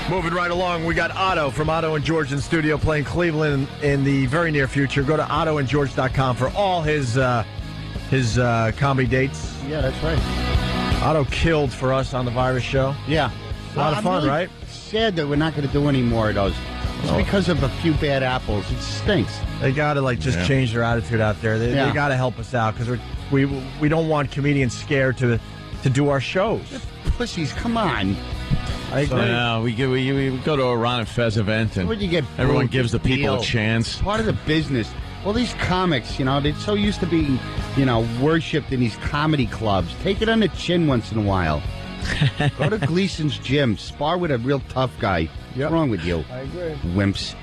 Moving right along, we got Otto from Otto and George in studio playing Cleveland in the very near future. Go to ottoandgeorge.com for all his comedy dates. Yeah, that's right. Otto killed for us on the Virus Show. Yeah. A lot of fun, really right? Sad that we're not going to do any more of those. It's because of a few bad apples. It stinks. They got to just change their attitude out there. They got to help us out because we don't want comedians scared to do our shows. Pussies, come on. I agree. So, we go to a Ron and Fez event, and When you get everyone booed, gives the people a it's chance. part of the business. Well, these comics, they're so used to being, worshipped in these comedy clubs. Take it on the chin once in a while. Go to Gleason's gym. Spar with a real tough guy. What's wrong with you? I agree. Wimps.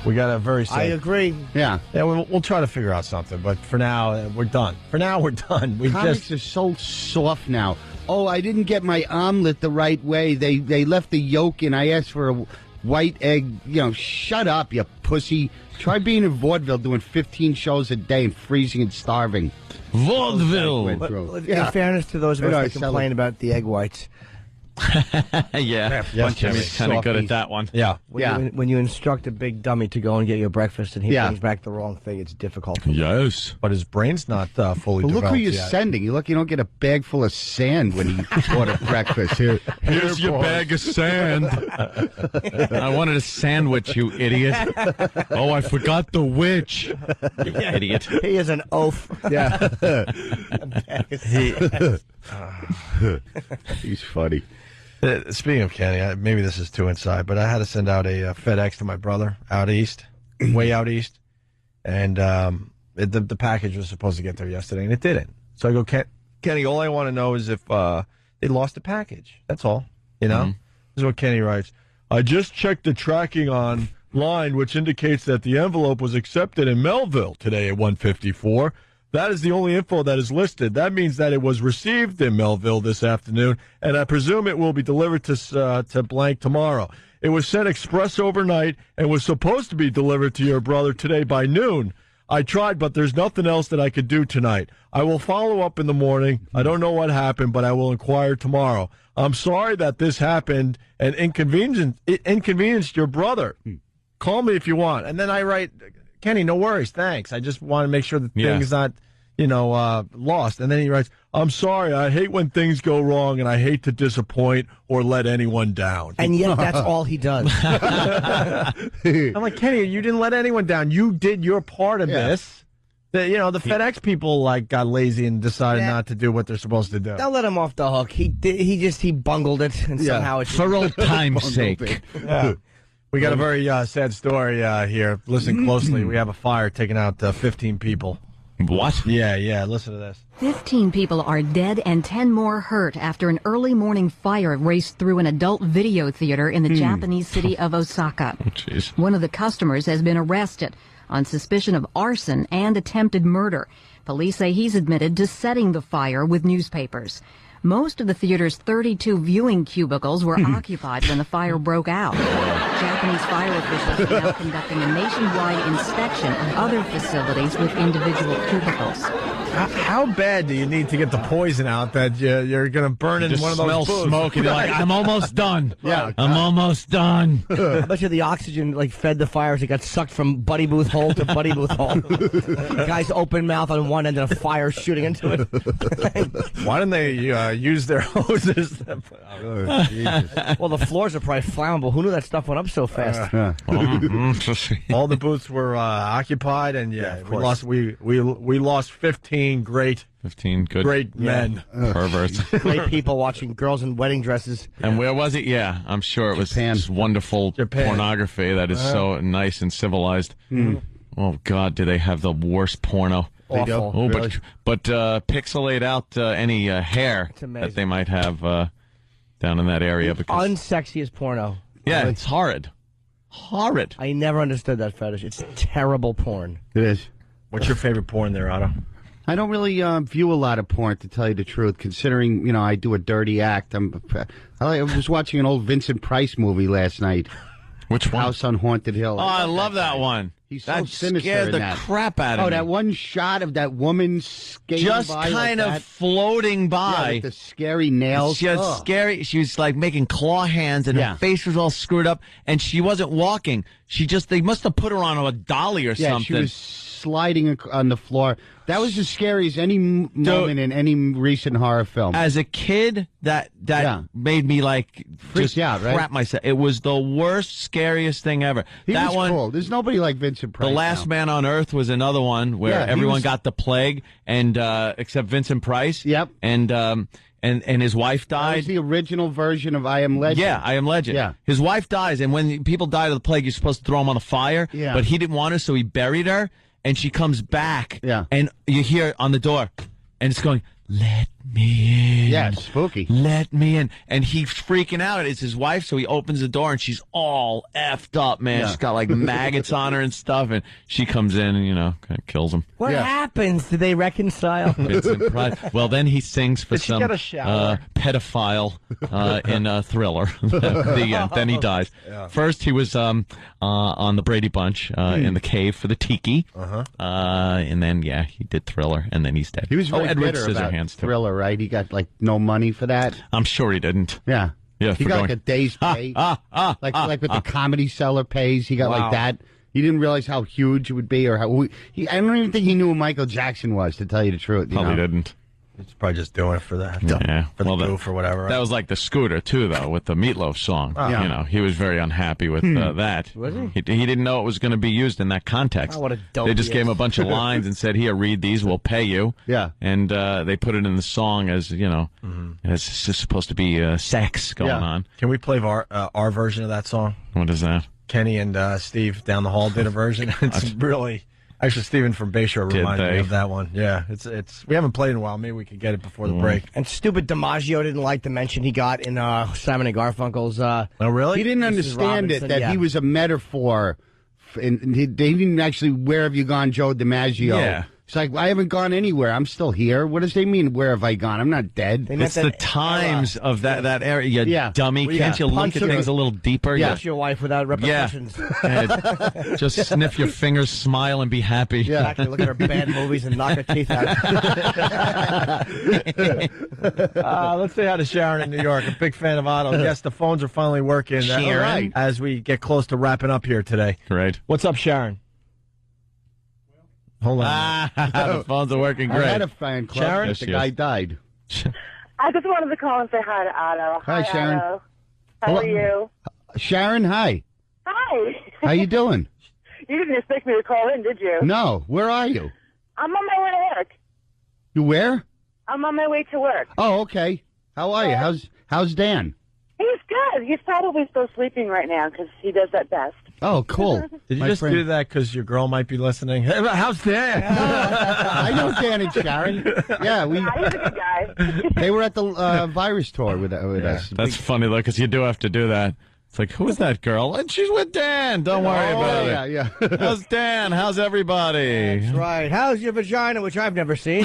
We got a very sad... I agree. Yeah. Yeah, we'll try to figure out something, but for now, we're done. For now, we're done. Comics are so soft now. Oh, I didn't get my omelet the right way. They left the yolk in. I asked for a white egg. Shut up, you pussy. Try being in vaudeville doing 15 shows a day and freezing and starving. Vaudeville. But in fairness to those of us that complain about the egg whites, Yeah, Yes, Jimmy's kind of good at that one. Yeah. when you instruct a big dummy to go and get you a breakfast and he brings back the wrong thing, it's difficult. Yes. But his brain's not fully Well, look developed who you're yet. sending. You don't get a bag full of sand when you order breakfast. Here's your bag of sand. I wanted a sandwich, you idiot. Oh, I forgot the witch. You idiot. He is an oaf. Yeah. He's funny. Speaking of Kenny, maybe this is too inside, but I had to send out a FedEx to my brother out east, way out east, and the package was supposed to get there yesterday, and it didn't. So I go, Kenny, all I want to know is if they lost the package. That's all. This is what Kenny writes. I just checked the tracking online, which indicates that the envelope was accepted in Melville today at 1:54. That is the only info that is listed. That means that it was received in Melville this afternoon, and I presume it will be delivered to blank tomorrow. It was sent express overnight and was supposed to be delivered to your brother today by noon. I tried, but there's nothing else that I could do tonight. I will follow up in the morning. I don't know what happened, but I will inquire tomorrow. I'm sorry that this happened and inconvenienced your brother. Call me if you want. And then I write, Kenny, no worries, thanks. I just want to make sure the thing is not, lost. And then he writes, I'm sorry, I hate when things go wrong, and I hate to disappoint or let anyone down. And yet that's all he does. I'm like, Kenny, you didn't let anyone down. You did your part of this. The FedEx people got lazy and decided not to do what they're supposed to do. Don't let him off the hook. He bungled it, and somehow it's For old time's sake. Yeah. We got a very sad story here. Listen closely. We have a fire taking out 15 people. What? Yeah. Listen to this. 15 people are dead and 10 more hurt after an early morning fire raced through an adult video theater in the Japanese city of Osaka. Jeez. One of the customers has been arrested on suspicion of arson and attempted murder. Police say he's admitted to setting the fire with newspapers. Most of the theater's 32 viewing cubicles were occupied when the fire broke out. Japanese fire officials are now conducting a nationwide inspection of other facilities with individual cubicles. How bad do you need to get the poison out that you're going to burn in one of those smell booths? smoke and you're like, I'm almost done. Yeah. I'm almost done. I bet you the oxygen fed the fires. It got sucked from Buddy Booth hole to Buddy Booth hole. Guy's open mouth on one end and a fire shooting into it. Why didn't they use their hoses? Well, the floors are probably flammable. Who knew that stuff went up so fast? All the booths were occupied, and we lost 15 great 15 good great men. perverts. Great people watching girls in wedding dresses. And where was it? Yeah, I'm sure it was just wonderful pornography that is so nice and civilized. Oh, God, do they have the worst porno? Awful. Oh, but pixelate out any hair that they might have down in that area. Because Unsexiest porno. yeah, it's horrid. Horrid. I never understood that fetish. It's terrible porn. It is. What's your favorite porn there, Otto? I don't really view a lot of porn, to tell you the truth, considering, I do a dirty act. I was watching an old Vincent Price movie last night. Which one? House on Haunted Hill. Oh, I love that one. He's so That sinister scared in the that. crap out of me. that one shot of that woman skating Just by kind like of that. floating Yeah, by. with the scary nails. She had Ugh. scary. She was like making claw hands, and Yeah. her face was all screwed up. And she wasn't walking. They must have put her on a dolly or Yeah, something. she was sliding on the floor. That was as scary as any moment in any recent horror film. As a kid, that Yeah. made me like Freaked just out, right? crap myself. It was the worst, scariest thing ever. He that was one, cool. There's nobody like Vincent Price. The Last now. Man on Earth was another one where Yeah, he everyone was- got the plague, and except Vincent Price. Yep. And his wife That died. was the original version of I Am Legend. Yeah, I Am Legend. Yeah. His wife dies, and when people die of the plague, you're supposed to throw them on the fire. Yeah. But he didn't want to, so he buried her, and she comes back. Yeah. And you hear on the door, and it's going, "Let me in." Yeah, it's spooky. Let me in. And he's freaking out. It's his wife, so he opens the door, and she's all effed up, man. Yeah. She's got like maggots on her and stuff, and she comes in and, kind of kills him. What Yeah. happens? Do they reconcile? Vincent Price. Well, then he sings for Did she some get a shower? pedophile in a Thriller. The end. Then he dies. First, he was on the Brady Bunch in the cave for the tiki. And then, he did Thriller, and then he's dead. He was very Edward bitter about Scissorhands, too. Thriller, right? He got like no money for that. I'm sure he didn't. Yeah. Yeah, He for got going, like a day's pay. Like what the Comedy Cellar pays. He got Wow. like that. He didn't realize how huge it would be, or how. I don't even think he knew who Michael Jackson was, to tell you the truth. You Probably know? didn't. He's probably just doing it for that. Yeah. For the Well, goof or whatever. Right? That was like the Scooter, too, though, with the Meatloaf song. Yeah. He was very unhappy with that. Was he? He didn't know it was going to be used in that context. Oh, what a dope They just he gave him is. a bunch of lines and said, "Here, read these, we'll pay you." Yeah. And they put it in the song as, as just supposed to be sex going Yeah. on. Can we play our version of that song? What is that? Kenny and Steve down the hall did a version. It's really actually Steven from Bayshore Did reminded they? me of that one. Yeah, it's we haven't played in a while. Maybe we could get it before the break. And stupid DiMaggio didn't like the mention he got in Simon and Garfunkel's. Oh, really? He didn't Mrs. understand it, Robinson, that yeah. he was a metaphor. And they didn't actually, "Where have you gone, Joe DiMaggio?" Yeah. It's like, I haven't gone anywhere. I'm still here. What does they mean, "Where have I gone"? I'm not dead. They meant It's the that times of that area, you Yeah. dummy. Well, Can't yeah. you look Punch at him. things a little deeper? Yeah. Punch your wife without repercussions. And just sniff your fingers, smile, and be happy. Yeah. Exactly. Look at her bad movies and knock her teeth out. Let's say hi to Sharon in New York. A big fan of Otto. Yes, the phones are finally working. Sharon. All right. As we get close to wrapping up here today. Great. What's up, Sharon? Hold on. The phones are working I had great. a fan club. Sharon? But the guy died. I just wanted to call and say hi to Otto. Hi, Sharon. Otto. How are you? Sharon, hi. Hi. How you doing? You didn't expect me to call in, did you? No. Where are you? I'm on my way to work. You where? I'm on my way to work. Oh, okay. How are you? How's Dan? He's good. He's probably still sleeping right now because he does that best. Oh, cool. Did you My just friend. do that because your girl might be listening? Hey, how's Dan? I know Dan and Sharon. Yeah, He's a good guy. they were at the virus tour with us. That's funny, though, because you do have to do that. It's like, who is that girl? And she's with Dan. Don't worry about yeah, it. yeah. How's Dan? How's everybody? That's right. How's your vagina, which I've never seen?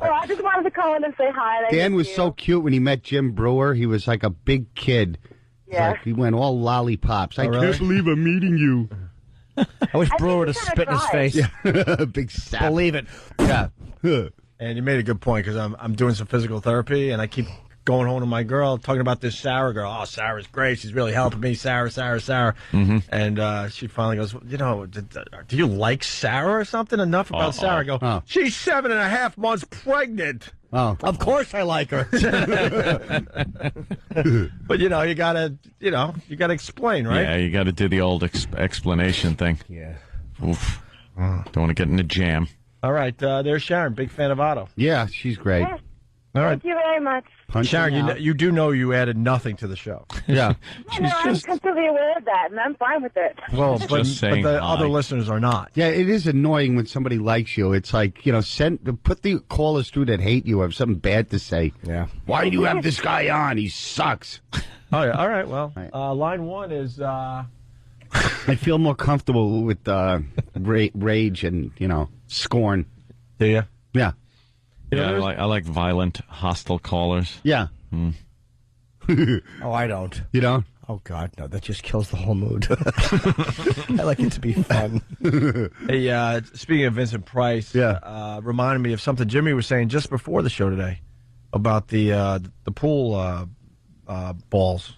Well, I just wanted to call in and say hi. and I Dan miss was you. so cute when he met Jim Brewer. He was like a big kid. It's Yeah. like he went all lollipops. I really? can't believe I'm meeting you. I wish I Brewer would have think he spit in his kinda face. Big sap. Believe it. Yeah. And you made a good point because I'm doing some physical therapy and I keep going home to my girl talking about this Sarah girl. Oh, Sarah's great. She's really helping me. Sarah. Mm-hmm. And she finally goes, do you like Sarah or something? Enough about Sarah. I go, Oh. she's 7.5 months pregnant. Oh. Of course I like her. But you gotta explain, right? Yeah, you got to do the old explanation thing. Yeah. Oof. Don't want to get in a jam. All right, there's Sharon, big fan of Otto. Yeah, she's great. Yeah. All right, Thank you very much. Punching Sharon, out. you do know you added nothing to the show. Yeah. No, I'm completely aware of that, and I'm fine with it. Well, but saying the hi. other listeners are not. Yeah, it is annoying when somebody likes you. It's like, put the callers through that hate you or have something bad to say. Yeah. Why do you have this guy on? He sucks. Oh yeah. All right. Well, Right. line one is. I feel more comfortable with rage and, scorn. Do you? Yeah. Yeah, I like violent, hostile callers. Yeah. Oh, I don't. You don't? Oh, God, no. That just kills the whole mood. I like it to be fun. Hey, speaking of Vincent Price, reminded me of something Jimmy was saying just before the show today about the pool balls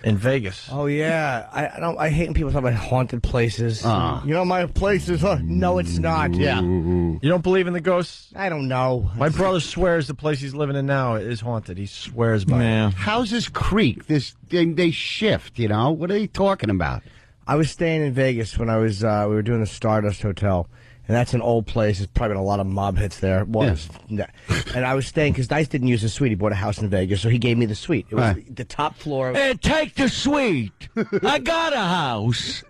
in Vegas. Oh, yeah. I hate when people talk about haunted places. You know, my place is... no, it's not. Yeah. You don't believe in the ghosts? I don't know. My brother swears the place he's living in now is haunted. He swears by it. How's this creek? They shift, you know? What are they talking about? I was staying in Vegas when I was... we were doing the Stardust Hotel. And that's an old place. There's probably been a lot of mob hits there. And I was staying because Dice didn't use the suite. He bought a house in Vegas, so he gave me the suite. It was the top floor. Hey, take the suite. I got a house.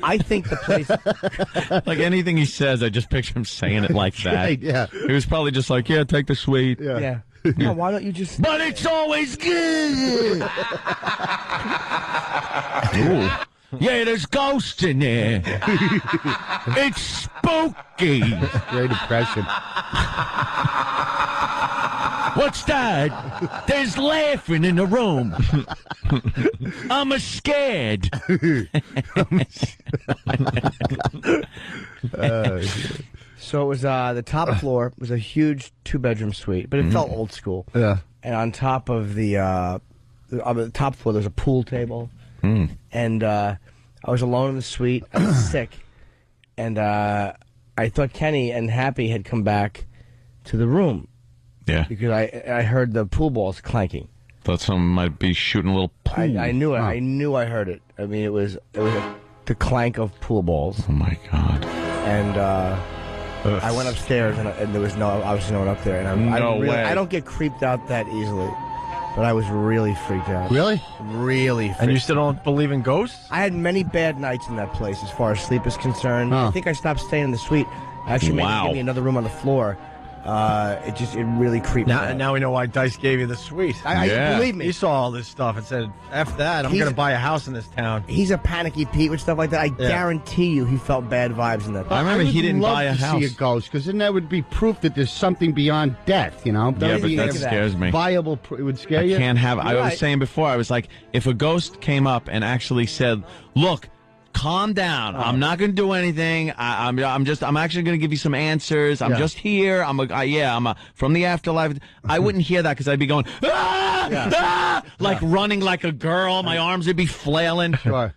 I think the place... Like anything he says, I just picture him saying it like that. Right, yeah. He was probably just like, yeah, take the suite. Yeah. No, why don't you just... But it's always good. Ooh. Yeah, there's ghosts in there. It's spooky. Great impression. What's that? There's laughing in the room. I'm scared. So it was the top floor was a huge 2-bedroom suite, but it felt old school. Yeah. And on top of the top floor, there was a pool table. And I was alone in the suite. I was sick. And I thought Kenny and Happy had come back to the room. Yeah. Because I heard the pool balls clanking. Thought someone might be shooting a little pool. I knew it. I knew I heard it. I mean, it was the clank of pool balls. Oh, my God. And I went upstairs, and there was obviously no one up there. And I don't get creeped out that easily. But I was really freaked out. Really? Really freaked out. And you still don't believe in ghosts? I had many bad nights in that place as far as sleep is concerned. I think I stopped staying in the suite. I actually made them give me another room on the floor. It really creeped me out. Now we know why Dice gave you the suite. Believe me. He saw all this stuff and said, F that, I'm going to buy a house in this town. He's a panicky Pete with stuff like that. I guarantee you he felt bad vibes in that place. I remember he didn't buy a house. See a ghost, because then that would be proof that there's something beyond death, you know? Yeah, but that scares me. Viable, it would scare you? I can't have... I was saying before, I was like, if a ghost came up and actually said, look... Calm down. I'm not going to do anything. I'm actually going to give you some answers. I'm just here. I'm from the afterlife. I wouldn't hear that because I'd be going, like running like a girl. My arms would be flailing. Sure.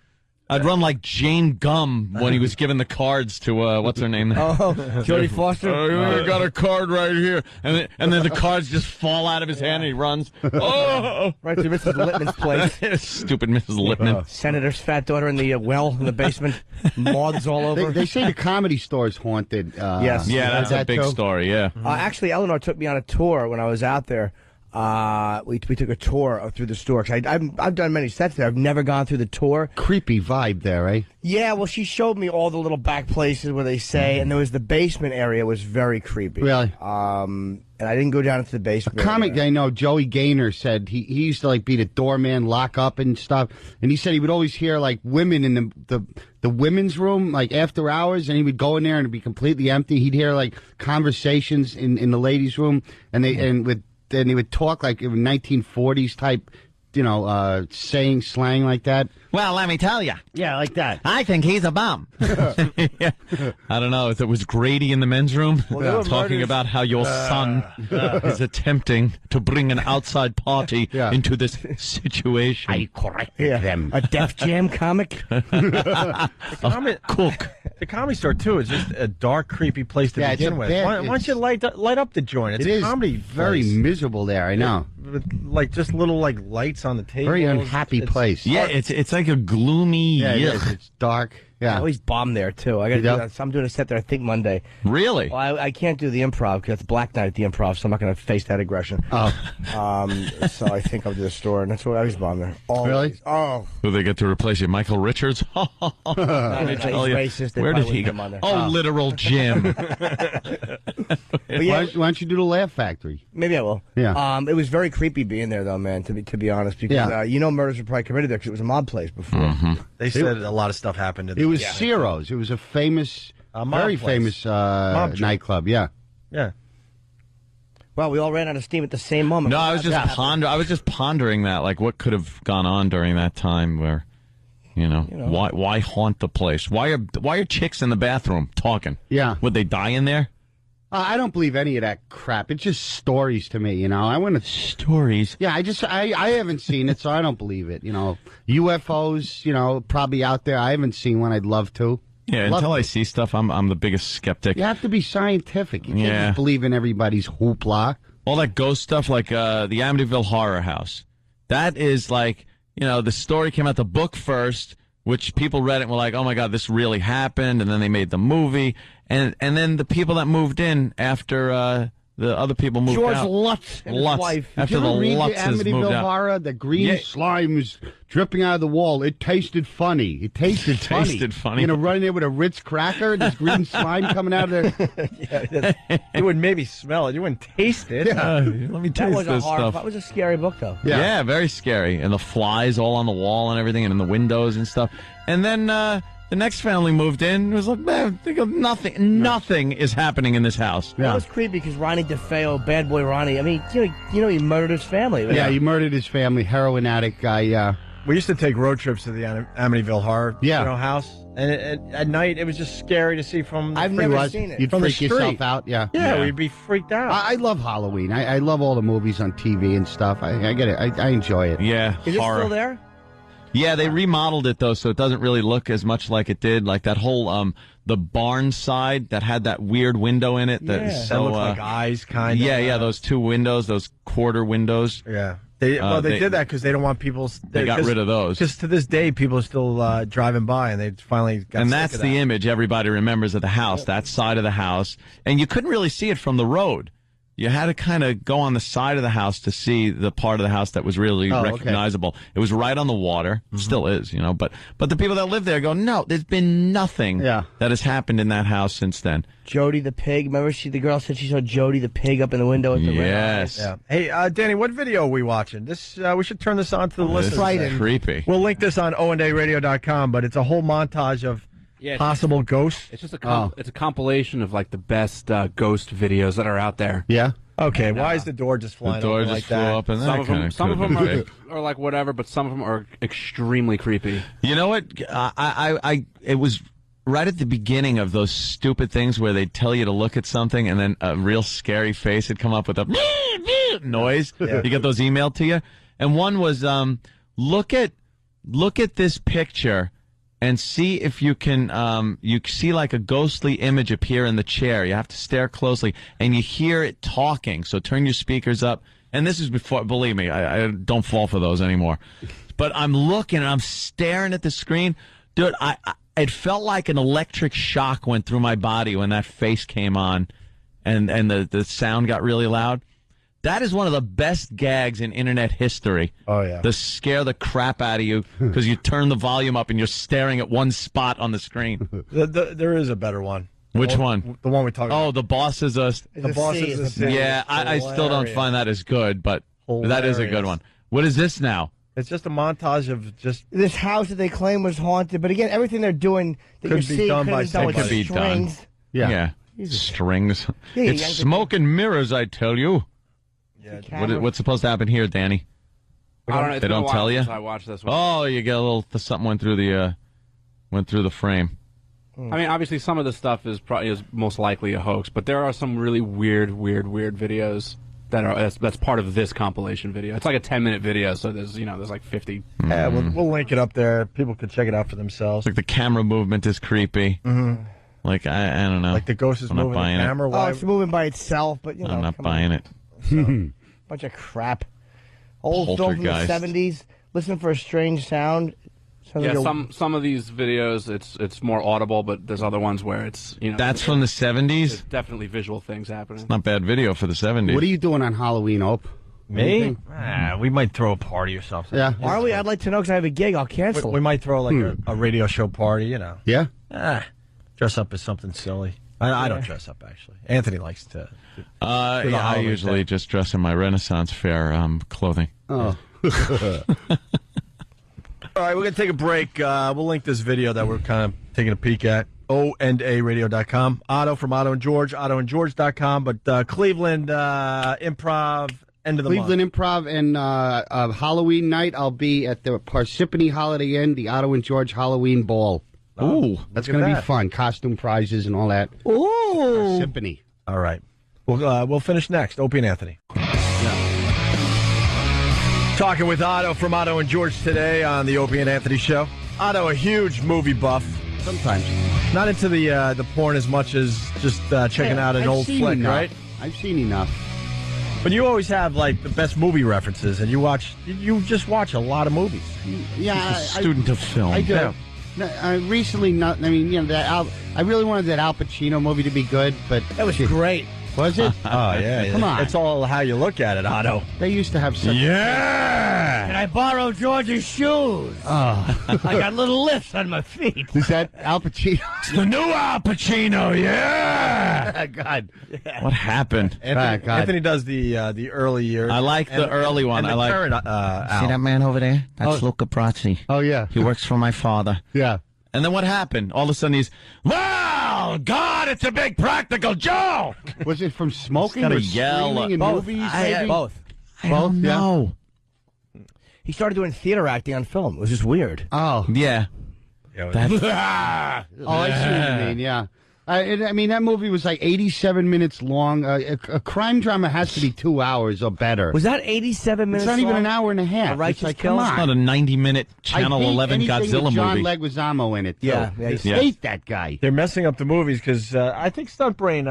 I'd run like Jane Gum when he was giving the cards to, what's her name? Jodie Foster? I got a card right here. And then the cards just fall out of his hand and he runs. Oh! Right to Mrs. Lippman's place. Stupid Mrs. Lippman. Senator's fat daughter in the well in the basement. Moths all over. They say the Comedy Store's haunted. Yes. Yeah, that's a big story, yeah. Actually, Eleanor took me on a tour when I was out there. We took a tour through the store. I've done many sets there. I've never gone through the tour. Creepy vibe there, eh? Yeah, well, she showed me all the little back places where they say, and there was the basement area was very creepy. Really? And I didn't go down into the basement. A comic I know, Joey Gaynor, said he used to like be the doorman, lock up and stuff, and he said he would always hear like women in the women's room like after hours, and he would go in there and it'd be completely empty. He'd hear like conversations in the ladies' room, and then he would talk like in 1940s type, saying slang like that. Well, let me tell you. Yeah, like that. I think he's a bum. Yeah. I don't know if it was Grady in the men's room talking about how your son is attempting to bring an outside party into this situation. I corrected them. A Def Jam comic? Cook. The Comedy Store, too, is just a dark, creepy place to begin with. Why don't you light up the joint? It's a comedy very place. Miserable there, I know. With, like, just little, like, lights on the table. Very unhappy place. Yeah, it's like a gloomy... Yeah, it is. It's dark. Yeah. I always bomb there, too. I got to do that. So I'm doing a set there, I think, Monday. Really? Well, I can't do the Improv because it's Black Night at the Improv, so I'm not going to face that aggression. Oh. So I think I'll do the store, and that's what I always bomb there. Always. Really? Oh. Who they get to replace you? Michael Richards? He's racist. Where did he go? Literal Jim. Why don't you do the Laugh Factory? Maybe I will. Yeah. It was very creepy being there, though, man, to be honest, because murders were probably committed there because it was a mob place before. Mm-hmm. They said a lot of stuff happened to them. It was Ciro's. It was a famous, very famous nightclub. Yeah. Yeah. Well, we all ran out of steam at the same moment. No, I was just pondering that, like what could have gone on during that time where, why haunt the place? Why are chicks in the bathroom talking? Yeah. Would they die in there? I don't believe any of that crap. It's just stories to me, I want to... Stories? Yeah, I haven't seen it, so I don't believe it, UFOs, probably out there. I haven't seen one. I'd love to. Yeah, until I see stuff, I'm the biggest skeptic. You have to be scientific. You can't just believe in everybody's hoopla. All that ghost stuff, like the Amityville Horror House. That is like, the story came out the book first, which people read it and were like, oh my God, this really happened. And then they made the movie. And then the people that moved in after the other people moved George out. Lutz and his wife. After Did you the ever read the Lutzes moved Amityville out. Horror? The green slime was dripping out of the wall. It tasted funny. It tasted funny. Run in there with a Ritz cracker, this green slime coming out of there. You would maybe smell it. You wouldn't taste it. Let me taste this stuff. That was a scary book, though. Yeah, very scary. And the flies all on the wall and everything, and in the windows and stuff. And then the next family moved in. It was like, man, nothing is happening in this house. That was creepy because Ronnie DeFeo, bad boy Ronnie. I mean, he murdered his family. Yeah, he murdered his family. Heroin addict guy. We used to take road trips to the Amityville Horror house. And at night, it was just scary to see from I've never seen it. You'd from freak the street. yourself out, Yeah, we'd be freaked out. I love Halloween. I love all the movies on TV and stuff. I get it. I enjoy it. Yeah, Is horror. it still there? Yeah, they remodeled it, though, so it doesn't really look as much like it did. Like that whole, the barn side that had that weird window in it. That that looked like eyes, kind of. Yeah, those two windows, those quarter windows. Yeah. They did that because they don't want people... They got rid of those. Because to this day, people are still driving by, and they finally got And sick that's of the that. image everybody remembers of the house, that side of the house. And you couldn't really see it from the road. You had to kind of go on the side of the house to see the part of the house that was really recognizable. Okay. It was right on the water. Still is, But the people that live there go, no, there's been nothing that has happened in that house since then. Jody the pig. Remember the girl said she saw Jody the pig up in the window at the Yes. Yeah. Hey, Danny, what video are we watching? This we should turn this on to the listeners. This is creepy. We'll link this on oandaradio.com, but it's a whole montage of possible ghosts. It's just it's a compilation of like the best ghost videos that are out there. Yeah. Okay, why is the door just flying open like that? Up and some of them are like whatever, but some of them are extremely creepy. You know what? It was right at the beginning of those stupid things where they'd tell you to look at something and then a real scary face would come up with a noise. You get those emailed to you. And one was, look at this picture and see if you can, you see like a ghostly image appear in the chair. You have to stare closely and you hear it talking. So turn your speakers up. And this is before, believe me, I don't fall for those anymore. But I'm looking and I'm staring at the screen. Dude, it felt like an electric shock went through my body when that face came on and the sound got really loud. That is one of the best gags in internet history. Oh, yeah. To scare the crap out of you because you turn the volume up and you're staring at one spot on the screen. There is a better one. Which one? The one we talked about. Oh, the boss is a... The boss is a C. Yeah, I still don't find that as good, but that is a good one. What is this now? It's just a montage of just... This house that they claim was haunted, but again, everything they're doing that Could you're be seeing done by could have been done with somebody. Could be done. strings. Yeah. Strings. Yeah, It's smoke and mirrors, I tell you. Yeah, What's supposed to happen here, Danny? I don't know. They don't tell you? I watched this one. Oh, you get a little... Something went through the frame. I mean, obviously, some of the stuff is most likely a hoax, but there are some really weird videos that's part of this compilation video. It's like a 10-minute video, so there's like 50. Yeah, we'll link it up there. People can check it out for themselves. Like the camera movement is creepy. Mm-hmm. Like I don't know. Like the ghost is I'm not moving the buying it. camera. Oh, it's moving by itself, but I'm not buying it. Bunch of crap. Old film from the Poltergeist. 70s. Listen for a strange sound. Sounds Yeah, like some of these videos it's more audible, but there's other ones where it's That's from the 70s? There's definitely visual things happening. Not bad video for the 70s. What are you doing on Halloween, Ope? Me? We might throw a party or something. Yeah. Are we? I'd like to know because I have a gig. I'll cancel. We might throw like a radio show party, Yeah? Dress up as something silly. I don't dress up, actually. Anthony likes to. I Halloween usually thing. just dress in my Renaissance fair clothing. Oh. All right, we're going to take a break. We'll link this video that we're kind of taking a peek at. ONARadio.com. Otto from Otto and George, OttoandGeorge.com. But Cleveland Improv, end of the month. Cleveland Improv and Halloween night, I'll be at the Parsippany Holiday Inn, the Otto and George Halloween Ball. Ooh, that's going to be fun. Costume prizes and all that. Ooh. Parsippany. All right. We'll finish next. Opie and Anthony. Talking with Otto from Otto and George today on the Opie and Anthony Show. Otto, a huge movie buff. Sometimes. Not into the porn as much as just checking out an old flick, enough. right? I've seen enough. But you always have like the best movie references, and you just watch a lot of movies. Yeah, Student of film. I do. Yeah. No, recently, not. I mean, you know, I really wanted that Al Pacino movie to be good, but That was great. was it? Oh yeah, Come on. It's all how you look at it, Otto. They used to have such. Yeah. Can I borrow George's shoes? Oh. I got little lifts on my feet. Is that Al Pacino? It's the new Al Pacino. Yeah. God. What happened? Anthony, God. Anthony does the early years. I like the early one. And the I like. current, See Al. that man over there? That's Luca Brasi. Oh yeah. He works for my father. Yeah. And then what happened? All of a sudden he's, well, God, it's a big practical joke. Was it from smoking gotta or yell. screaming in Both. movies? I- maybe? both. I don't yeah. know. He started doing theater acting on film. It was just weird. Oh. Yeah. That's, Oh, I see what you mean. Yeah. I mean, that movie was like 87 minutes long. A crime drama has to be 2 hours or better. Was that 87 minutes It's not even long? an hour and a half. A Righteous It's like, Kill? come it's on. not a 90-minute Channel I hate 11 anything Godzilla with John movie. Leguizamo in it. Too. Yeah, I yeah. hate that guy. They're messing up the movies because I think Stuntbrain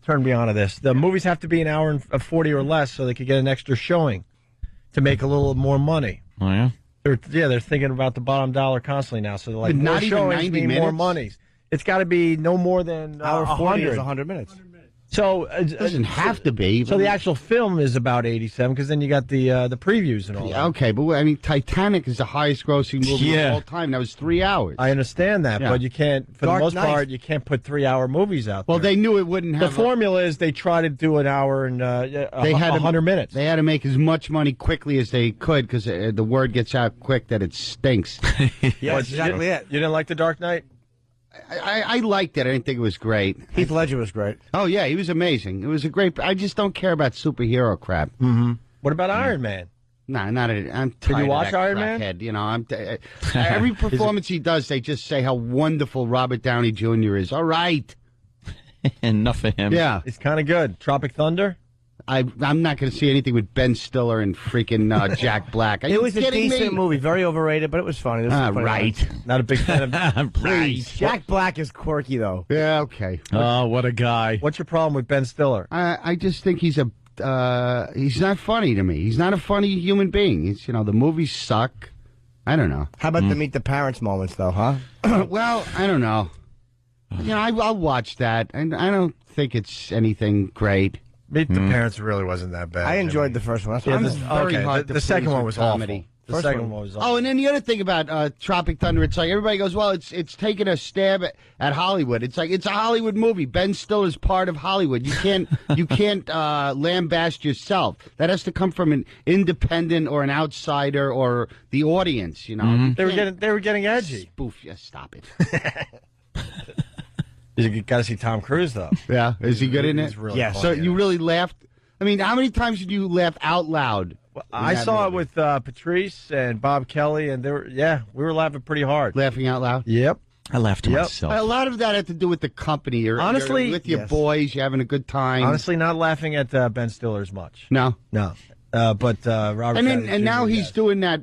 turned me on to this. The movies have to be an hour and 40 or less so they could get an extra showing to make a little more money. Oh, yeah? They're thinking about the bottom dollar constantly now. So they're like, But more not even showings 90 mean more minutes? monies. It's got to be no more than Hour 40 is 100. 100 minutes. So It doesn't have to be. So the actual film is about 87 because then you got the previews and all Yeah, that. okay, but I mean, Titanic is the highest grossing movie Yeah. of all time. That was 3 hours. I understand that, Yeah. but you can't, for Dark the most Knight. part, you can't put 3-hour movies out well, there. they knew it wouldn't The have. formula is they try to do an hour and They had 100 minutes. They had to make as much money quickly as they could because the word gets out quick that it stinks. Yeah, that's exactly it. You didn't like The Dark Knight? I liked it. I didn't think it was great. Heath Ledger was great. Oh yeah, he was amazing. It was a great. I just don't care about superhero crap. What about Iron Man? Nah, not it. I'm tired you of watch that Iron Man? crackhead, you know, every performance he does, they just say how wonderful Robert Downey Jr. is. All right. Enough of him. Yeah. It's kind of good. Tropic Thunder? I'm not going to see anything with Ben Stiller and freaking Jack Black. Are It you was a kidding decent me? movie, very overrated, but it was funny. There was some funny Right. lines. Not a big fan of. Please. Jack Black is quirky though. Yeah. Okay. Oh, what a guy. What's your problem with Ben Stiller? I just think he's not funny to me. He's not a funny human being. It's, the movies suck. I don't know. How about the Meet the Parents moments though, huh? Well, I don't know. I'll watch that, and I don't think it's anything great. Meet the Parents really wasn't that bad. I enjoyed the first one. That's Yeah, what this, I'm very okay, hard the to second please one with was comedy. awful. The First second one- one was awful. Oh, and then the other thing about Tropic Thunder, it's like everybody goes, well, it's taking a stab at Hollywood. It's like it's a Hollywood movie. Ben Stiller's part of Hollywood. You can't lambaste yourself. That has to come from an independent or an outsider or the audience. You They were getting edgy. spoof. Yeah, stop it. You got to see Tom Cruise though. Yeah, is he good in He's it? really Yes. funny So in you it. really laughed? I mean, how many times did you laugh out loud? I that saw it movie? with Patrice and Bob Kelly, and we were laughing pretty hard. Laughing out loud? Yep. I laughed to Yep. myself. A lot of that had to do with the company. You're Honestly, with your yes. boys, you're having a good time. Honestly, not laughing at Ben Stiller as much. No. No. But Robert. And then Downey and now Jr., he's yes. doing that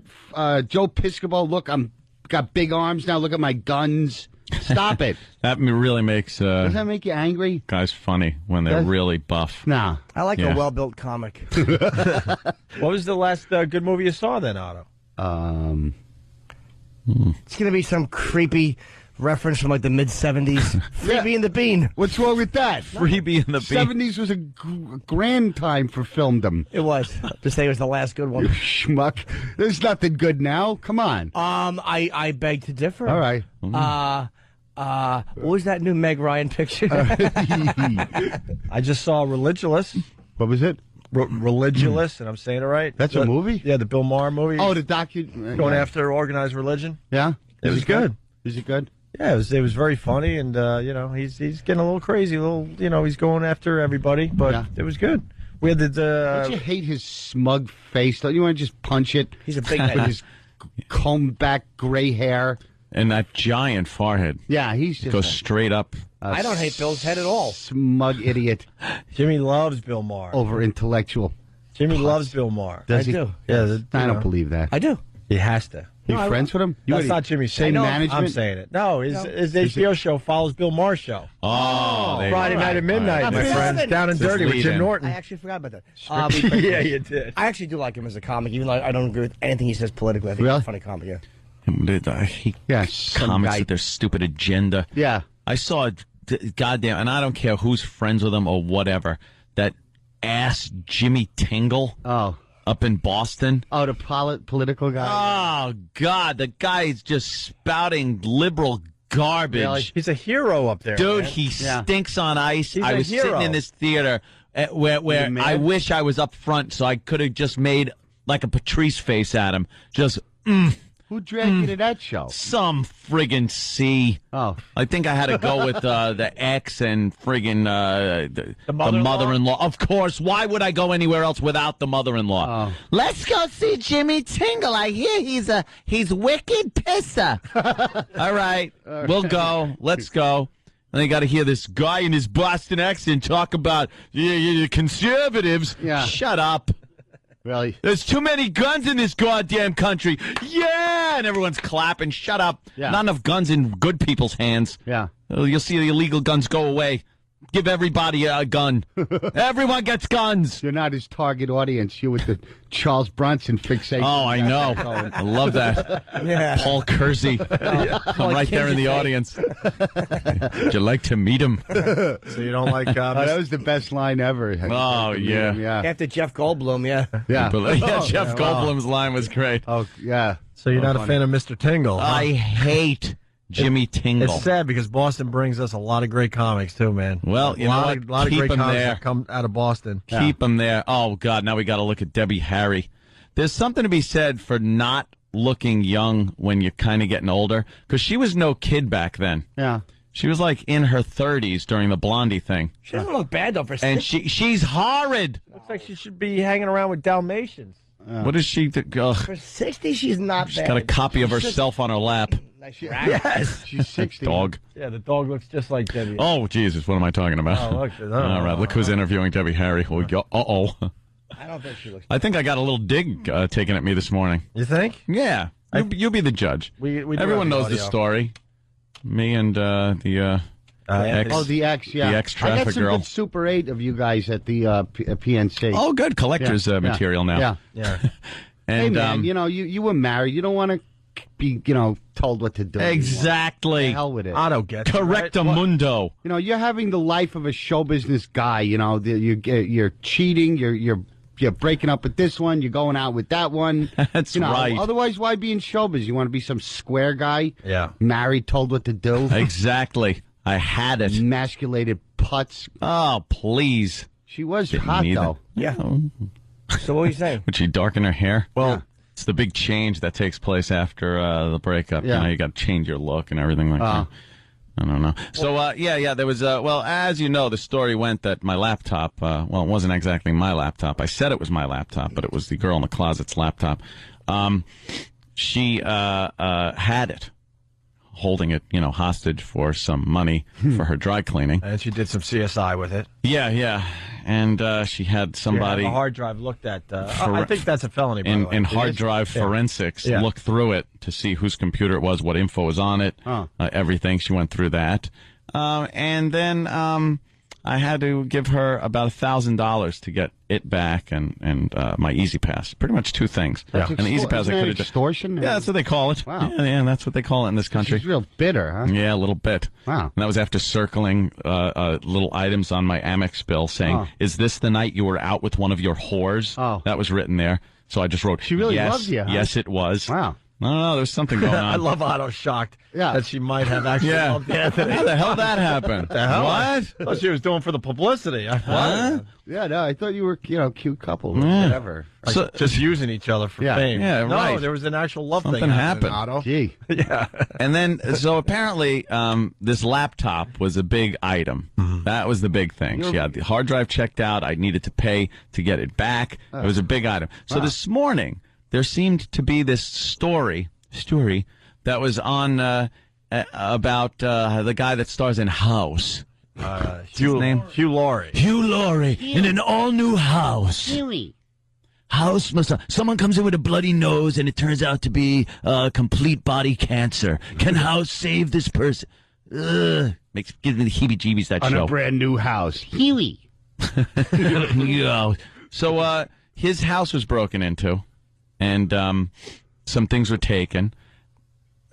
Joe Piscopo, look, I'm got big arms now, look at my guns. Stop it. That really makes Does that make you angry? guys funny when they're Does- really buff. No. I like Yeah. a well-built comic. What was the last good movie you saw then, Otto? It's gonna be some creepy reference from like the mid-'70s. Freebie and the Bean. What's wrong with that? Freebie and the Bean. 70s was a grand time for filmdom. It was. To say it was the last good one. Schmuck. There's nothing good now. Come on. I beg to differ. All right. What was that new Meg Ryan picture? I just saw Religulous. What was it? Religulous, and I'm saying it right. That's a movie? Yeah, the Bill Maher movie. Oh, the going after organized religion. Yeah? It was good. Is it good? Yeah, it was very funny, and he's getting a little crazy, he's going after everybody, but it was good. We had Don't you hate his smug face? Don't you want to just punch it? He's a big with head. his combed back gray hair. And that giant forehead. Yeah, he's just goes straight up. I don't hate Bill's head at all. Smug idiot. Jimmy loves Bill Maher. Over intellectual. Jimmy loves Bill Maher. Does he? do. Yeah, I don't believe that. I do. He has to. You friends with him? That's not Jimmy's same saying. management? I'm saying it. No, his HBO show follows Bill Maher's show. Oh, there you Friday go. night at midnight, Right. my Right. friends. Down and Just dirty with lead Jim in. Norton. I actually forgot about that. Yeah, you did. I actually do like him as a comic, even though I don't agree with anything he says politically. I think Really? he's a funny comic, yeah. I hate some comics guy. with their stupid agenda. Yeah. I saw, goddamn, and I don't care who's friends with him or whatever, that ass Jimmy Tingle up in Boston. Oh, the political guy? Oh, God, the guy is just spouting liberal garbage. Really? He's a hero up there, Dude, man. he stinks on ice. He's I a was hero. sitting in this theater where I wish I was up front so I could have just made like a Patrice face at him. Just, Who dragged you to that show? some friggin' C. Oh. I think I had to go with the ex and friggin' the mother-in-law. Of course. Why would I go anywhere else without the mother-in-law? Oh. Let's go see Jimmy Tingle. I hear he's wicked pisser. All right. We'll go. Let's go. And I got to hear this guy in his Boston accent talk about the conservatives. Yeah. Shut up. Really? There's too many guns in this goddamn country. Yeah! And everyone's clapping. Shut up. Yeah. Not enough guns in good people's hands. Yeah. You'll see the illegal guns go away. Give everybody a gun. Everyone gets guns. You're not his target audience. You with the Charles Bronson fixation. Oh, I know. I love that. Yeah. Paul Kersey. I'm right there in the audience. Would you like to meet him? So you don't like... That was the best line ever. Oh, yeah. Yeah. After Jeff Goldblum, yeah. Yeah. Jeff Goldblum's line was great. Oh, yeah. So you're not a fan of Mr. Tingle, huh? I hate Jimmy Tingle. It's sad because Boston brings us a lot of great comics too, man. Well, you know what? A lot of Keep great 'em comics there. that come out of Boston. Keep them there. Oh, God, now we got to look at Debbie Harry. There's something to be said for not looking young when you're kind of getting older, because she was no kid back then. Yeah. She was like in her 30s during the Blondie thing. She doesn't look bad, though, for And 60. she's horrid. Looks like she should be hanging around with Dalmatians. What is she? For 60, she's not She's bad. got a copy of herself on her lap. Nice yes. She's 60. Dog. Yeah, the dog looks just like Debbie. Oh, Jesus, what am I talking about? Oh, look. All right, look who's interviewing Debbie Harry. Uh-oh. I don't think she looks I think I got a little dig taken at me this morning. You think? Yeah. You be the judge. We do Everyone have knows the audio. story. Me and the ex. Oh, the ex, yeah. The ex I traffic got some girl. good Super 8 of you guys at the PNC. Oh, good. Collector's material now. Yeah. Yeah. And, Hey, man, you were married. You don't want to be, told what to do. exactly. The hell with it. Otto gets it, right? Correctamundo. You're having the life of a show business guy. You're cheating. You're breaking up with this one. You're going out with that one. That's right. Otherwise, why be in showbiz? You want to be some square guy? Yeah. Married, told what to do. Exactly. I had it. Emasculated putz. Oh, please. She was hot, need though. Yeah. So what are you saying? Would she darken her hair? Well, Yeah. it's the big change that takes place after the breakup. Yeah. You got to change your look and everything like that. I don't know. So, there was, as you know, the story went that my laptop, it wasn't exactly my laptop. I said it was my laptop, but it was the girl in the closet's laptop. She had it, holding it, hostage for some money for her dry cleaning. And she did some CSI with it. Yeah. And she had somebody Yeah, the hard drive looked at. I think that's a felony, by the way. in hard drive forensics, Yeah. look through it to see whose computer it was, what info was on it, everything. She went through that. And then I had to give her about $1,000 to get it back and my Easy Pass. Pretty much two things. Yeah. And the Easy Pass I Isn't that could have extortion? Yeah, that's what they call it. Wow. Yeah, that's what they call it in this country. She's real bitter, huh? Yeah, a little bit. Wow. And that was after circling little items on my Amex bill saying, "Is this the night you were out with one of your whores?" Oh. That was written there. So I just wrote, She really yes, loves you, huh? Yes, it was. Wow. I don't know. There's something going on. I love Otto shocked Yeah. that she might have actually loved Anthony. How the hell that happened? The hell? What? Oh, she was doing for the publicity. Huh? Yeah, no, I thought you were, cute couple or whatever. So, Just using each other for Yeah. fame. Yeah, no, right. there was an actual love Something thing happened. Otto. Gee. Yeah. and then, so apparently, this laptop was a big item. That was the big thing. She had the hard drive checked out. I needed to pay to get it back. It was a big item. So this morning, there seemed to be this story that was on about the guy that stars in House. Hugh name? Hugh Laurie. Hugh Laurie in an all-new house. Huey. House must. Someone comes in with a bloody nose, and it turns out to be complete body cancer. Can House save this person? Gives me the heebie-jeebies. That On show. a brand new house. Huey. Yeah. So his house was broken into, and some things were taken.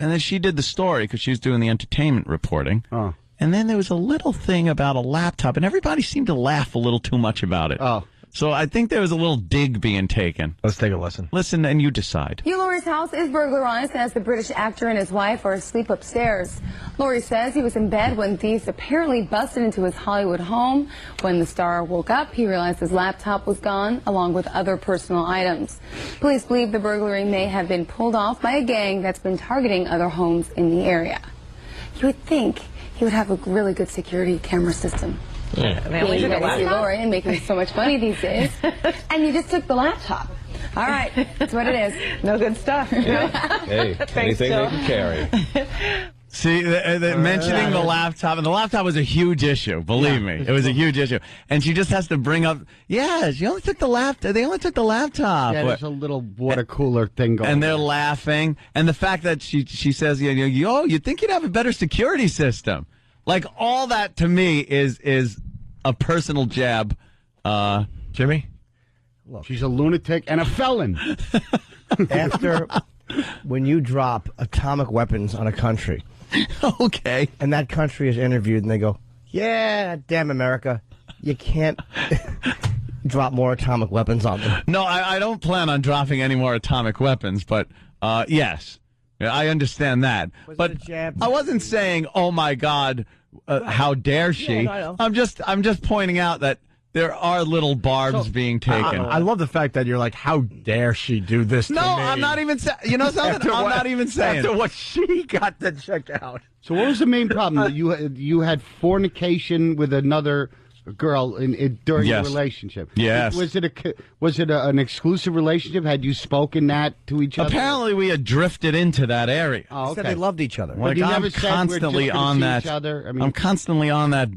And then she did the story because she was doing the entertainment reporting. Oh. And then there was a little thing about a laptop, and everybody seemed to laugh a little too much about it. Oh. So I think there was a little dig being taken. Let's take a listen. Listen, and you decide. Hugh Laurie's house is burglarized as the British actor and his wife are asleep upstairs. Laurie says he was in bed when thieves apparently busted into his Hollywood home. When the star woke up, he realized his laptop was gone, along with other personal items. Police believe the burglary may have been pulled off by a gang that's been targeting other homes in the area. You would think he would have a really good security camera system. They only took a See laptop? Laurie and making so much money these days. And you just took the laptop. All right, that's what it is. No good stuff. Hey, anything they can carry. See, mentioning the laptop, and the laptop was a huge issue. Believe me, it was a huge issue. And she just has to bring up, she only took the laptop. They only took the laptop. Yeah, there's a little water cooler thing going on. And they're laughing. And the fact that she says, you'd think you'd have a better security system. Like, all that to me is a personal jab. Jimmy? She's a lunatic and a felon. After, when you drop atomic weapons on a country, Okay. and that country is interviewed, and they go, yeah, damn America, you can't drop more atomic weapons on them. No, I don't plan on dropping any more atomic weapons, but yes. Yeah, I understand that. But it a jab? I wasn't saying, oh, my God, how dare she. Yeah, I know. I'm just pointing out that there are little barbs being taken. I love the fact that you're like, how dare she do this to No, me? I'm not even saying. You know something? After I'm what- not even saying. After what she got to check out. So what was the main problem? That you had fornication with another girl during Yes. the relationship? Yes. Was it an exclusive relationship? Had you spoken that to each other? Apparently, we had drifted into that area. Oh, Said okay. they loved each other. Well, you I'm never said we're constantly just gonna on see that. each other? I mean- I'm constantly on that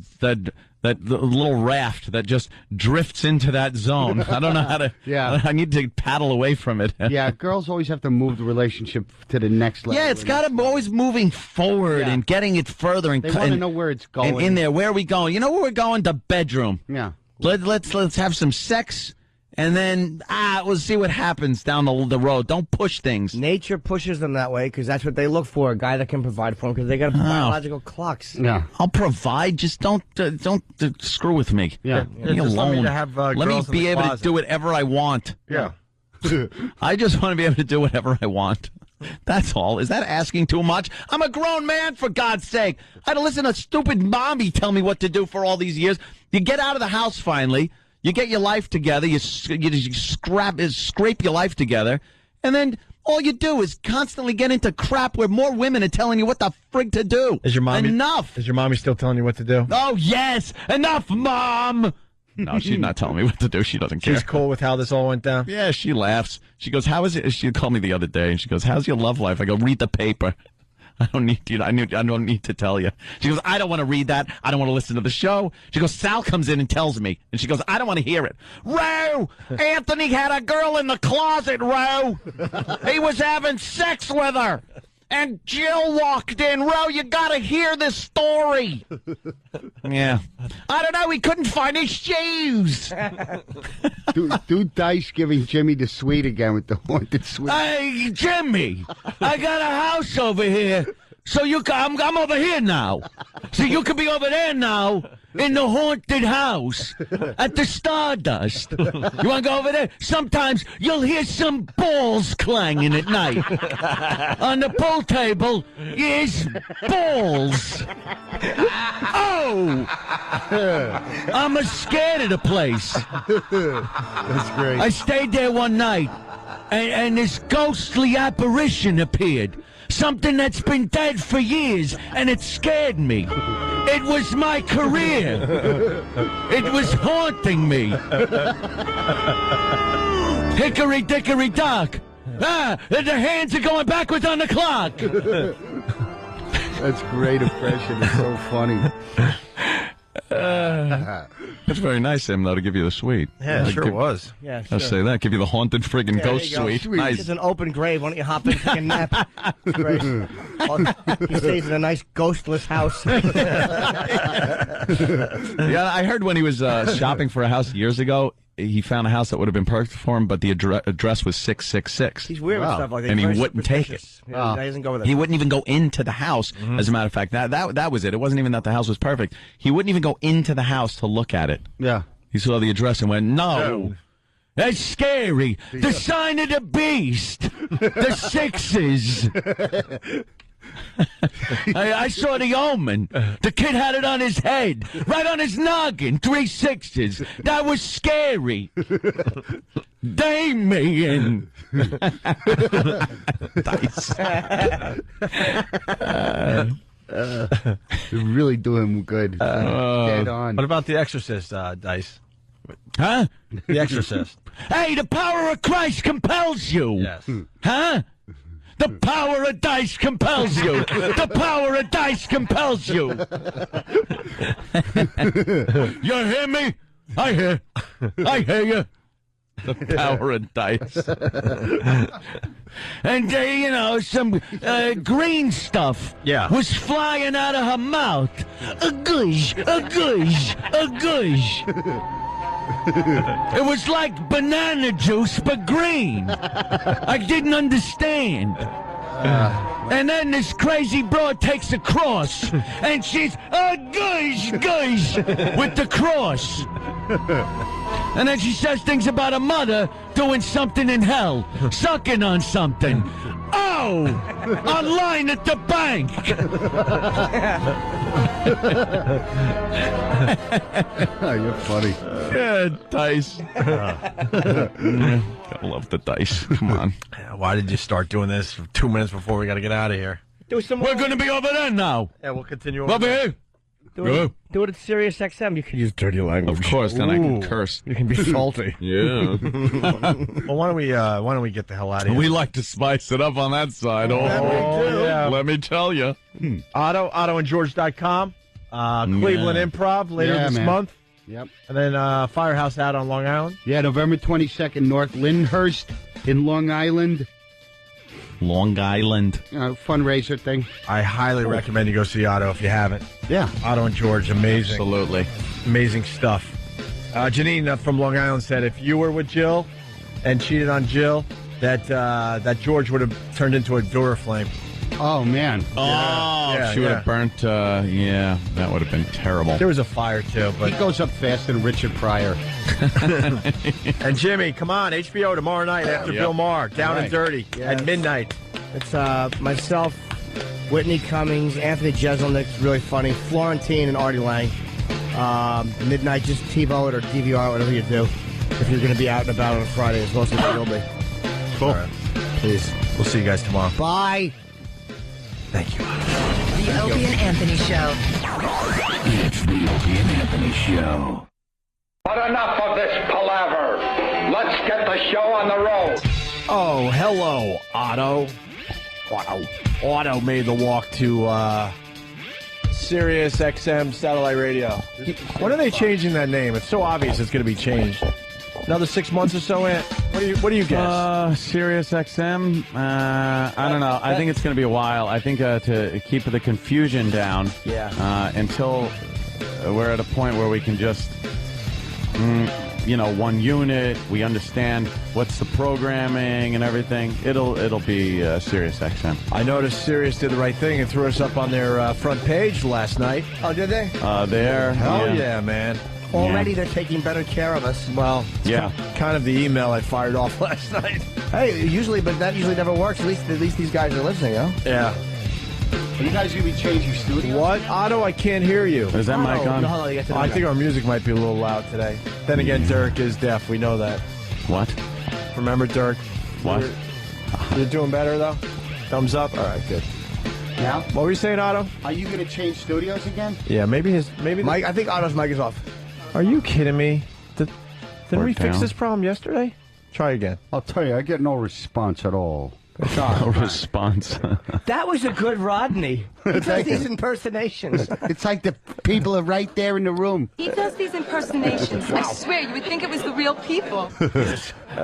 the little raft that just drifts into that zone. I don't know how to. Yeah. I need to paddle away from it. Yeah, girls always have to move the relationship to the next level. Yeah, it's got to be always moving forward Yeah. and getting it further. And They want to know where it's going. And in there, where are we going? You know where we're going? The bedroom. Yeah. Let's have some sex, and then we'll see what happens down the road. Don't push things. Nature pushes them that way because that's what they look for, a guy that can provide for them because they got biological clocks. Yeah. I'll provide. Just don't screw with me. Yeah. Leave me Just let me alone. have, Let me girls in be the able to closet. do whatever I want. Yeah. I just want to be able to do whatever I want. That's all. Is that asking too much? I'm a grown man, for God's sake. I had to listen to stupid mommy tell me what to do for all these years. You get out of the house finally. You get your life together. You scrape your life together. And then all you do is constantly get into crap where more women are telling you what the frig to do. Is your mommy Enough. Is your mommy still telling you what to do? Oh, yes. Enough, Mom. No, she's not telling me what to do. She doesn't care. She's cool with how this all went down? Yeah, she laughs. She goes, how is it? She called me the other day, and she goes, how's your love life? I go, read the paper. I don't need you. I don't need to tell you. She goes, I don't want to read that. I don't want to listen to the show. She goes, Sal comes in and tells me. And she goes, I don't want to hear it. Ro, Anthony had a girl in the closet, Ro. He was having sex with her. And Jill walked in. Ro, you got to hear this story. Yeah. I don't know. He couldn't find his shoes. Do Dice giving Jimmy the sweet again with the haunted sweet. Hey, Jimmy, I got a house over here So I'm over here now. So you could be over there now in the haunted house at the Stardust. You want to go over there? Sometimes you'll hear some balls clanging at night. On the pool table is balls. Oh! I'm scared of the place. That's great. I stayed there one night, and this ghostly apparition appeared. Something that's been dead for years, and it scared me. It was my career. It was haunting me. Hickory dickory dock. Ah, the hands are going backwards on the clock. That's great impression. It's so funny. That's very nice of him, though, to give you the suite. Yeah, it sure was. Yeah, I'll say that. Give you the haunted friggin' ghost suite. Nice. It's an open grave. Why don't you hop in and take a nap? Great. He stays in a nice ghostless house. Yeah, I heard when he was shopping for a house years ago, he found a house that would have been perfect for him, but the address was 666. He's weird with stuff like that. And he Very wouldn't take it. superstitious. Yeah, he doesn't go with it. He wouldn't even go into the house, as a matter of fact. That was it. It wasn't even that the house was perfect. He wouldn't even go into the house to look at it. Yeah. He saw the address and went, no. That's scary. The sign of the beast. The sixes. I saw the omen. The kid had it on his head, right on his noggin, 3 sixes. That was scary. Damien. Dice. You're really doing good. Dead on. What about The Exorcist, Dice? Huh? The Exorcist. Hey, the power of Christ compels you. Yes. Huh? The power of dice compels you. The power of dice compels you. You hear me? I hear you. The power of dice. And, some green stuff was flying out of her mouth. A gush, a gush, a gush. It was like banana juice, but green. I didn't understand. And then this crazy broad takes a cross, and she's gush, gush, with the cross. And then she says things about her mother doing something in hell, sucking on something. Oh, online at the bank. You're funny. Yeah, dice. Gotta love the dice. Come on. Why did you start doing this 2 minutes before we got to get out of here? Do some We're going to be over there now. Yeah, we'll continue Over here. Do it at Sirius XM. You can use dirty language. Of course, then I can curse. You can be salty. Yeah. Well, why don't we get the hell out of here? We like to spice it up on that side. yeah. Let me tell you. OttoandGeorge.com. Cleveland Improv later this month. Yep. And then Firehouse out on Long Island. Yeah, November 22nd, North Lyndhurst in Long Island. Long Island. Fundraiser thing. I highly recommend you go see Otto if you haven't. Yeah. Otto and George, amazing. Absolutely. Amazing stuff. Janine from Long Island said if you were with Jill and cheated on Jill, that George would have turned into a Duraflame. Oh, man. She would have burnt. That would have been terrible. There was a fire, too. But He goes up faster than Richard Pryor. And Jimmy, come on, HBO tomorrow night after Bill Maher, Down and Dirty, at midnight. It's myself, Whitney Cummings, Anthony Jeselnik's really funny, Florentine and Arty Lang. Midnight, just TiVo it or DVR it, whatever you do. If you're going to be out and about on a Friday, as most of you will be. Cool. Right. Please. We'll see you guys tomorrow. Bye. Thank you. The Opie and Anthony Show. It's the Opie and Anthony Show. But enough of this palaver. Let's get the show on the road. Oh, hello, Otto. Otto made the walk to Sirius XM satellite radio. When are they changing that name? It's so obvious it's going to be changed. Another 6 months or so, Ant? What do you guess? Sirius XM? I don't know. I think it's going to be a while. I think to keep the confusion down until we're at a point where we can just one unit. We understand what's the programming and everything. It'll be Sirius XM. I noticed Sirius did the right thing and threw us up on their front page last night. Oh, did they? There. Hell yeah, man. Already they're taking better care of us. Well, kind of the email I fired off last night. Hey, but that usually never works. At least these guys are listening, huh? Yeah. Are you guys going to be changing studios? What? Otto, I can't hear you. Is that mic on? No, I think our music might be a little loud today. Then again, Dirk is deaf. We know that. What? Remember, Dirk? What? You're doing better, though? Thumbs up? All right, good. Now? What were you saying, Otto? Are you going to change studios again? Yeah, maybe Mike, I think Otto's mic is off. Are you kidding me? Didn't we fix down. this problem yesterday? Try again. I'll tell you, I get no response at all. No response. That was a good Rodney. He does these impersonations. It's like the people are right there in the room. He does these impersonations. I swear, you would think it was the real people.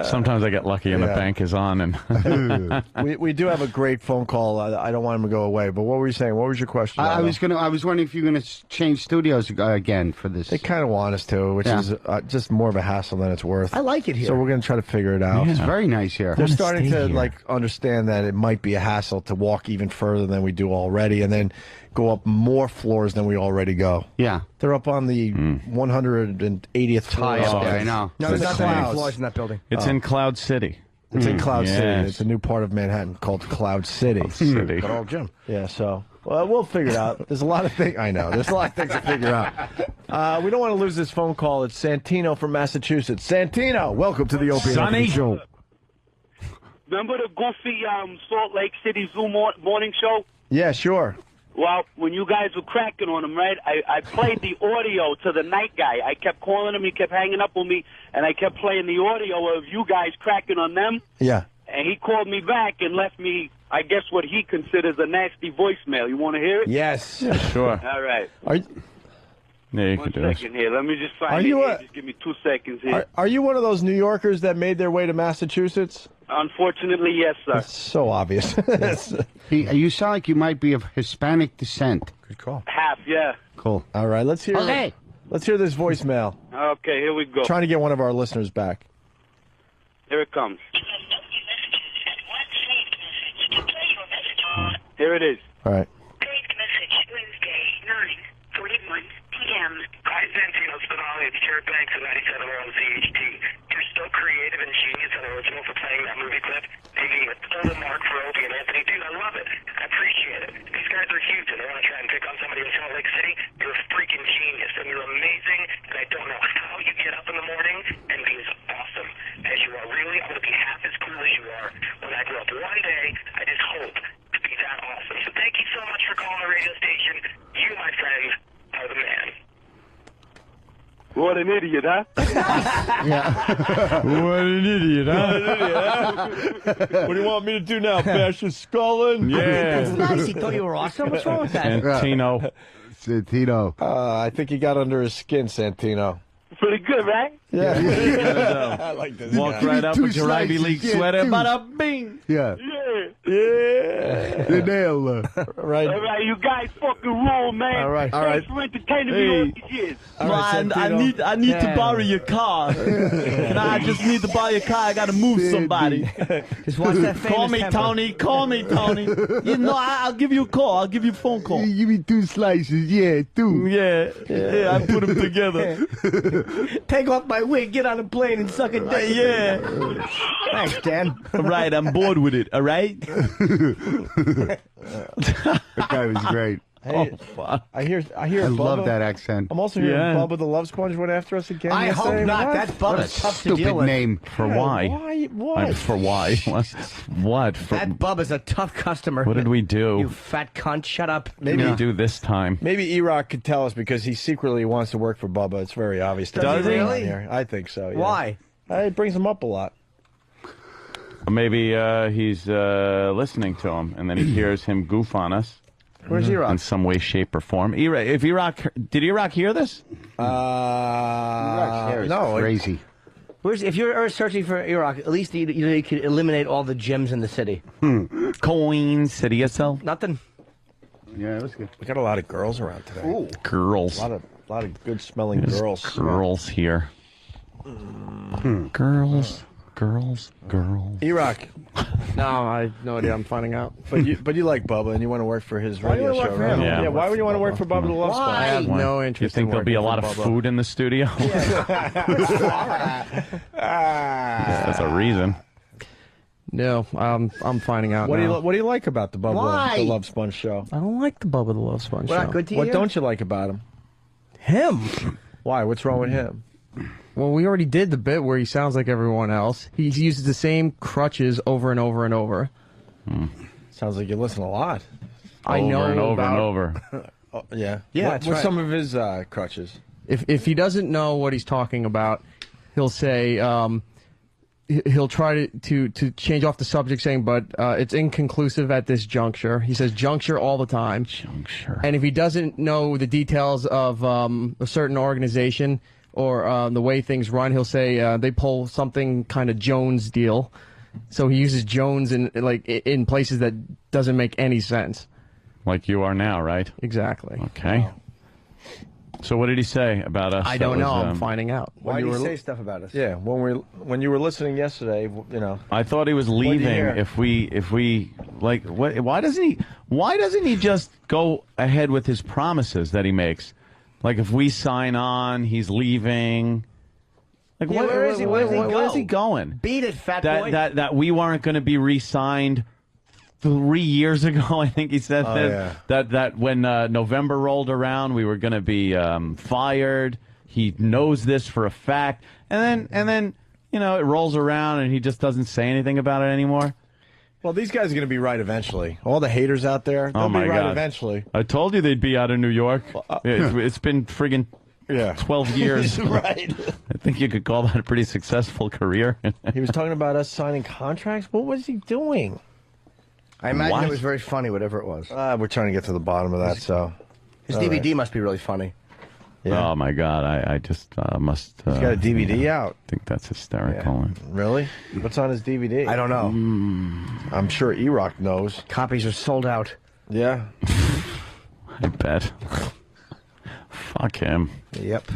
Sometimes I get lucky and the bank is on. And we do have a great phone call. I don't want him to go away. But what were you saying? What was your question? I was wondering if you're going to change studios again for this. They kind of want us to, which is just more of a hassle than it's worth. I like it here. So we're going to try to figure it out. Yeah. It's very nice here. They're starting to understand that it might be a hassle to walk even further than we do already, and then go up more floors than we already go. Yeah. They're up on the 180th floor. Oh, I know. No, there's not that many floors in that building. it's in Cloud City. It's in Cloud City. Yes. It's a new part of Manhattan called Cloud City. City. Good old Jim. Yeah, so we'll figure it out. There's a lot of things. I know. There's a lot of things to figure out. We don't want to lose this phone call. It's Santino from Massachusetts. Santino, welcome to the Opie Anthony Show. Remember the goofy Salt Lake City Zoo morning show? Yeah, sure. Well, when you guys were cracking on him, right, I played the audio to the night guy. I kept calling him, he kept hanging up on me, and I kept playing the audio of you guys cracking on them. Yeah. And he called me back and left me, I guess, what he considers a nasty voicemail. You want to hear it? Yes. Yeah, sure. All right. Yeah, you One can do second here. Let me just find Are it you here. Just give me 2 seconds here. Are you one of those New Yorkers that made their way to Massachusetts? Unfortunately, yes, sir. That's so obvious. You sound like you might be of Hispanic descent. Good call. Half, yeah. Cool. All right, let's hear. Okay. Let's hear this voicemail. Okay, here we go. Trying to get one of our listeners back. Here it comes. Here it is. All right. Hi, Santino Spinelli. It's Jared Banks of 97 on ZHT. You're so creative and genius and original for playing that movie clip. Taking a total mark for Opie and Anthony. Dude, I love it. I appreciate it. These guys are huge and they want to try and pick on somebody in Salt Lake City. You're a freaking genius and you're amazing. And I don't know how you get up in the morning and be as awesome as you are. Really, I want to be half as cool as you are when I grow up. One day, I just hope to be that awesome. So thank you so much for calling the radio station. You, my friend, are the man. What an idiot, huh? What an idiot, huh? What do you want me to do now? Bash his skull in? Yeah. That's nice. He thought you were awesome. What's wrong with that? Santino. Santino. I think he got under his skin, Santino. Pretty good, right? Yeah. I like this. Walk right up with your Ivy League sweater. Bada bing. Yeah. Yeah. The nail. Right. All right, you guys fucking rule, man. All right. Thanks for entertaining me all these years. All right, Santino. I need to borrow your car. I just need to borrow your car. I got to move somebody. Just watch that famous Call me, temper. Tony. Call me, Tony. You know, I'll give you a call. I'll give you a phone call. Give me 2 slices. Yeah, 2. Yeah, I put them together. Take off my wig, get on a plane, and suck a dick. Yeah. Thanks, Dan. All right, I'm bored with it. All right. That guy was great. Hey, I hear. I Bubba. love that accent. I'm also hearing Bubba the Love Sponge went after us again. I yesterday. hope not. What? That Bubba's tough to deal Stupid with. name. For why? Why? For why? What? For, That Bubba's a tough customer. what did we do? You fat cunt. Shut up. What did we do this time? Maybe E-Rock could tell us because he secretly wants to work for Bubba. It's very obvious. Does he really? Here. I think so. Yeah. Why? It brings him up a lot. Or maybe he's listening to him, and then he hears him goof on us. Where's E-Rock? In some way, shape, or form. If E-Rock, did E-Rock hear this? No, crazy. If you're searching for E-Rock, at least you could eliminate all the gyms in the city. Coin City yourself. Nothing. Yeah, it was good. We got a lot of girls around today. Ooh. Girls. A lot of good smelling girls. Girls here. Girls. E-Rock. No, I have no idea. I'm finding out. But you like Bubba, and you want to work for his Why do you radio wanna show, work for right? him? Yeah. Why would you want to work for Bubba the Love Sponge? I have no interest. You think in there'll be a lot of Bubba. food in the studio? That's a reason. No, I'm finding out. What now. do you like about the Bubba the Love Sponge show? I don't like the Bubba the Love Sponge We're show. not good to you? What don't you like about him? Him? Why? What's wrong with him? Well, we already did the bit where he sounds like everyone else. He uses the same crutches over and over and over. Sounds like you listen a lot. I know over and over about, and over. Oh, yeah. Yeah, What's right. some of his crutches? If he doesn't know what he's talking about, he'll say he'll try to change off the subject, saying, but it's inconclusive at this juncture. He says juncture all the time. Juncture. And if he doesn't know the details of a certain organization or the way things run, he'll say they pull something kind of Jones deal. So he uses Jones in places that doesn't make any sense. Like you are now, right? Exactly. Okay. Wow. So what did he say about us? I don't know. I'm finding out. Why do you say stuff about us? Yeah, when you were listening yesterday, you know. I thought he was leaving. If we like, why doesn't he just go ahead with his promises that he makes? Like if we sign on, he's leaving. Like Yeah, where is he? Where does he go? Where's he going? Beat it, fat boy. That we weren't going to be re-signed 3 years ago. I think he said that when November rolled around, we were going to be fired. He knows this for a fact, and then you know it rolls around and he just doesn't say anything about it anymore. Well, these guys are going to be right eventually. All the haters out there, they'll be right eventually. I told you they'd be out of New York. It's been friggin' 12 years. Right. I think you could call that a pretty successful career. He was talking about us signing contracts. What was he doing? I imagine it was very funny, whatever it was. We're trying to get to the bottom of that, so. His DVD must be really funny. Yeah. Oh, my God. I just must... He's got a DVD out. I think that's hysterical. Yeah. Really? What's on his DVD? I don't know. I'm sure E-Rock knows. Copies are sold out. Yeah. I bet. Fuck him. Yep.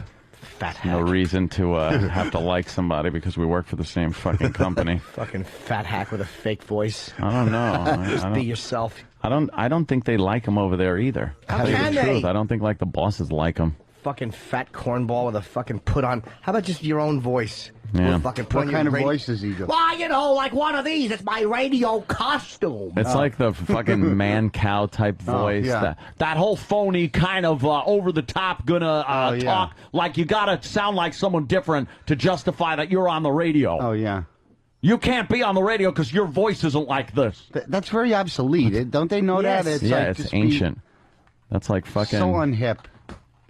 Fat hack. No reason to have to like somebody because we work for the same fucking company. Fucking fat hack with a fake voice. I don't know. Just be yourself. I don't think they like him over there either. How can they? Truth. I don't think like the bosses like him. Fucking fat cornball with a fucking put on. How about just your own voice? Yeah. Fucking What kind of voice does he do? Well, you know, like one of these. It's my radio costume. It's like the fucking man-cow type voice. yeah. That whole phony kind of over-the-top gonna talk like you gotta sound like someone different to justify that you're on the radio. Oh, yeah. You can't be on the radio because your voice isn't like this. That's very obsolete. Don't they know that? It's yeah, like it's just ancient. That's like fucking... so unhip.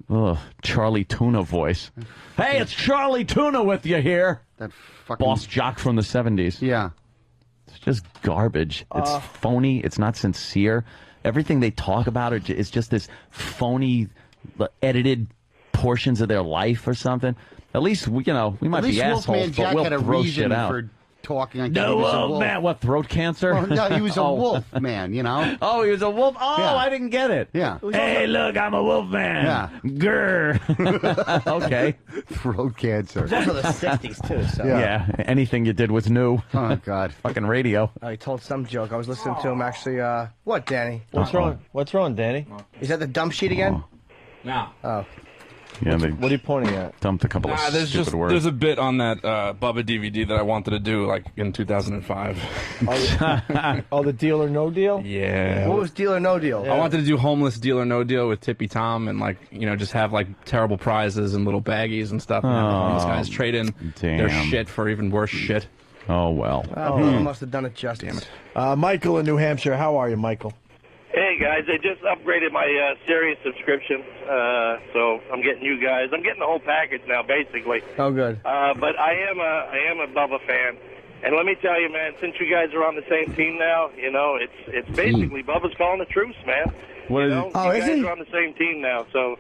Ugh, Charlie Tuna voice. Hey, it's Charlie Tuna with you here. That fucking... Boss jock from the 70s. Yeah. It's just garbage. It's phony. It's not sincere. Everything they talk about is just this phony, edited portions of their life or something. At least, we might be assholes, but we'll throw shit out. For talking. Like No, he was a wolf. man, what, throat cancer? Well, no, he was a wolf man, you know? Oh, he was a wolf? Oh, Yeah. I didn't get it. Yeah. Hey, look, I'm a wolf man. Yeah. Grr. Okay. Throat cancer. It was also the 60s, too, so. Yeah, anything you did was new. Oh, God. Fucking radio. He told some joke. I was listening to him, actually. What, Danny? What's wrong? What's wrong, Danny? Is that the dump sheet again? No. Oh. Yeah, they What are you pointing at? dumped a couple of stupid words. There's a bit on that Bubba DVD that I wanted to do like in 2005. Oh, the Deal or No Deal? Yeah. What was Deal or No Deal? I wanted to do homeless Deal or No Deal with Tippy Tom and just have like terrible prizes and little baggies and stuff. And have the homeless guys trade in their shit for even worse shit. Oh, well. People must have done it justice. Damn it. Michael in New Hampshire. How are you, Michael? Hey guys, I just upgraded my Sirius subscription, so I'm getting you guys. I'm getting the whole package now, basically. Oh, good. But I am a Bubba fan, and let me tell you, man. Since you guys are on the same team now, it's basically Bubba's calling the truce, man. What is you guys are on the same team now, so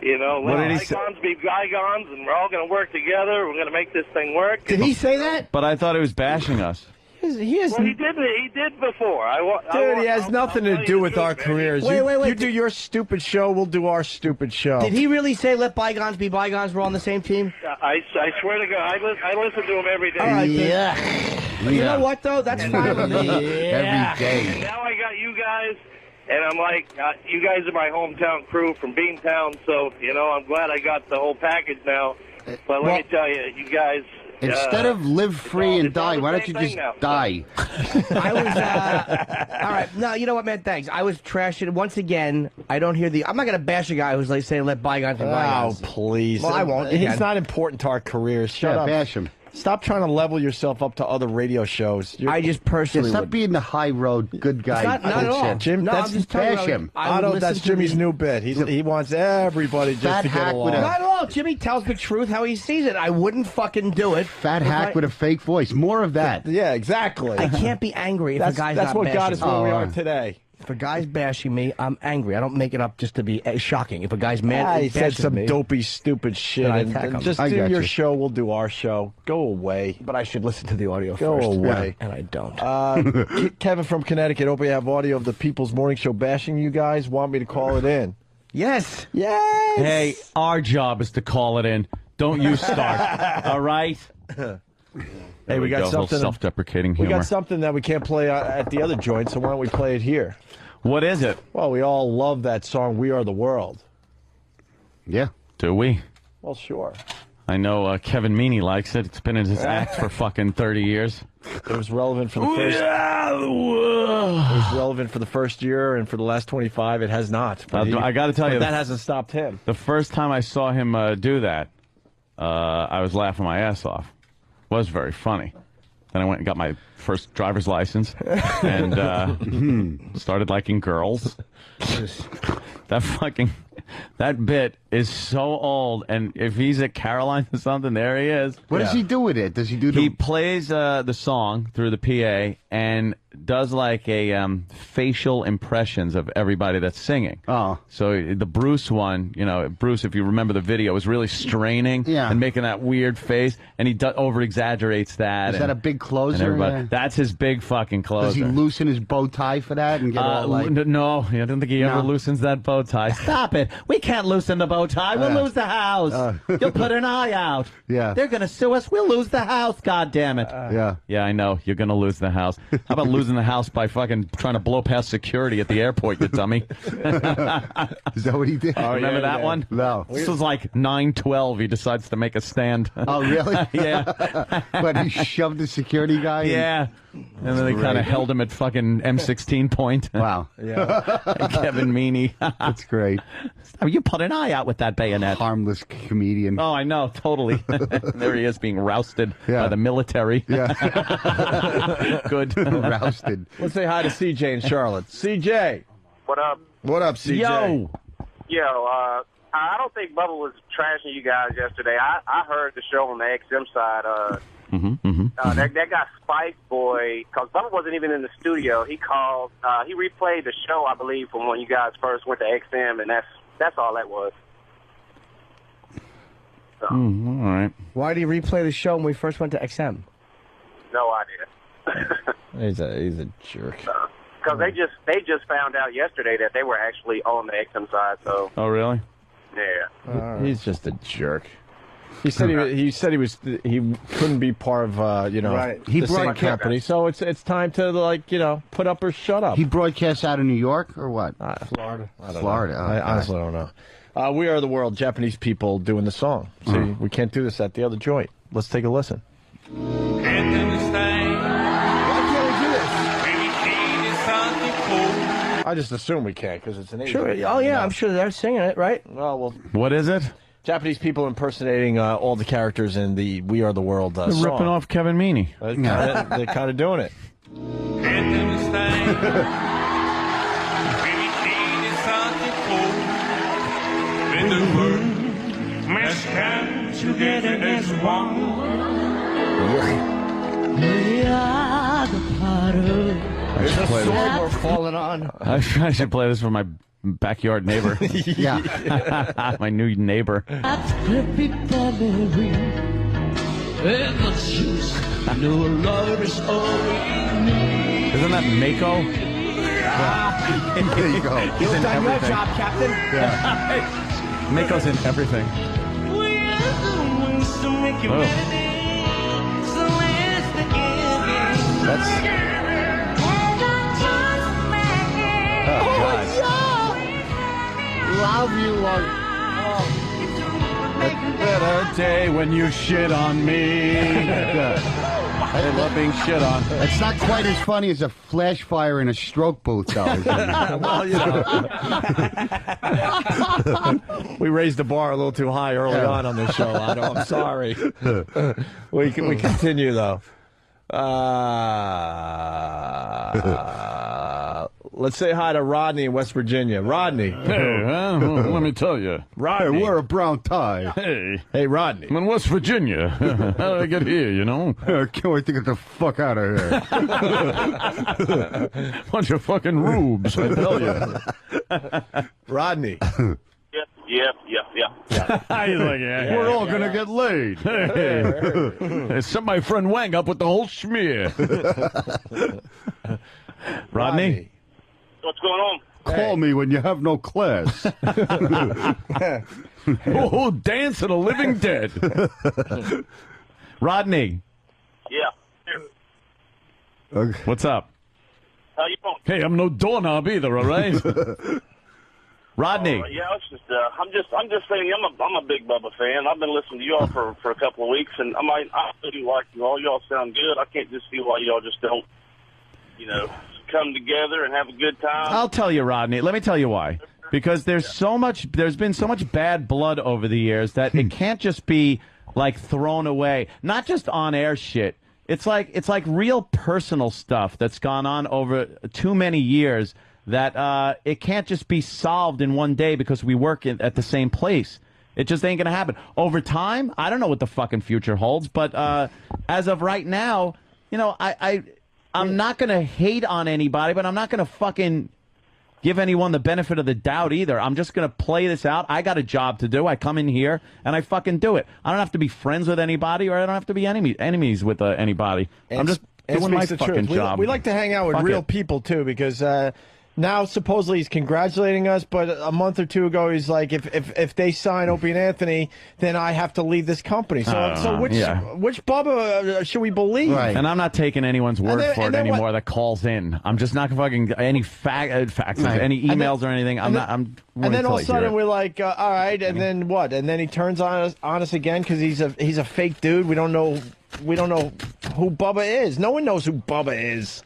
let bygones be bygones, and we're all going to work together. We're going to make this thing work. Did he say that? But I thought he was bashing us. He has. Well, he did before. Dude, he has nothing to do with our careers. Wait. You do your stupid show, we'll do our stupid show. Did he really say let bygones be bygones? We're on the same team? I swear to God, I listen to him every day. All right, yeah. You know what, though? That's fine with me. Every day. Now I got you guys, and I'm like, you guys are my hometown crew from Beantown, so, I'm glad I got the whole package now. But let me tell you, you guys... Instead of live free and die, why don't you just die? I was, all right. No, you know what, man? Thanks. I was trashing once again. I don't hear I'm not going to bash a guy who's like saying let bygones be bygones. Oh, please. Well, I won't. It's not important to our careers. Shut up. Bash him. Stop trying to level yourself up to other radio shows. I just personally stop being the high road good guy. Not at all. Jim, no, that's I'm just bash him. Otto, that's Jimmy's new bit. He wants everybody just to get along. Not at all. Jimmy tells the truth how he sees it. I wouldn't fucking do it. Fat hack with a fake voice. More of that. Yeah, exactly. I can't be angry if a guy's That's not what bashing got us where we are today. If a guy's bashing me, I'm angry. I don't make it up just to be shocking. If a guy's mad, he said some dopey, stupid shit. And just do your show. We'll do our show. Go away. But I should listen to the audio first. Go away. And I don't. Kevin from Connecticut. Hope you have audio of the People's Morning Show bashing you guys. Want me to call it in? Yes. Yes. Hey, our job is to call it in. Don't you start. All right? Hey, we got something self-deprecating humor. We got something that we can't play at the other joint, so why don't we play it here? What is it? Well, we all love that song, We Are the World. Yeah. Do we? Well, sure. I know Kevin Meanie likes it. It's been in his act for fucking 30 years. It was relevant for the first. It was relevant for the first year, and for the last 25, it has not. I got to tell you, that hasn't stopped him. The first time I saw him do that, I was laughing my ass off. It was very funny. Then I went and got my first driver's license and started liking girls. That bit is so old, and if he's at Caroline's or something, there he is. What does he do with it? Does he do? He plays the song through the PA and does like a facial impressions of everybody that's singing. Oh, so the Bruce one, Bruce, if you remember the video, was really straining and making that weird face, and he over exaggerates that. Is that a big closer? That's his big fucking closer. Does he loosen his bow tie for that and get all like? No, I don't think he ever loosens that bow tie. Stop it! We can't loosen the bow tie. We'll lose the house. You'll put an eye out. Yeah. They're gonna sue us. We'll lose the house. God damn it. Yeah, I know. You're gonna lose the house. How about losing the house by fucking trying to blow past security at the airport, you dummy? Is that what he did? Remember that one? No. This was like 9/12. He decides to make a stand. Oh, really? Yeah. But he shoved the security guy? Yeah. And then they kind of held him at fucking M16 point. Wow. Yeah. Kevin Meanie. That's great. You put an eye out with that bayonet. Harmless comedian. Oh, I know, totally. There he is being rousted by the military. Yeah. Good. Rousted. Let's say hi to CJ in Charlotte. CJ. What up? What up, CJ? Yo, I don't think Bubba was trashing you guys yesterday. I heard the show on the XM side. That guy Spice Boy, because Bubba wasn't even in the studio. He called. He replayed the show, I believe, from when you guys first went to XM, and that's all that was. So. All right. Why did he replay the show when we first went to XM? No idea. He's a jerk. Because they just found out yesterday that they were actually on the XM side. So. Oh, really? Yeah. He's just a jerk. He said he couldn't be part of right. the same company. So it's time to put up or shut up. He broadcasts out of New York or what? Florida. Florida. I honestly don't know. We Are the World. Japanese people doing the song. See, we can't do this at the other joint. Let's take a listen. Why can't we do this? I just assume we can't because it's an Asian. Sure. Oh yeah, I'm sure they're singing it, right? Well, what is it? Japanese people impersonating all the characters in the We Are the World song. They're ripping off Kevin Meanie. They're kind of doing it. When the world must come together as one. We are the potter. There's a sword we're falling on. I should play this for my backyard neighbor. Yeah. My new neighbor. Happy Beverly, the juice No love is all we need. Isn't that Mako? There you go. He's in Done your everything. job, Captain. Yeah. Mako's in everything. That's. Oh, God. Love you, love. A better day when you shit on me. I love being shit on. It's not quite as funny as a flash fire in a stroke booth, though. Is it? Well, you know. We raised the bar a little too high early on this show, Otto. I'm sorry. We continue, though. Let's say hi to Rodney in West Virginia. Rodney. Hey, let me tell you. Rodney. Hey, wear a brown tie. Hey, Rodney. I'm in West Virginia. How did I get here, you know? I can't wait to get the fuck out of here. Bunch of fucking rubes, I tell you. Rodney. Yep. He's like, yeah, We're all gonna get laid. Hey, set my friend Wang up with the whole schmear. Rodney? What's going on? Call me when you have no class. Oh, dance of the living dead. Rodney. Yeah. Okay. What's up? How you doing? Hey, I'm no doorknob either, all right? Rodney. Yeah, it's just I'm just saying I'm a big Bubba fan. I've been listening to y'all for a couple of weeks, and I do like you all. Y'all sound good. I can't just see why y'all just don't, come together and have a good time. I'll tell you, Rodney. Let me tell you why. Because there's been so much bad blood over the years that it can't just be like thrown away. Not just on air shit. It's like real personal stuff that's gone on over too many years that it can't just be solved in one day because we work at the same place. It just ain't gonna happen. Over time, I don't know what the fucking future holds, but as of right now, I'm not gonna hate on anybody, but I'm not gonna fucking give anyone the benefit of the doubt either. I'm just going to play this out. I got a job to do. I come in here and I fucking do it. I don't have to be friends with anybody, or I don't have to be enemies with anybody. I'm just doing my fucking job. We like to hang out with real people, too, because now supposedly he's congratulating us, but a month or two ago he's like, if they sign Opie and Anthony, then I have to leave this company. So which Bubba should we believe? Right. And I'm not taking anyone's word for it anymore that calls in. I'm just not fucking any faxes, any emails or anything. I'm and then all of a sudden we're like, all right, and then what? And then he turns on us again because he's a fake dude. We don't know who Bubba is. No one knows who Bubba is.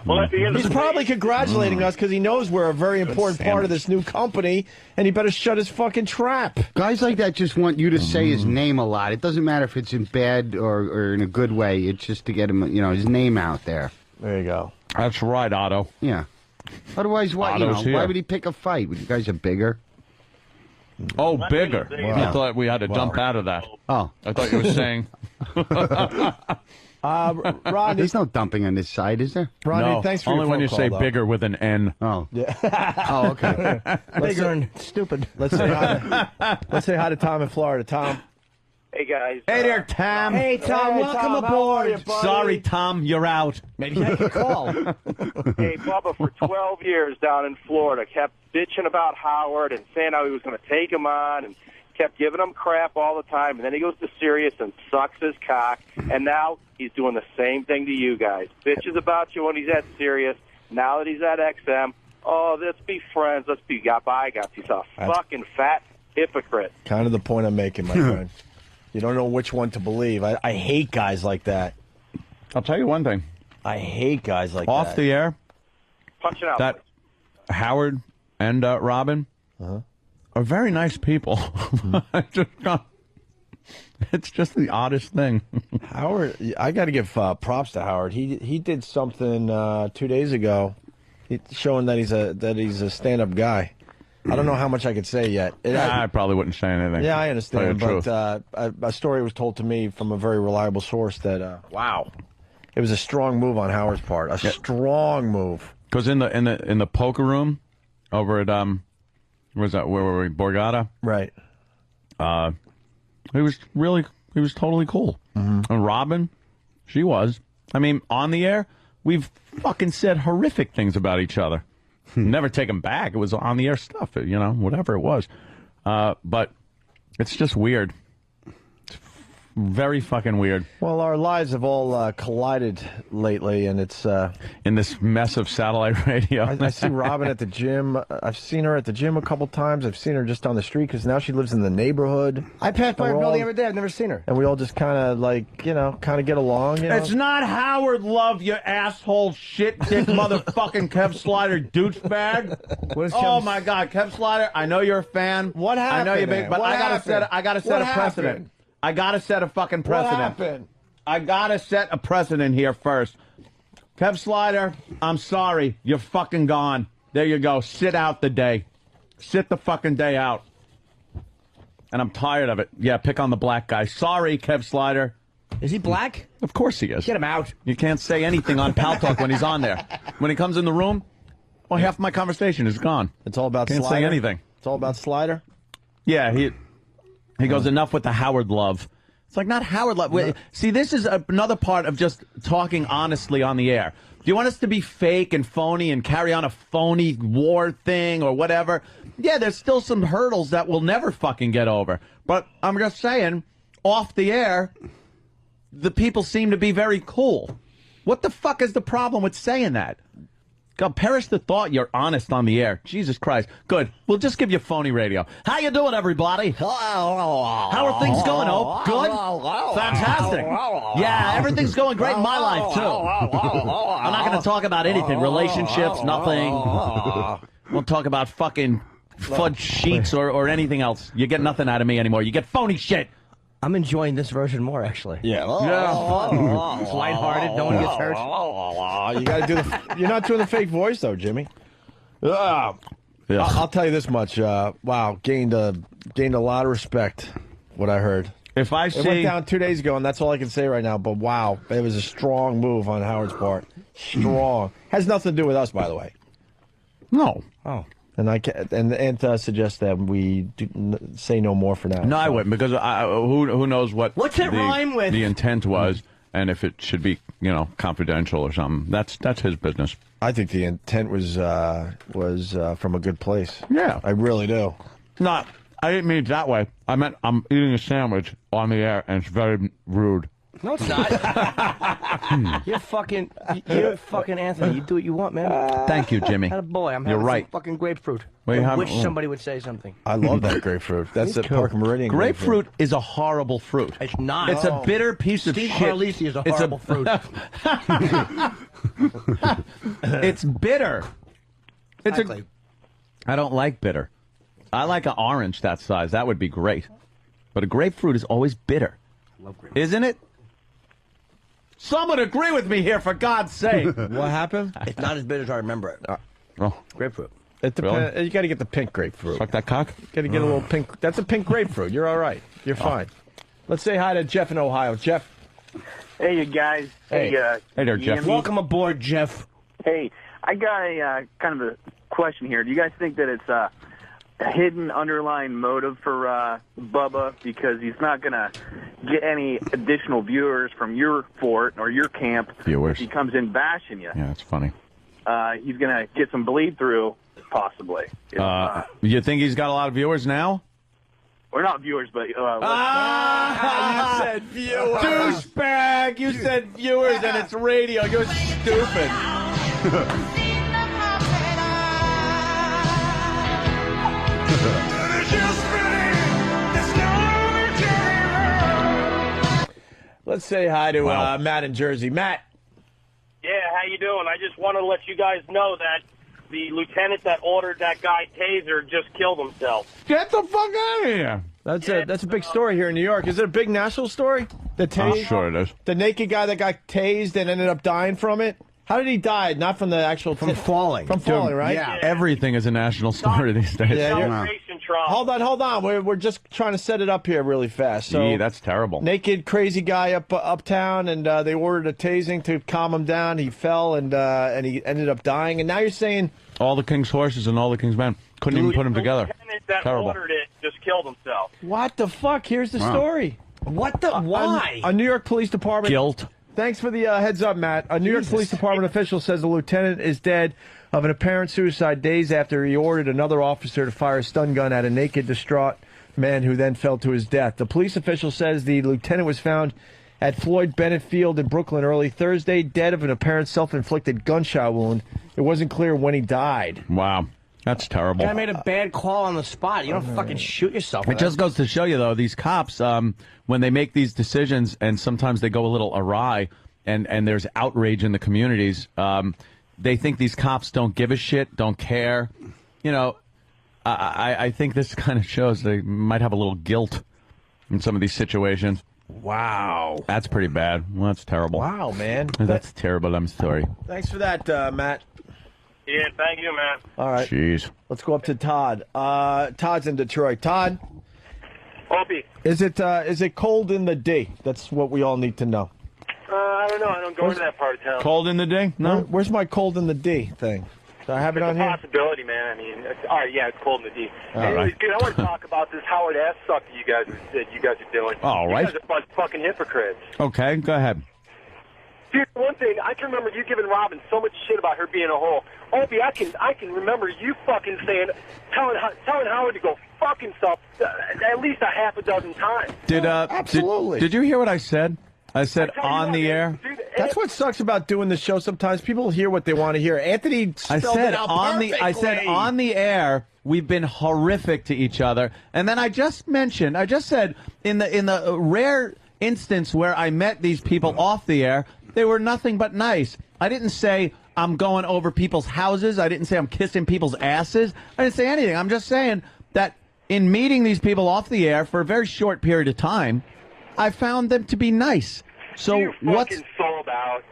Well, at the end he's probably congratulating us because he knows we're a very important part of this new company, and he better shut his fucking trap. Guys like that just want you to say his name a lot. It doesn't matter if it's in bad or in a good way. It's just to get him, his name out there. There you go. That's right, Otto. Yeah. Otherwise, why would he pick a fight? You guys are bigger. Oh, bigger. Wow. I thought we had to jump out of that. Oh. I thought you were saying... Rodney, there's no dumping on this side, is there? Rodney, thanks for only your when you phone say call, bigger with an N. Oh, yeah. Oh, okay. Bigger and stupid. Let's say hi to Tom in Florida. Tom. Hey guys. Hey there, Tom. Hey, Tom. Welcome aboard. Sorry, Tom, you're out. Maybe I can call. Hey, Bubba, for 12 years down in Florida, kept bitching about Howard and saying how he was going to take him on, and kept giving him crap all the time, and then he goes to Sirius and sucks his cock, and now he's doing the same thing to you guys. Bitches about you when he's at Sirius. Now that he's at XM, let's be friends. Let's be guys. He's a fucking fat hypocrite. Kind of the point I'm making, my friend. You don't know which one to believe. I hate guys like that. I'll tell you one thing. I hate guys like that. Off the air, punch it out. That Howard and Robin are very nice people. It's just the oddest thing. Howard, I got to give props to Howard. He did something 2 days ago, showing that he's a stand-up guy. I don't know how much I could say yet. I probably wouldn't say anything. Yeah, I understand, but a story was told to me from a very reliable source that wow, it was a strong move on Howard's part. A strong move. Because in the poker room over at where were we? Borgata. Right. He was totally cool. And Robin She was. I mean, on the air, we've fucking said horrific things about each other. Never take them back. It was on the air stuff, you know, whatever it was. But it's just weird. It's very fucking weird. Well, our lives have all collided lately, and it's in this mess of satellite radio. I see Robin at the gym. I've seen her at the gym a couple times. I've seen her just down the street because now she lives in the neighborhood. I pass by her building every day. I've never seen her. And we all just kind of like, you know, kind of get along. You know? It's not Howard Love, you asshole shit dick motherfucking Kev Slider douchebag. Oh my God, Kev Slider! I know you're a fan. What happened? I know you're big, but I gotta set a precedent. I gotta set a fucking precedent. What happened? I gotta set a precedent here first. Kev Slider, I'm sorry, you're fucking gone. There you go. Sit out the day. Sit the fucking day out. And I'm tired of it. Yeah, pick on the black guy. Sorry, Kev Slider. Is he black? Of course he is. Get him out. You can't say anything on Pal Talk when he's on there. When he comes in the room, well, half my conversation is gone. It's all about Can't Slider? say anything. It's all about Slider? Yeah, he goes, enough with the Howard Love. It's like, not Howard Love. No. See, this is another part of just talking honestly on the air. Do you want us to be fake and phony and carry on a phony war thing or whatever? Yeah, there's still some hurdles that we'll never fucking get over. But I'm just saying, off the air, the people seem to be very cool. What the fuck is the problem with saying that? God, perish the thought you're honest on the air. Jesus Christ. Good. We'll just give you phony radio. How you doing, everybody? How are things going, Ope? Good? Fantastic. Yeah, everything's going great in my life, too. I'm not going to talk about anything. Relationships, nothing. We'll talk about fucking fudge sheets or anything else. You get nothing out of me anymore. You get phony shit. I'm enjoying this version more, actually. Yeah. It's lighthearted. No one gets hurt. You got to do the. You're not doing the fake voice though, Jimmy. I'll tell you this much. Wow, gained a lot of respect. What I heard. If I it went down 2 days ago, and that's all I can say right now. But wow, it was a strong move on Howard's part. Strong. Has nothing to do with us, by the way. No. Oh. And and suggest that we say no more for now. No, I wouldn't, because who knows what's it rhyme with? The intent was, and if it should be, you know, confidential or something. That's his business. I think the intent was from a good place. Yeah, I really do. Not, I didn't mean it that way. I meant I'm eating a sandwich on the air, and it's very rude. No, it's not. You're fucking Anthony. You do what you want, man. Thank you, Jimmy. Boy, I'm You're having right. some fucking grapefruit. I wish somebody would say something. I love that grapefruit. That's the Park Meridian grapefruit. Is a horrible fruit. It's not. It's a bitter piece of Steve shit. Carlisi is a horrible fruit. It's bitter. Exactly. I don't like bitter. I like an orange that size. That would be great. But a grapefruit is always bitter. Love grapefruit. Isn't it? Someone agree with me here, for God's sake. What happened? It's not as bitter as I remember it. Grapefruit. It depends. Really? You got to get the pink grapefruit. Suck that cock. Got to get a little pink. That's a pink grapefruit. You're all right. You're fine. Let's say hi to Jeff in Ohio. Jeff. Hey, you guys. Hey, hey there, Jeff. Welcome aboard, Jeff. Hey, I got a kind of a question here. Do you guys think that it's a hidden underlying motive for Bubba, because he's not going to get any additional viewers from your fort or your camp if he comes in bashing you? Yeah, it's funny. He's going to get some bleed through, possibly. You think he's got a lot of viewers now? We're not viewers, but... you said viewers. Douchebag! You said viewers, and it's radio. You're stupid. Let's say hi to Matt in Jersey. Matt. Yeah, how you doing? I just want to let you guys know that the lieutenant that ordered that guy taser just killed himself. Get the fuck out of here. That's a big story here in New York. Is it a big national story? The I'm sure it is. The naked guy that got tased and ended up dying from it? How did he die? Not from the actual... From falling. From falling, right? Yeah. Everything is a national story these days. Yeah, hold on. We're just trying to set it up here really fast. So, that's terrible. Naked, crazy guy uptown, and they ordered a tasing to calm him down. He fell, and he ended up dying. And now you're saying... All the king's horses and all the king's men. Couldn't even put them together. The lieutenant that Terrible. ordered it just killed himself. What the fuck? Here's the story. What the... Why? A New York Police Department... Guilt. Thanks for the heads up, Matt. A New York Police Department official says the lieutenant is dead of an apparent suicide days after he ordered another officer to fire a stun gun at a naked, distraught man who then fell to his death. The police official says the lieutenant was found at Floyd Bennett Field in Brooklyn early Thursday, dead of an apparent self-inflicted gunshot wound. It wasn't clear when he died. Wow. That's terrible. Guy made a bad call on the spot. You don't fucking shoot yourself. It just goes to show you, though, these cops, when they make these decisions, and sometimes they go a little awry, and there's outrage in the communities, they think these cops don't give a shit, don't care. You know, I think this kind of shows they might have a little guilt in some of these situations. Wow. That's pretty bad. Well, that's terrible. Wow, man. That's terrible. I'm sorry. Thanks for that, Matt. Yeah, thank you, man. All right. Jeez. Let's go up to Todd. Todd's in Detroit. Todd, Opie. is it cold in the D? That's what we all need to know. I don't know. I don't go into that part of town. Cold in the day? No. Where's my cold in the D thing? Do I have it on It's a here? possibility, man. I mean, all right, yeah, it's cold in the D. All Anyways, right. dude, I want to talk about this Howard ass suck that you guys are doing. All right. You guys are a bunch of fucking hypocrites. Okay, go ahead. Dude, one thing, I can remember you giving Robin so much shit about her being a hole. Opie, I can remember you fucking telling Howard to go fuck himself at least a half a dozen times. Absolutely. Did you hear what I said? I said on the air. Dude, That's what sucks about doing the show. Sometimes people hear what they want to hear. Anthony spelled it out perfectly. I said on the air, we've been horrific to each other. And then I just said in the rare instance where I met these people off the air, they were nothing but nice. I didn't say I'm going over people's houses. I didn't say I'm kissing people's asses. I didn't say anything. I'm just saying that in meeting these people off the air for a very short period of time, I found them to be nice. So you fucking sold out.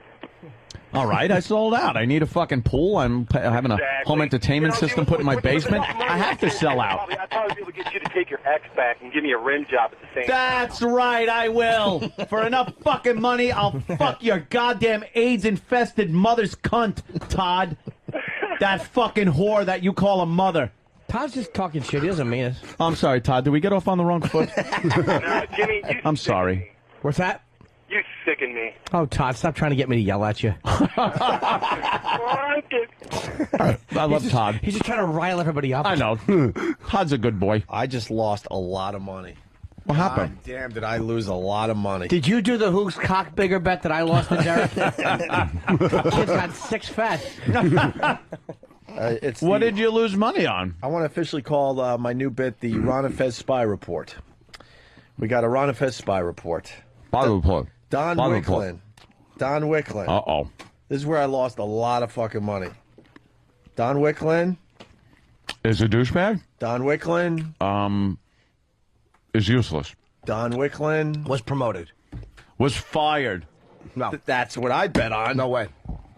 All right, I sold out. I need a fucking pool. I'm having a home entertainment system put in my basement. I have to sell out. I'd probably be able to get you to take your ex back and give me a rim job at the same time. That's right, I will. For enough fucking money, I'll fuck your goddamn AIDS-infested mother's cunt, Todd. That fucking whore that you call a mother. Todd's just talking shit. He doesn't mean it. I'm sorry, Todd. Did we get off on the wrong foot? No, Jimmy, you I'm sorry. What's that? You sicken me. Oh, Todd, stop trying to get me to yell at you. I love Todd. He's just trying to rile everybody up. I know. Todd's a good boy. I just lost a lot of money. What happened? God damn, did I lose a lot of money. Did you do the who's cock bigger bet that I lost to Derek? Kid's got 6 fat. What did you lose money on? I want to officially call my new bit the Ron and Fez Spy Report. We got a Ron and Fez Spy Report. Spy Report. Don Wickland. Don Wickland. Uh-oh. This is where I lost a lot of fucking money. Don Wickland. Is a douchebag? Don Wickland. Is useless. Don Wickland. Was promoted. Was fired. No. That's what I bet on. No way.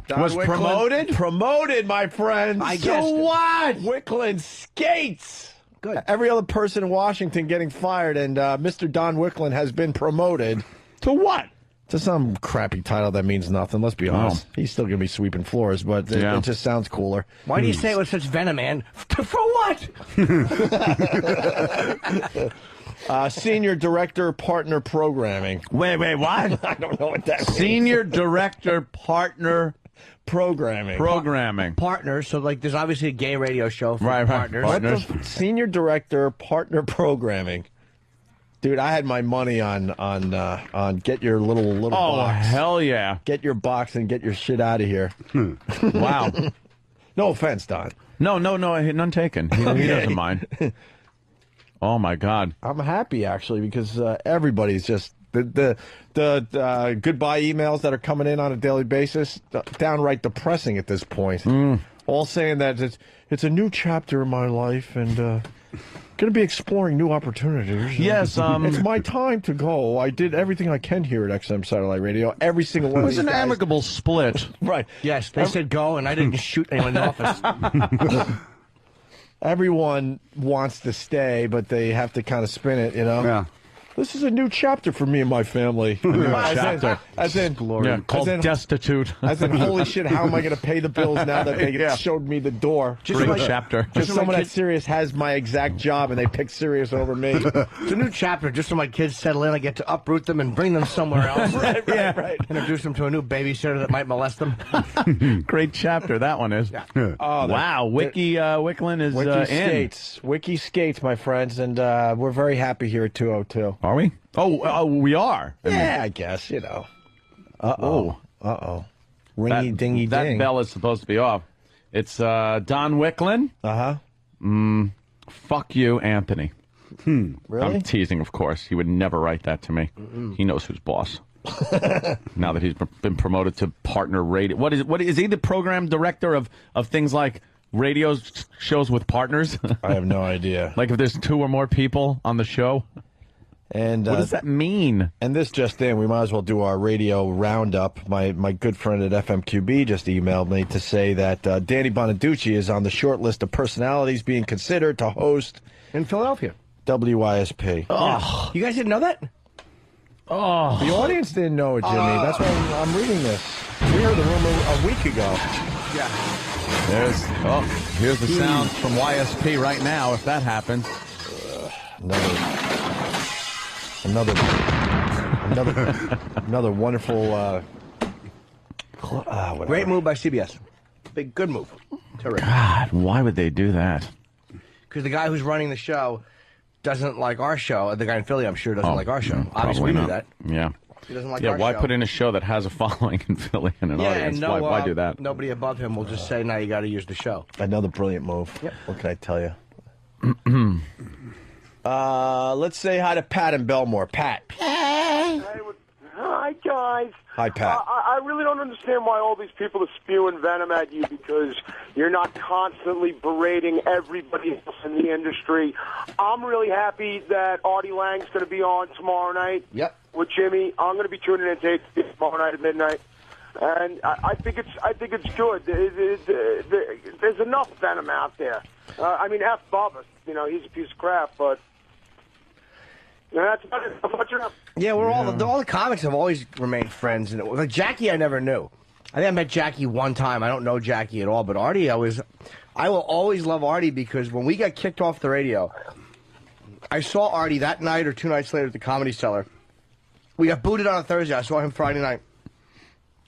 Don Was Wickland promoted? Promoted, my friends. I guessed So it. what? Wickland skates. Good. Every other person in Washington getting fired, and Mr. Don Wickland has been promoted. To what? To some crappy title that means nothing. Let's be honest. He's still going to be sweeping floors, but it just sounds cooler. Why do you say it with such venom, man? For what? Senior Director, Partner Programming. Wait, what? I don't know what that means. Senior Director, Partner Programming. Partners. So, like, there's obviously a gay radio show for partners. What the Senior Director, Partner Programming. Dude, I had my money on get your little box. Oh, hell yeah. Get your box and get your shit out of here. Wow. No offense, Don. No, none taken. He doesn't mind. Oh, my God. I'm happy, actually, because everybody's just... The goodbye emails that are coming in on a daily basis, downright depressing at this point. All saying that it's a new chapter in my life and going to be exploring new opportunities. Yes. It's my time to go. I did everything I can here at XM Satellite Radio. Every single one It of was these an guys. amicable split. Right. Yes, they said go, and I didn't shoot anyone in the office. Everyone wants to stay, but they have to kind of spin it, you know? Yeah. This is a new chapter for me and my family. Chapter. As in called destitute. As in, holy shit, how am I going to pay the bills now that they showed me the door? Great chapter. Just someone at Sirius has my exact job, and they pick Sirius over me. It's a new chapter. Just so my kids settle in, I get to uproot them and bring them somewhere else. right. Introduce them to a new babysitter that might molest them. Great chapter, that one is. Yeah. Oh, wow, Wickland is Wiki skates, my friends, and we're very happy here at 202. Are we? Oh, we are. I guess, you know. Uh-oh. Ringy dingy that ding. That bell is supposed to be off. It's Don Wickland. Fuck you, Anthony. Really? I'm teasing, of course. He would never write that to me. He knows who's boss. Now that he's been promoted to partner radio. What is he the program director of things like radio shows with partners? I have no idea. Like if there's 2 or more people on the show? And what does that mean? And this just in, we might as well do our radio roundup. My good friend at FMQB just emailed me to say that Danny Bonaduce is on the short list of personalities being considered to host in Philadelphia. WYSP. Oh, you guys didn't know that? Oh, the audience didn't know it, Jimmy. That's why I'm reading this. We heard the rumor a week ago. Yeah. Here's the sound from YSP right now. If that happens, another wonderful. Great move by CBS. Good move. Terrific. God, why would they do that? Because the guy who's running the show doesn't like our show. The guy in Philly, I'm sure, doesn't like our show. Obviously, we knew that. Yeah. He doesn't like our why show. put in a show that has a following in Philly and an audience? And Why do that? Nobody above him will just say, "Now you got to use the show." Another brilliant move. Yep. What can I tell you? Let's say hi to Pat in Belmore. Pat. Hi, guys. Hi, Pat. I really don't understand why all these people are spewing venom at you because you're not constantly berating everybody else in the industry. I'm really happy that Arty Lang's going to be on tomorrow night. Yep. With Jimmy. I'm going to be tuning in to tomorrow night at midnight. And I think it's good. There's enough venom out there. I mean, F Bubba. You know, he's a piece of crap, but that's about it. How about you? Yeah, we're all the comics have always remained friends. And like Jackie, I never knew. I think I met Jackie one time. I don't know Jackie at all, but Arty, I will always love Arty because when we got kicked off the radio, I saw Arty that night or 2 nights later at the Comedy Cellar. We got booted on a Thursday. I saw him Friday night.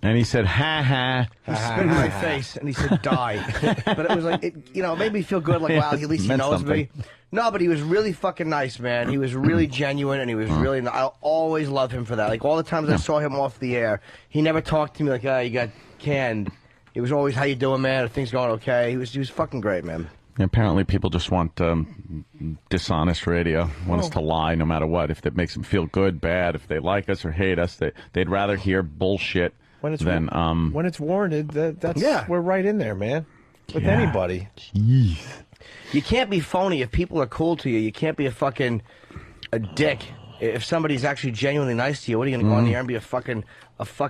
And he said, ha, ha. He spit in my face, and he said, die. But it was like, it made me feel good, like, wow, at least he knows me. No, but he was really fucking nice, man. He was really genuine, and he was really, I'll always love him for that. Like, all the times I saw him off the air, he never talked to me like, you got canned. It was always, how you doing, man? Are things going okay? He was fucking great, man. Apparently people just want dishonest radio, want us to lie no matter what. If it makes them feel good, bad, if they like us or hate us, they'd rather hear bullshit. When it's warranted, we're right in there, man. With anybody. Jeez. You can't be phony if people are cool to you. You can't be a dick. If somebody's actually genuinely nice to you, what are you going to go on the air and be a fuck?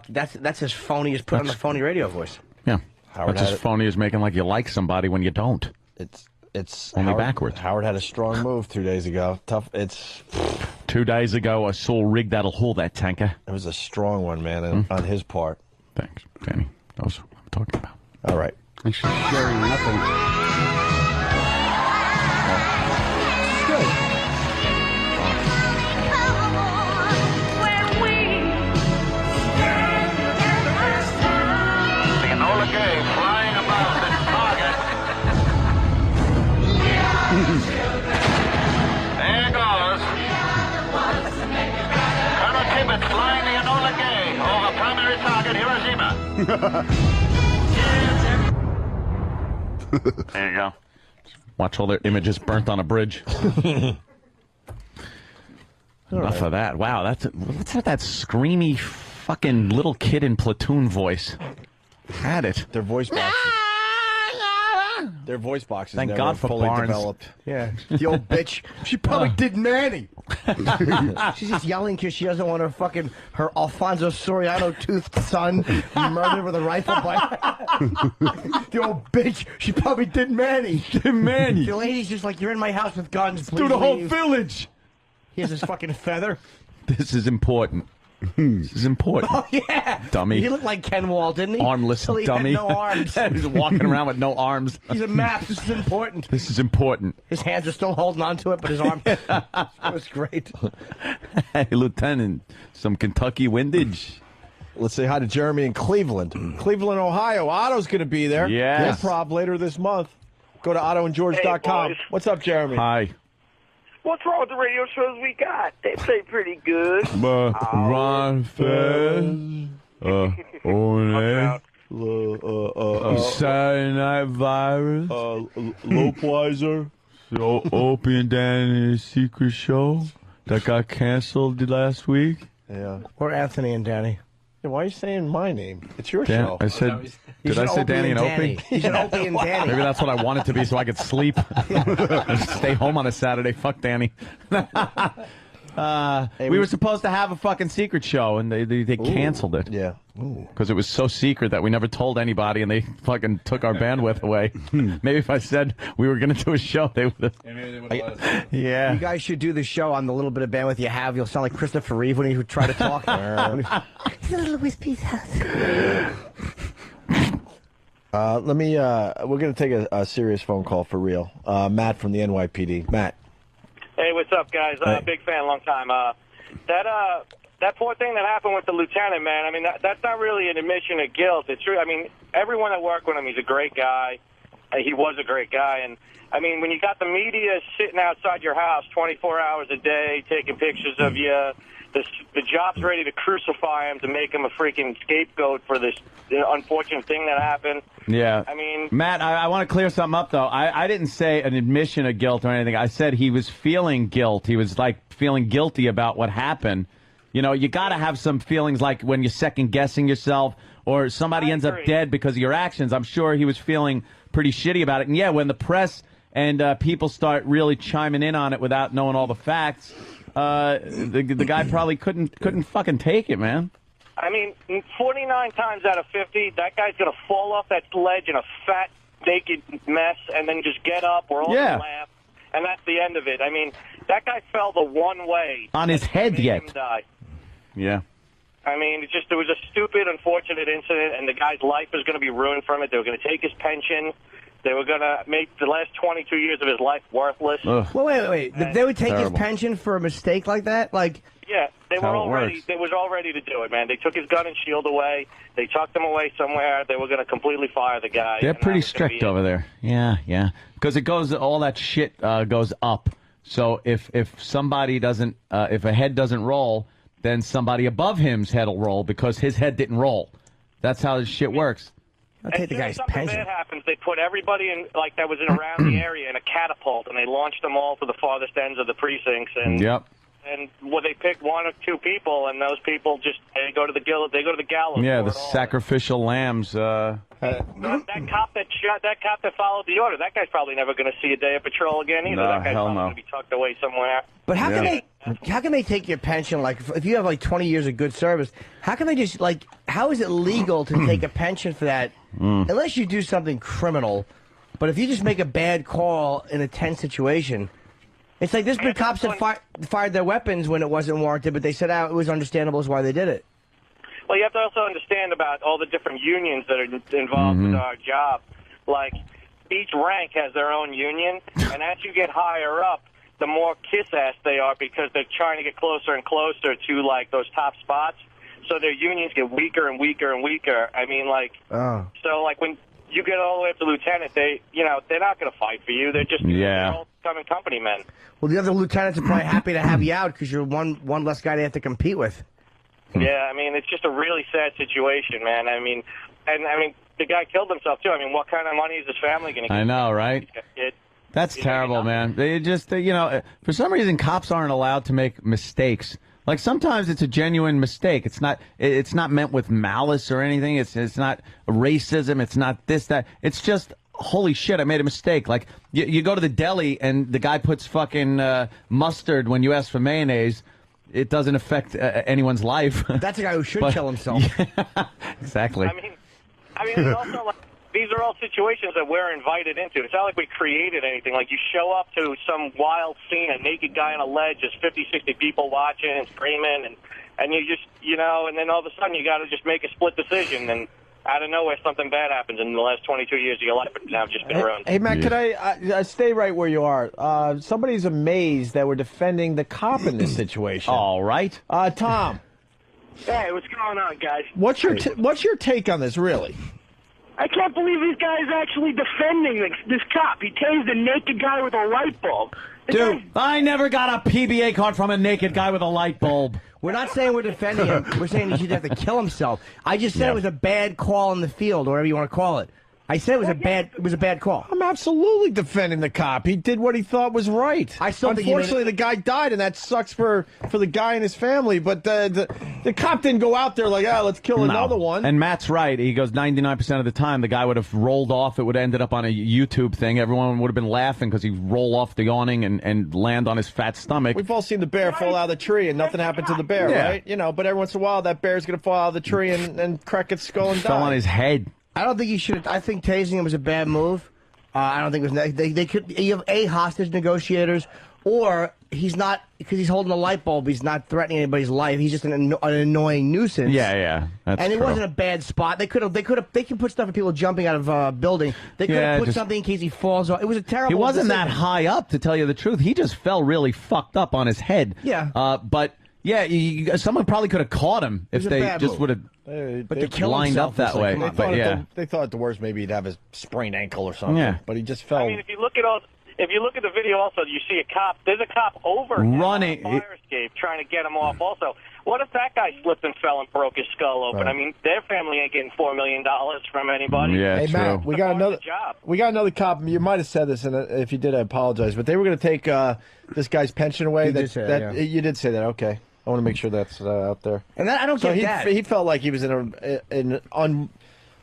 That's as phony as putting on the phony radio voice. Yeah, that's as phony as making like you like somebody when you don't. It's only backwards. Howard had a strong move 2 days ago. Tough. 2 days ago, a soul rig that'll hold that tanker. It was a strong one, man, on his part. Thanks, Danny. That's what I'm talking about. All right. Thanks for sharing nothing. Good. The Enola Gay flying above the target. There goes. Colonel Tippett flying the Enola Gay over primary target Hiroshima. There you go. Watch all their images burnt on a bridge. Enough of that. Wow, what's that screamy fucking little kid in Platoon voice? Had it. Their voice boxes. Their voice boxes. Thank never God for fully Barnes. developed. Yeah, the old bitch. She probably did Manny. She's just yelling because she doesn't want her Alfonso Soriano-toothed son murdered with a rifle by the old bitch. She probably did Manny. Manny. The lady's just like, you're in my house with guns. Please Through the whole leave. village. He has his fucking feather. This is important. This is important. Oh, yeah. Dummy. He looked like Ken Wall, didn't he? Armless Till he dummy. had no arms. He's walking around with no arms. He's a map. This is important. This is important. His hands are still holding on to it, but his arm. That was great. Hey, Lieutenant, some Kentucky windage. Let's say hi to Jeremy in Cleveland. Cleveland, Ohio. Otto's going to be there. Yes. Improv later this month. Go to ottoandgeorge.com. Hey, What's up, Jeremy? Hi. What's wrong with the radio shows we got? They play pretty good. Ron Fez. Owen. Saturday Night Virus. Lopwizer. Opie and Danny's secret show that got canceled last week. Yeah. Or Anthony and Danny. Yeah, why are you saying my name? It's your Dan, show. I said, did I say Danny and Opie? He's an Opie and Danny. Maybe that's what I wanted to be so I could sleep. Stay home on a Saturday. Fuck Danny. We were supposed to have a fucking secret show, and they canceled it. Yeah. Because it was so secret that we never told anybody, and they fucking took our bandwidth away. Maybe if I said we were going to do a show, they would have. Yeah. You guys should do the show on the little bit of bandwidth you have. You'll sound like Christopher Reeve when he would try to talk. It's a little wispy house. We're going to take a serious phone call for real. Matt from the NYPD. Matt. Hey, what's up, guys? Big fan, long time. That poor thing that happened with the lieutenant, man, I mean, that's not really an admission of guilt. It's true. I mean, everyone that worked with him, he's a great guy. He was a great guy. And, I mean, when you got the media sitting outside your house 24 hours a day, taking pictures of you, the job's ready to crucify him to make him a freaking scapegoat for this unfortunate thing that happened. Yeah. I mean, Matt, I want to clear something up, though. I didn't say an admission of guilt or anything. I said he was feeling guilt. He was, like, feeling guilty about what happened. You know, you got to have some feelings like when you're second-guessing yourself or somebody ends up dead because of your actions. I'm sure he was feeling pretty shitty about it. And, yeah, when the press and people start really chiming in on it without knowing all the facts, the guy probably couldn't fucking take it, man. I mean, 49 times out of 50, that guy's going to fall off that ledge in a fat, naked mess and then just get up. We're all going to laugh. And that's the end of it. I mean, that guy fell the one way. On his head yet. Him die. Yeah. I mean, it was a stupid, unfortunate incident, and the guy's life is going to be ruined from it. They were going to take his pension. They were going to make the last 22 years of his life worthless. Well, wait. They would take his pension for a mistake like that? Like, yeah, they were all ready. They was all ready to do it, man. They took his gun and shield away. They tucked him away somewhere. They were going to completely fire the guy. They're pretty strict over there. Yeah. Because it goes, all that shit goes up. So if somebody doesn't, if a head doesn't roll, then somebody above him's head will roll because his head didn't roll. That's how this shit works. I'll take the guy's pension. Something bad happens, they put everybody in, like, that was in around the area in a catapult, and they launched them all to the farthest ends of the precincts. And And they pick one or two people, and those people just they go to the gallows. Yeah, the sacrificial lambs. That cop that followed the order, that guy's probably never going to see a day of patrol again either. No, that guy's hell probably no. going to be tucked away somewhere. But how can they take your pension? Like, if you have like 20 years of good service, how can they just like? How is it legal to take a pension for that? Unless you do something criminal. But if you just make a bad call in a tense situation, it's like there's been cops that fired their weapons when it wasn't warranted, but they said it was understandable as why they did it. Well, you have to also understand about all the different unions that are involved with our job. Like, each rank has their own union, and as you get higher up, the more kiss-ass they are because they're trying to get closer and closer to, like, those top spots. So their unions get weaker and weaker and weaker. I mean, like, so, like, when you get all the way up to lieutenant, they're not going to fight for you. They're just they're all becoming company men. Well, the other lieutenants are probably happy to have you out because you're one less guy they have to compete with. Yeah, I mean, it's just a really sad situation, man. I mean, the guy killed himself, too. I mean, what kind of money is his family going to get? I know, right? That's terrible, man. They just, for some reason, cops aren't allowed to make mistakes. Like, sometimes it's a genuine mistake. It's not meant with malice or anything. It's not racism. It's not this, that. It's just, holy shit, I made a mistake. Like, you go to the deli and the guy puts fucking mustard when you ask for mayonnaise. It doesn't affect anyone's life. That's a guy who should kill himself. Yeah, exactly. I mean, it's also like these are all situations that we're invited into. It's not like we created anything. Like, you show up to some wild scene, a naked guy on a ledge, there's 50, 60 people watching and screaming, and you just, and then all of a sudden you got to just make a split decision, and out of nowhere something bad happens in the last 22 years of your life, but now I've just been ruined. Hey, Matt, could I stay right where you are? Somebody's amazed that we're defending the cop in this situation. All right. Tom. Hey, what's going on, guys? What's your take on this, really? I can't believe these guys actually defending this cop. He tased a naked guy with a light bulb. Dude, I never got a PBA card from a naked guy with a light bulb. We're not saying we're defending him. We're saying he should have to kill himself. I just said it was a bad call in the field, or whatever you want to call it. I said it was a bad call. I'm absolutely defending the cop. He did what he thought was right. I still think unfortunately, the guy died, and that sucks for the guy and his family. But the cop didn't go out there like, let's kill another one. And Matt's right. He goes 99% of the time, the guy would have rolled off. It would have ended up on a YouTube thing. Everyone would have been laughing because he'd roll off the awning and land on his fat stomach. We've all seen the bear fall out of the tree, and nothing happened to the bear, right? But every once in a while, that bear's going to fall out of the tree and crack its skull and die. Fell on his head. I don't think you should. I think tasing him was a bad move. I don't think it was. They could. You have hostage negotiators, or he's not because he's holding a light bulb. He's not threatening anybody's life. He's just an annoying nuisance. Yeah. That's and it true. wasn't a bad spot. They can put stuff for people jumping out of a building. They could have put something in case he falls off. It was a terrible. He wasn't decision. that high up, to tell you the truth. He just fell really fucked up on his head. Yeah. But. Yeah, someone probably could have caught him if they just would have lined up that way. They thought at the worst maybe he'd have a sprained ankle or something. Yeah. But he just fell. I mean, if you look at the video, also you see a cop. There's a cop over running on a fire escape trying to get him off. Also, what if that guy slipped and fell and broke his skull open? Right. I mean, their family ain't getting $4 million from anybody. Yeah, hey, true. Matt, we got another cop. You might have said this, and if you did, I apologize. But they were going to take this guy's pension away. You did say that. You did say that. Okay. I want to make sure that's out there. And I don't get that. He felt like he was in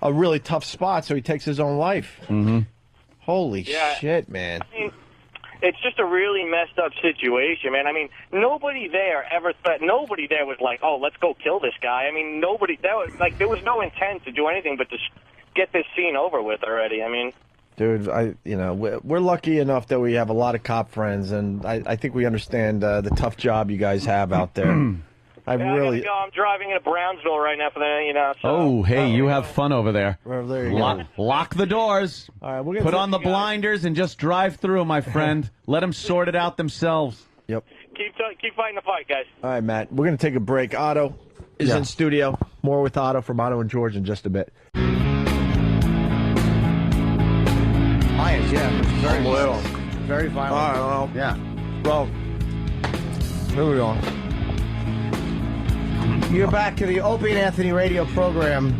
a really tough spot, so he takes his own life. Mm-hmm. Holy shit, man. I mean, it's just a really messed up situation, man. I mean, nobody there was like, oh, let's go kill this guy. I mean, there was no intent to do anything but to get this scene over with already. I mean... Dude, we're lucky enough that we have a lot of cop friends, and I think we understand the tough job you guys have out there. I gotta go. I'm driving into Brownsville right now for the, So, you have fun over there. Well, there you go. Lock the doors. All right, we're gonna put on the blinders and just drive through, my friend. Let them sort it out themselves. Yep. Keep fighting the fight, guys. All right, Matt. We're gonna take a break. Otto is in studio. More with Otto from Otto and George in just a bit. Very violent. All right, Well, here we go. You're back to the Opie and Anthony radio program.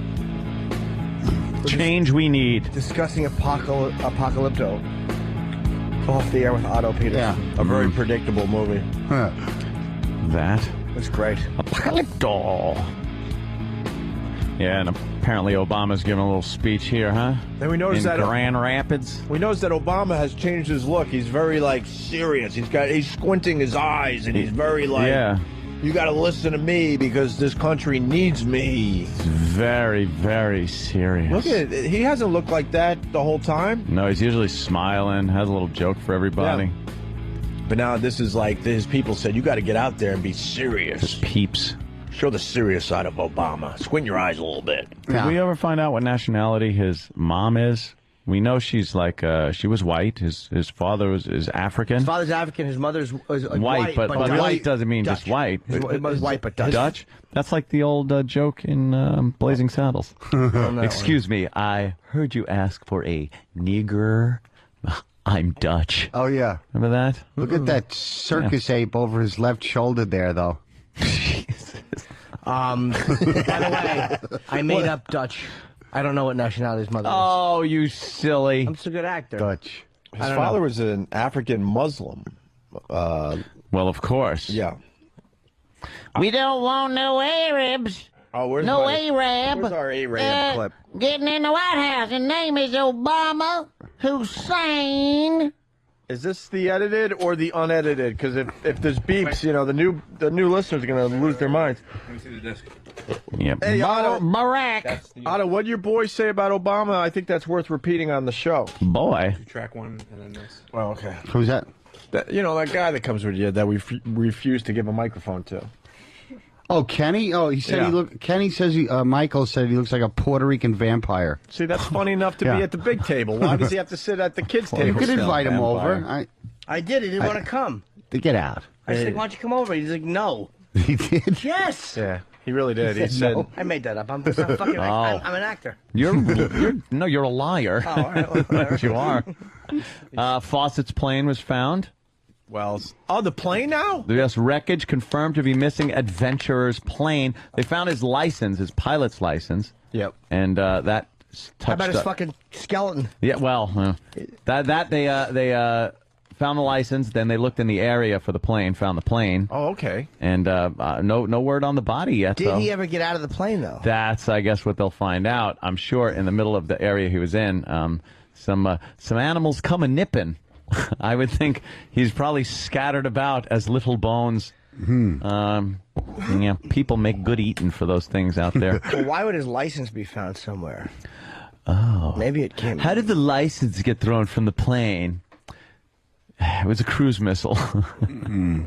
Change we need. Discussing Apocalypto. Off the air with Otto Petersen. Yeah, a very predictable movie. That was great. Apocalypto. Yeah, and apparently Obama's giving a little speech here, huh? Then we noticed in Grand Rapids. We noticed that Obama has changed his look. He's very serious. He's squinting his eyes, and he's very you got to listen to me because this country needs me. He's very, very serious. Look at it. He hasn't looked like that the whole time. No, he's usually smiling, has a little joke for everybody. Yeah. But now this is like his people said, you got to get out there and be serious. His peeps. Show the serious side of Obama. Squint your eyes a little bit. Did we ever find out what nationality his mom is? We know she's she was white. His father is African. His father's African. His mother's white, but white doesn't mean Dutch. just white. His mother's white, but Dutch. Dutch? That's like the old joke in Blazing Saddles. Excuse me, I heard you ask for a nigger. I'm Dutch. Oh, yeah. Remember that? Look at that circus ape over his left shoulder there, though. By the way, I made up Dutch. I don't know what nationality his mother is. Oh, you silly. I'm just a good actor. Dutch. His father was an African Muslim. Well, of course. Yeah. We don't want no Arabs. Oh, where's no my, Arab. Where's our Arab clip? Getting in the White House. His name is Obama Hussein. Is this the edited or the unedited? Because if there's beeps, you know, the new listeners are going to lose their minds. Let me see the disc. Yep. Hey, Otto. Barack. Otto, what did your boys say about Obama? I think that's worth repeating on the show. Boy. Track one and then this. Oh, okay. Who's that? You know, that guy that comes with you that we refuse to give a microphone to. Oh, Kenny? Oh, he said he looked. Kenny says Michael said he looks like a Puerto Rican vampire. See, that's funny enough to be at the big table. Why does he have to sit at the kids' table? You could still? invite him over. I did. He didn't want to come. Get out. I said, "Why don't you come over?" He's like, "No." He did. Yes. Yeah, he really did. He said, no. I made that up. I'm fucking. I'm an actor. You're a liar. Oh, all right. Well, you are. Fawcett's plane was found. Well, the plane now? Yes, wreckage confirmed to be missing adventurer's plane. They found his license, his pilot's license. Yep. And that touched. How about his fucking skeleton? Yeah, well, they found the license. Then they looked in the area for the plane, found the plane. Oh, okay. And no word on the body yet. Did he ever get out of the plane though? That's, I guess, what they'll find out. I'm sure in the middle of the area he was in, some animals come a nipping. I would think he's probably scattered about as little bones. Yeah, people make good eating for those things out there. Well, why would his license be found somewhere? Oh. Maybe it came. How did the license get thrown from the plane? It was a cruise missile.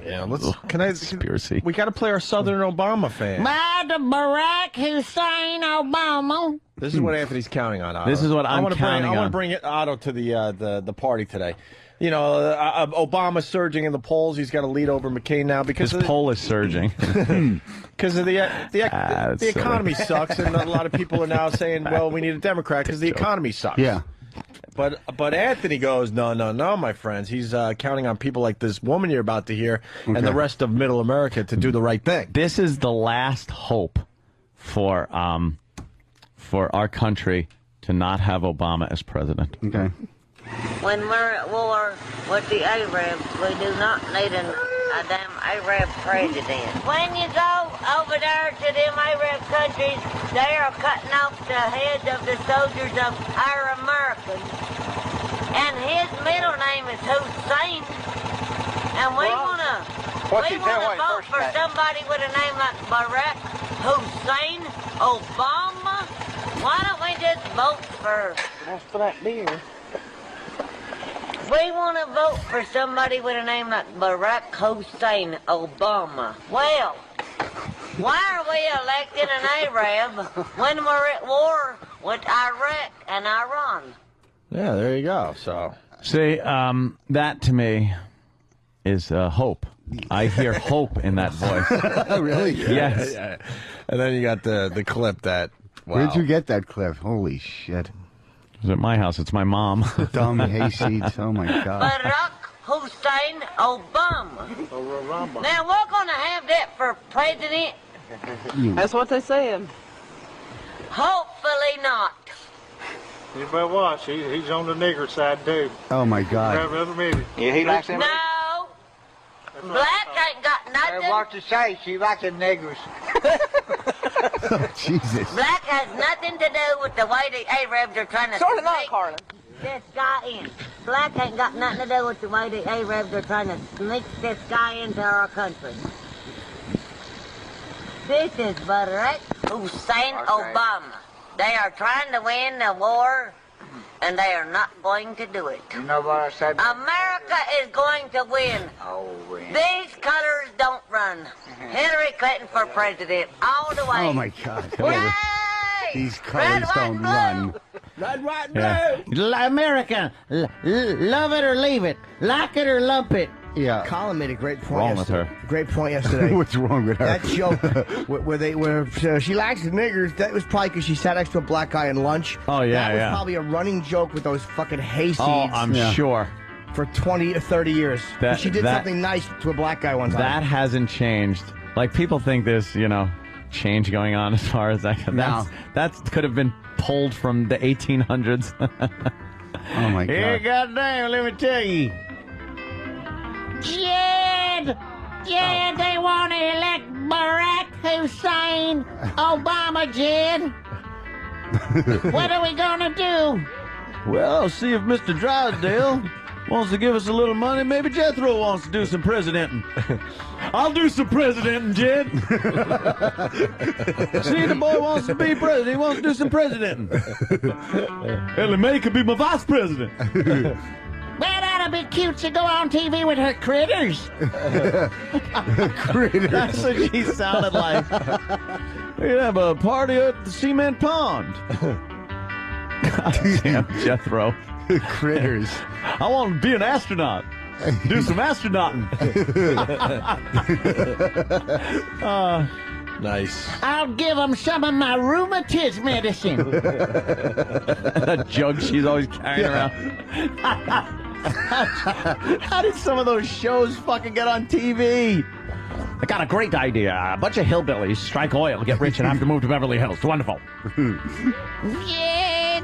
Yeah, conspiracy. We got to play our Southern Obama fan. By Barack Hussein Obama. This is what Anthony's counting on, Otto. This is what I'm counting on. I want to bring Otto to the party today. You know, Obama's surging in the polls. He's got a lead over McCain now because his poll is surging. Because of the economy sucks, and a lot of people are now saying, "Well, we need a Democrat because the economy sucks." Yeah. But Anthony goes, no, my friends. He's counting on people like this woman you're about to hear and the rest of Middle America to do the right thing. This is the last hope for our country to not have Obama as president. Okay. When we're at war with the Arabs, we do not need a damn Arab president. When you go over there to them Arab countries, they are cutting off the heads of the soldiers of our Americans. And his middle name is Hussein. And we wanna vote for somebody with a name like Barack Hussein Obama. Why don't we just vote for? That's for that beer. We want to vote for somebody with a name like Barack Hussein Obama. Well, why are we electing an Arab when we're at war with Iraq and Iran? Yeah, there you go. So, see, that to me is hope. I hear hope in that voice. Really? Yes. Yeah. And then you got the clip that. Wow. Where'd you get that clip? Holy shit. It was at my house. It's my mom. Dumb hayseeds. Oh, my God. Barack Hussein Obama. Now, we're going to have that for president. That's what they're saying. Hopefully not. You better watch. He's on the nigger side, too. Oh, my God. Yeah, he likes him. No. Black ain't got nothing. What to say? She likes the niggers. Jesus. Black has nothing to do with the way the Arabs are trying to sneak this guy in. Black ain't got nothing to do with the way the Arabs are trying to sneak this guy into our country. This is Barack Hussein Obama. They are trying to win the war, and they are not going to do it. You know what I said? America is going to win. Oh, win. These colors don't run. Hillary Clinton for president all the way. Oh, my God. Yay! These colors don't run. Red, white, blue. America, love it or leave it, like it or lump it. Yeah. Colin made a great point. Wrong with her. Great point yesterday. What's wrong with her? That joke where she likes the niggers. That was probably because she sat next to a black guy in lunch. Oh yeah, that was probably a running joke with those fucking hayseeds. Oh, I'm sure. For 20 or 30 years. She did something nice to a black guy one time. That hasn't changed. Like people think there's change going on as far as that. That could have been pulled from the 1800s. Oh my God. Hey, goddamn, let me tell you. Jed, they want to elect Barack Hussein Obama, Jed. What are we going to do? Well, I'll see if Mr. Drysdale wants to give us a little money. Maybe Jethro wants to do some presidenting. I'll do some presidenting, Jed. See, the boy wants to be president. He wants to do some presidenting. Ellie Mae could be my vice president. Well, that'll be cute to go on TV with her critters. Critters. That's what she sounded like. We have a party at the cement pond. God damn, Jethro. Critters. I want to be an astronaut. Do some astronauting. Nice. I'll give them some of my rheumatism medicine. That jug she's always carrying around. How did some of those shows fucking get on TV? I got a great idea. A bunch of hillbillies strike oil, get rich, and have to move to Beverly Hills. Wonderful. Yeah.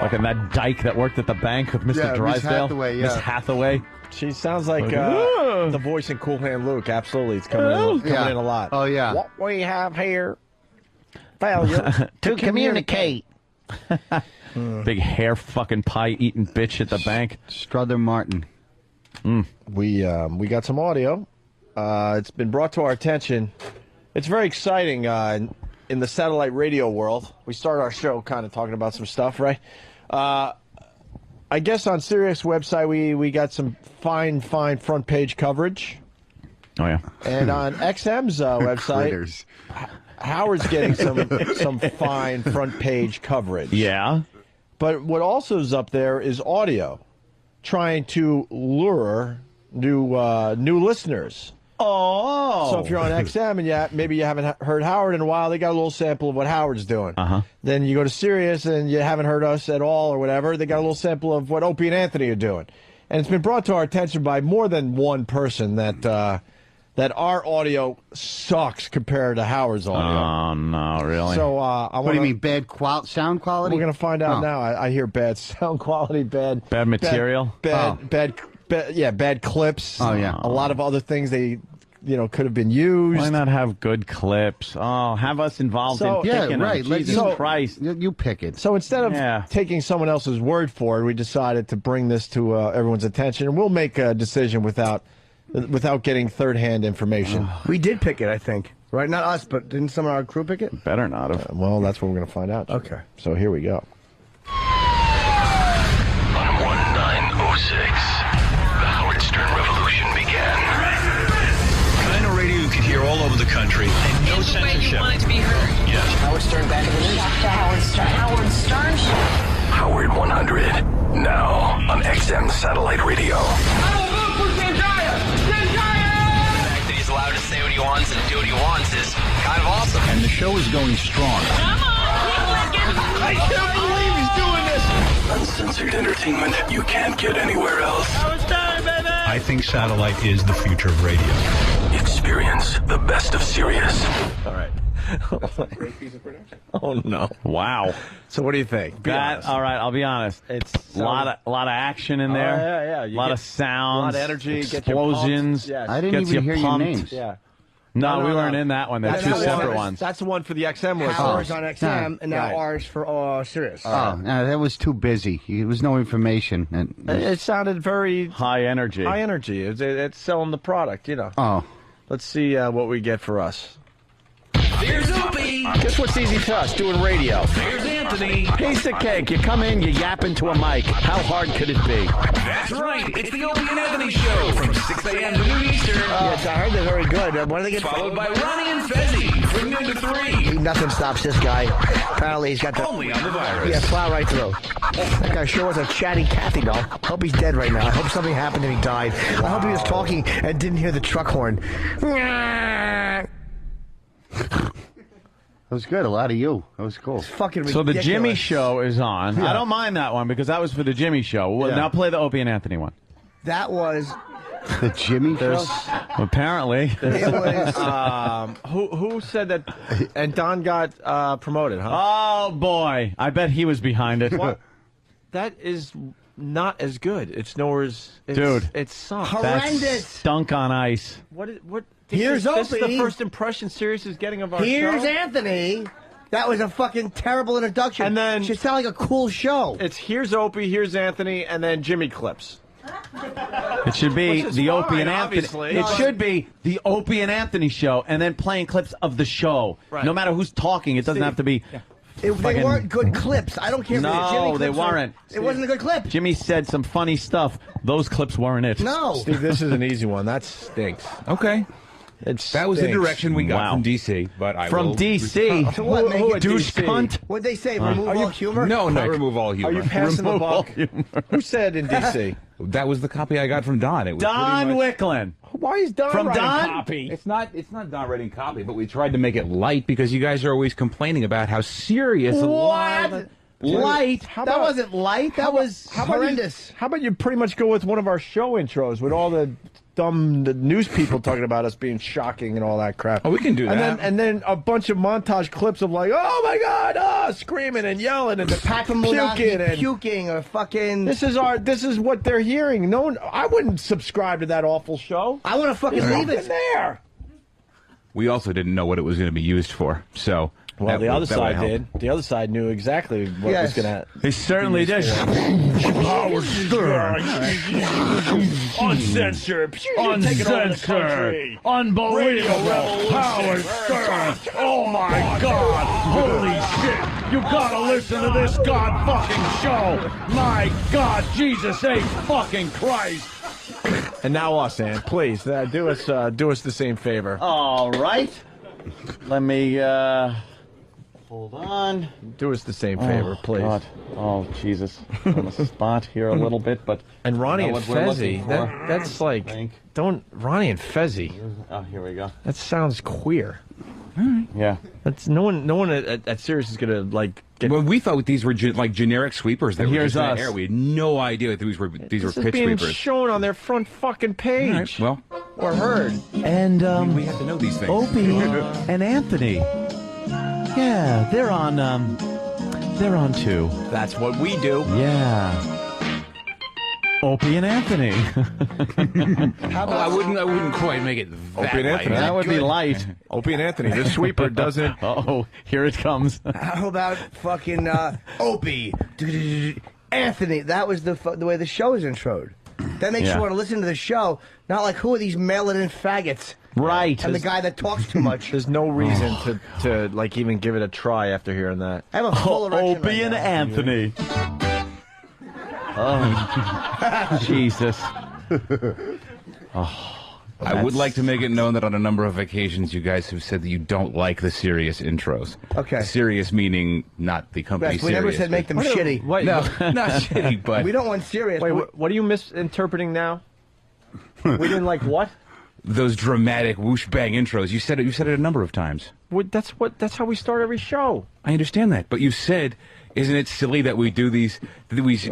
Like in that dyke that worked at the bank with Mr. Drysdale. Miss Hathaway. She sounds like the voice in Cool Hand Luke. Absolutely. It's coming in a lot. Oh, yeah. What we have here, failure to communicate. Big hair fucking pie eating bitch at the bank. Strother Martin. We got some audio. It's been brought to our attention. It's very exciting in the satellite radio world. We start our show kind of talking about some stuff, right? I guess on Sirius website we got some fine front page coverage. Oh yeah. And on XM's website, Howard's getting some fine front page coverage. Yeah. But what also is up there is audio, trying to lure new listeners. Oh. So if you're on XM and maybe you haven't heard Howard in a while, they got a little sample of what Howard's doing. Then you go to Sirius and you haven't heard us at all or whatever, they got a little sample of what Opie and Anthony are doing. And it's been brought to our attention by more than one person that our audio sucks compared to Howard's audio. Oh, no, really? So what do you mean, bad sound quality? We're going to find out now. I hear bad sound quality, bad material, bad clips. Oh, yeah. A lot of other things they could have been used. Why not have good clips? Oh, have us involved in picking them. Jesus Christ. You pick it. So instead of taking someone else's word for it, we decided to bring this to everyone's attention, and we'll make a decision without getting third-hand information. We did pick it, I think. Right? Not us, but didn't someone on our crew pick it? Better not have. Well, that's what we're going to find out. Okay. So here we go. On 1906, the Howard Stern Revolution began. The kind of radio you could hear all over the country, and no censorship. You want it to be heard. Yes. Howard Stern back in the news. Dr. Howard Stern. Howard Stern Show. Howard 100, now on XM Satellite Radio. The fact that he's allowed to say what he wants and do what he wants is kind of awesome. And the show is going strong. Come on, I can't believe he's doing this. Uncensored entertainment you can't get anywhere else. Howard Stern, baby! I think satellite is the future of radio. Experience the best of Sirius. All right. Great piece of production. Oh no! Wow. So what do you think? All right, I'll be honest. It's a lot of action in there. Yeah. A lot of sounds, a lot of energy, explosions. Yes. I didn't even hear your names. Yeah. No, we weren't in that one. They're two separate ones. That's the one for the XM listeners. Ours on XM, and now ours for Sirius. Oh, no, that was too busy. There was no information. It sounded very high energy. High energy. It's selling the product, Oh. Let's see what we get for us. Here's Opie. Guess what's easy for us? Doing radio. Here's Anthony. Piece of cake. You come in, you yap into a mic. How hard could it be? That's right. It's the Opie and Anthony Show from 6 a.m. to noon Eastern. Yes, I heard they're very good. When do they get Followed by Ronnie and Fezzi from noon to 3. Nothing stops this guy. Apparently he's got the... Only on the virus. Yeah, plow right through. That guy sure was a chatty Cathy, though. I hope he's dead right now. I hope something happened and he died. I hope he was talking and didn't hear the truck horn. That was good. A lot of you. That was cool. It's fucking So ridiculous. the Jimmy Show is on. Yeah. I don't mind that one because that was for the Jimmy Show. Well, now play the Opie and Anthony one. That was... The Jimmy Show? Apparently. It was, who said that? And Don got promoted, huh? Oh, boy. I bet he was behind it. What? That is not as good. It's nowhere as... Dude. It sucks. Horrendous. That's stunk on ice. What? Here's This is Opie. the first impression Sirius is getting of our Here's show? Anthony That was a fucking terrible introduction. And then... It should sound like a cool show. It's here's Opie, here's Anthony, and then Jimmy clips. It should be the Opie and Anthony. Obviously. It should be the Opie and Anthony show, and then playing clips of the show. Right. No matter who's talking, it doesn't have to be. Yeah. They weren't good clips. I don't care if No, Jimmy they clips weren't. It wasn't a good clip. Jimmy said some funny stuff. Those clips weren't it. No. Steve, this is an easy one. That stinks. Okay. That was the direction we got from DC, but I From will... DC? So what, make it douche DC? cunt? What'd they say? Remove all humor? No, not remove all humor. Are you passing the buck? Who said in DC? That was the copy I got from Don. It was Don pretty much... Wickland. Why is Don From writing Don? copy? It's not Don writing copy, but we tried to make it light because you guys are always complaining about how serious a lot of... Light? How That about- wasn't light. That was horrendous. How about you pretty much go with one of our show intros with all the dumb news people talking about us being shocking and all that crap? Oh, we can do that. And then a bunch of montage clips of like, oh my God, screaming and yelling and puking and puking or fucking. This is what they're hearing. No one, I wouldn't subscribe to that awful show. I want to fucking leave it there. We also didn't know what it was going to be used for, so... Well, that the would- other that would side help. did. The other side knew exactly what was going to. They certainly did. Howard Stern. Uncensored. Uncensored. Unbelievable. Howard Stern. Oh my God. Holy shit. You gotta listen to this God fucking show. My God, Jesus H. fucking Christ. And now us, Ann. Please, do us the same favor. All right. Let me, hold on. Do us the same favor, please. God. Oh, Jesus. On the spot here a little bit, but... And Ronnie and what we're looking Fezzi, for. that's like... Don't... Ronnie and Fezzi. Oh, here we go. That sounds queer. Yeah. That's no one at Sirius is gonna like. Well, we thought these were like generic sweepers. That And were here's just in us. the air. We had no idea that these were This pitch is being sweepers. shown on their front fucking page. All right, well, or heard. And we have to know these things. Opie and Anthony. Yeah, they're on too. That's what we do. Yeah. Opie and Anthony. I wouldn't quite make it that Opie and light. Anthony. That would be light. Opie and Anthony. This sweeper doesn't. Oh, here it comes. How about fucking Opie? Anthony. That was the way the show is introed. That makes Yeah. you want to listen to the show, not like, who are these mail-it-in faggots? Right. And the guy that talks too much. There's no reason to like even give it a try after hearing that. I have a full erection Opie right and now. Anthony. Oh, Jesus. I would like to make it known that on a number of occasions you guys have said that you don't like the serious intros. Okay. Serious meaning not the company Yes, we serious. never said make them What do- shitty. what- No, not shitty, but We don't want serious. Wait, but what are you misinterpreting now? We didn't like what? those dramatic whoosh bang intros. You said it a number of times. That's how we start every show. I understand that, but you said, isn't it silly that we do these whoosh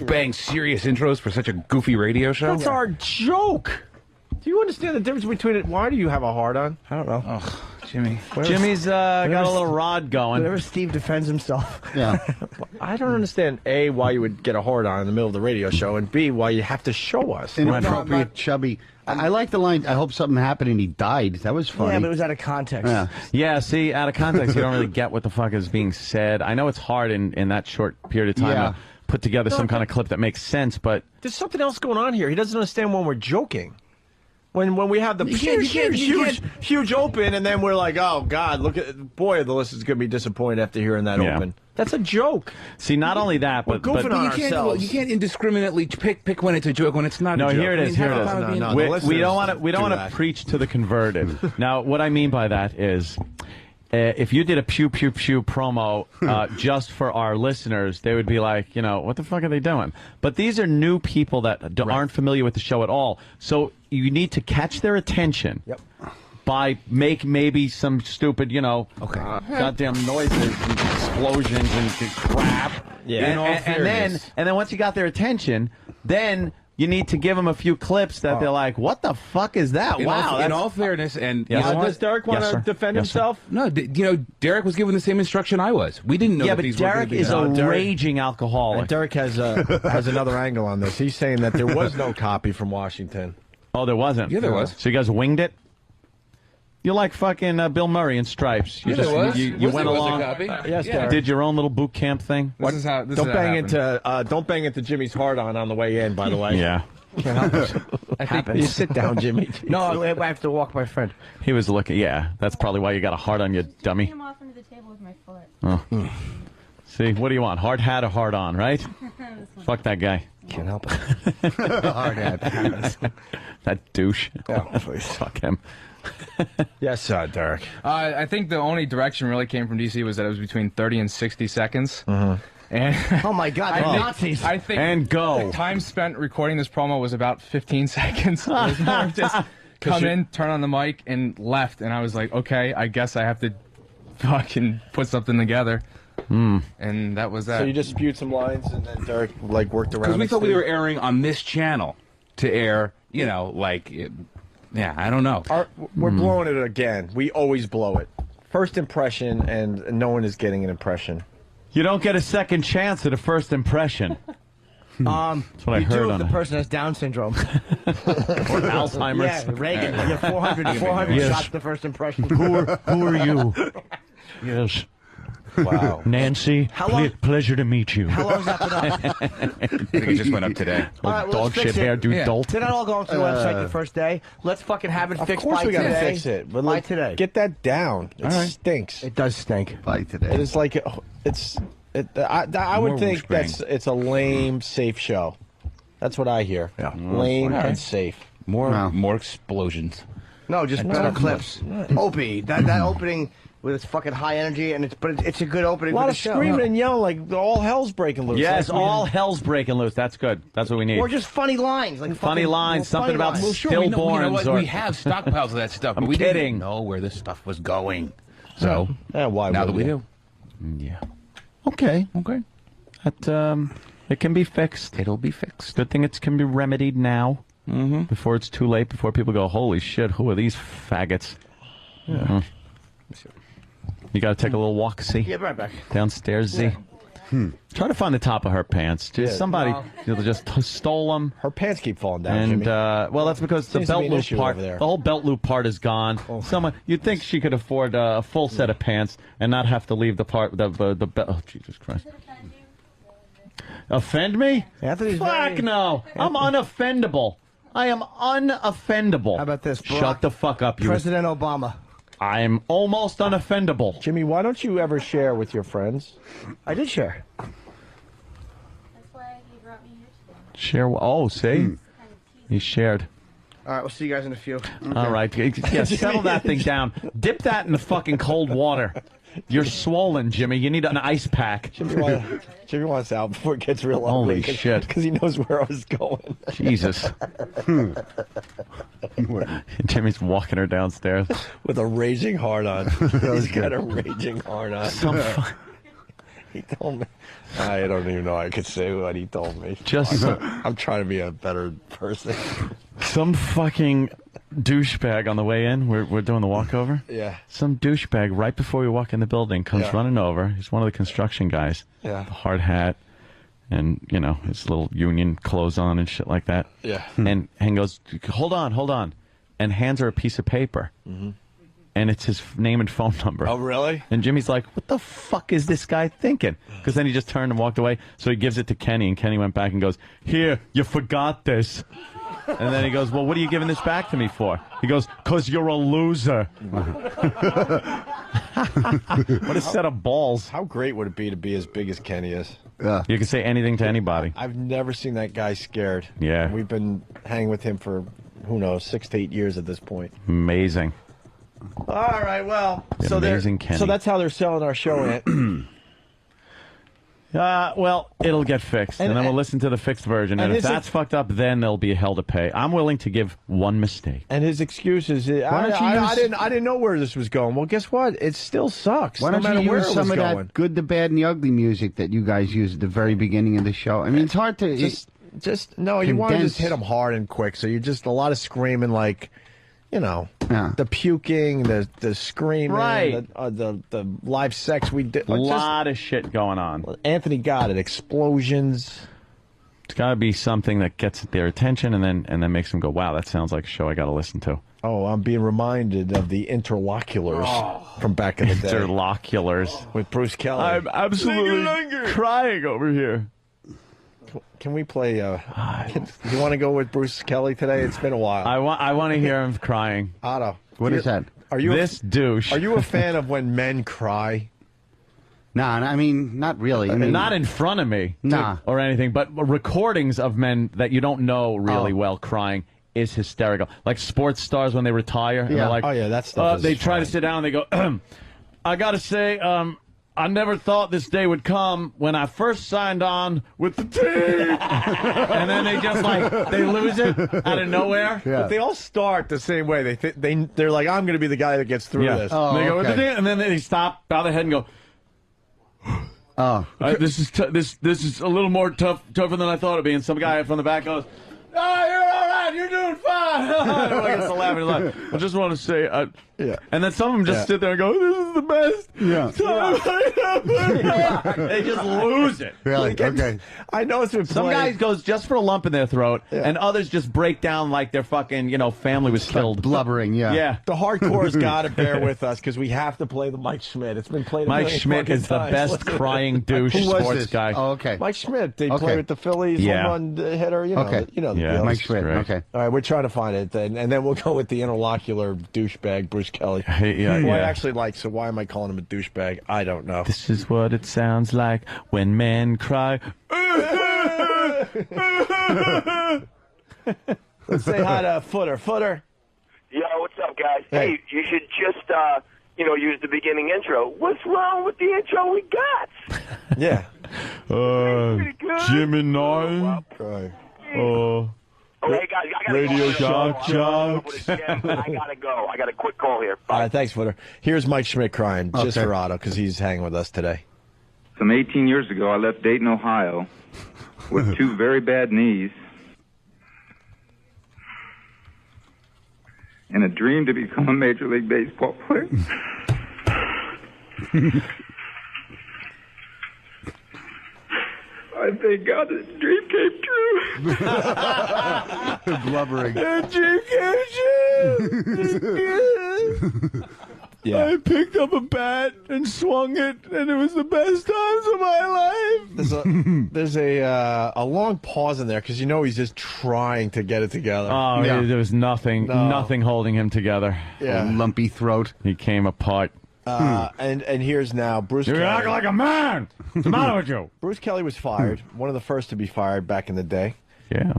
bang serious intros for such a goofy radio show? That's our joke. Do you understand the difference between it? Why do you have a hard on? I don't know. Oh, Jimmy. Jimmy's got a little rod going. Whenever Steve defends himself. Yeah. I don't understand, A, why you would get a hard on in the middle of the radio show, and B, why you have to show us. Inappropriate, chubby. I like the line, I hope something happened and he died. That was funny. Yeah, but it was out of context. Yeah. Yeah, see, out of context, you don't really get what the fuck is being said. I know it's hard in that short period of time Yeah. to put together some kind of clip that makes sense, but... There's something else going on here. He doesn't understand when we're joking. When we have the huge open, and then we're like, oh, God, look at... Boy, the listeners going to be disappointed after hearing that Yeah. open. That's a joke. See, not only that, but... We're goofing on You can't, ourselves. you can't indiscriminately pick when it's a joke when it's not No, a joke. here it is. Here it is. No, We the listeners don't want to. We don't do want that. to preach to the converted. Now, what I mean by that is, if you did a pew pew pew promo just for our listeners, they would be like, what the fuck are they doing? But these are new people that aren't familiar with the show at all. So you need to catch their attention. Yep. By maybe some stupid, goddamn noises and explosions and crap. Yeah. And then once you got their attention, then you need to give them a few clips that they're like, what the fuck is that? In Wow. in all fairness, and Yes. you know what? Does Derek want Yes, to sir. defend Yes, sir. himself? No, Derek was given the same instruction I was. We didn't know. Yeah, that but these were Derek gonna be is a Derek- raging alcoholic. And Derek has another angle on this. He's saying that there was no copy from Washington. Oh, there wasn't? Yeah, there was. So you guys winged it? You're like fucking Bill Murray in Stripes. You Yeah, there was. you went Was a along. copy. Yes, Derek. Did your own little boot camp thing. This is how. This Don't is how bang it happened. don't bang into Jimmy's hard on the way in. By the way. Yeah. Can't help it. It happens. You sit down, Jimmy. No, I have to walk my friend. He was looking. Yeah, that's probably why you got a hard on, you dummy. I'm off under the table with my foot. Oh. See, what do you want? Hard hat or hard on, right? Fuck that guy. Can't help it. Hard hat. That douche. Yeah, please. Fuck him. Yes, Derek. I think the only direction really came from DC was that it was between 30 and 60 seconds. And Oh my God, the Nazis. I think And go. the time spent recording this promo was about 15 seconds. It was more of just come in, turn on the mic, and left. And I was like, okay, I guess I have to fucking put something together. And that was that. So you just spewed some lines, and then Derek like worked around. Because we it thought we too? were airing on this channel to air, you know, like, yeah, I don't know. We're blowing it again. We always blow it. First impression, and no one is getting an impression. You don't get a second chance at a first impression. That's what I you heard do on if the it. person has Down syndrome. Or Alzheimer's. Yeah, Reagan. You get 400 Yes. shots the first impression. Who are you? Yes. Wow. Nancy, How long- pleasure to meet you. How long's that been up? I think it just went up today. All right, well, Dog let's shit fix it. hair, dude, dolt. They're not all going to the website the first day. Let's fucking have it Of fixed course by we gotta today. fix it, but By like, today. get that down. It stinks. It does stink. By today. It is like it's. I would More think whoosh bang. it's a lame, safe show. That's what I hear. Yeah. Lame and safe. More explosions. No, just better clips. Opie, that opening with its fucking high energy, and it's a good opening. A lot for of the show. screaming and yelling, like all hell's breaking loose. Yes, Like, all hell's breaking loose. That's good. That's what we need. Or just funny lines, like Funny fucking- lines, well, something funny about lines. Sure, we know stillborns. what? Or, We have stockpiles of that stuff, I'm but we kidding. didn't know where this stuff was going. So, Yeah, why now would that we you? do. Yeah. Okay. That it can be fixed. It'll be fixed. Good thing it can be remedied now. Before it's too late. Before people go, holy shit, who are these faggots? Yeah. You got to take a little walk, see? Yeah, right back. Downstairs, Z. Try to find the top of her pants. Just Yeah. somebody just stole them. Her pants keep falling down, And Jimmy. well, that's because the Seems to be belt an loop issue part, over there. the whole belt loop part is gone. Someone, you'd think she could afford a full set of pants and not have to leave the part, the belt. Oh, Jesus Christ! Offend me? Anthony's Fuck very- no! I'm unoffendable. I am unoffendable. How about this? Shut the fuck up, you. President Obama. I'm almost unoffendable. Jimmy, why don't you ever share with your friends? I did share. That's why he brought me here today. Share. Oh, see, he shared. All right, we'll see you guys in a few. All right, yeah, settle that thing down. Dip that in the fucking cold water. You're swollen, Jimmy. You need an ice pack. Jimmy wants out before it gets real Holy ugly. shit. Because he knows where I was going. Jesus. Jimmy's walking her downstairs. With a raging hard on. He's got a raging hard on. He told me. I don't even know I could say what he told me. I'm trying to be a better person. Some fucking douchebag on the way in. We're doing the walkover. Yeah. Some douchebag right before we walk in the building comes running over. He's one of the construction guys. Yeah. The hard hat and, you know, his little union clothes on and shit like that. Yeah. And goes, hold on. And hands her a piece of paper. And it's his name and phone number. Oh, really? And Jimmy's like, what the fuck is this guy thinking? Because then he just turned and walked away. So he gives it to Kenny, and Kenny went back and goes, here, you forgot this. And then he goes, well, what are you giving this back to me for? He goes, because you're a loser. What a set of balls. How great would it be to be as big as Kenny is? Yeah. You can say anything to anybody. I've never seen that guy scared. Yeah. We've been hanging with him for, who knows, 6 to 8 years at this point. Amazing. All right, well, The amazing Kenny. so that's how they're selling our show, Ant. Well, it'll get fixed, and then we'll listen to the fixed version. And if that's fucked up, then there'll be hell to pay. I'm willing to give one mistake. And his excuse is, I didn't know where this was going. Well, guess what? It still sucks. Why no don't matter you where use it some was of going. that good, the bad, and the ugly music that you guys used at the very beginning of the show? I mean, it's hard to Just no, you want to just condense- hit them hard and quick. So you just a lot of screaming, like, you know, the puking, the screaming, Right. the live sex we did. A lot of shit going on. Anthony got it. Explosions. It's got to be something that gets their attention and then makes them go, wow, that sounds like a show I got to listen to. Oh, I'm being reminded of the Interloculars from back in the day. Interloculars. With Bruce Kelly. I'm absolutely crying over here. Can we play? You want to go with Bruce Kelly today? It's been a while. I want to hear him crying. Otto, what is that? Are you this douche? Are you a fan of when men cry? Nah, I mean, not really. I mean, not in front of me, nah, or anything. But recordings of men that you don't know really well crying is hysterical. Like sports stars when they retire. And they're like, oh yeah, that stuff. They try to sit down and they go, I gotta say, I never thought this day would come when I first signed on with the team. And then they just they lose it out of nowhere. Yeah. But they all start the same way. They're like, I'm going to be the guy that gets through this. Oh, and they go with the team, and then they stop, bow their head, and go. This is a little more tougher than I thought it'd be. And some guy from the back goes, "Oh, you're all right. You're doing fine." Everyone gets to laughing. I just want to say, and then some of them just sit there and go, "This is the best." They just lose it. Really? Okay. I know it's been some guys goes just for a lump in their throat, and others just break down like their fucking family was killed, blubbering. Yeah. The hardcore's got to bear with us because we have to play the Mike Schmidt. It's been played. Mike Schmidt is the best crying douche sports guy. Oh, okay. Mike Schmidt. They play with the Phillies home run hitter. You know. Okay. You know the deal. Mike Schmidt. Okay. All right, we're trying to find it, and then we'll go with the interlocular douchebag Bruce Kelly. Who I actually like. So why am I calling him a douchebag? I don't know. This is what it sounds like when men cry. Let's say hi to Footer. Footer. Yo, what's up, guys? Hey, you should just, use the beginning intro. What's wrong with the intro we got? Yeah. Jim and I. Hey, guys, I gotta Radio Jocks. I gotta go. I got a quick call here. All right, thanks, Footer. Here's Mike Schmidt crying, just for Otto, because he's hanging with us today. Some 18 years ago, I left Dayton, Ohio, with 2 very bad knees and a dream to become a Major League Baseball player. I thank God that the dream came true. Blubbering. The dream came true. Yeah. I picked up a bat and swung it, and it was the best times of my life. There's a long pause in there because he's just trying to get it together. Oh, there was nothing holding him together. Yeah. A lumpy throat. He came apart. And here's now Bruce Kelly. You act like a man. What's the matter with you? Bruce Kelly was fired. One of the first to be fired back in the day. Yeah.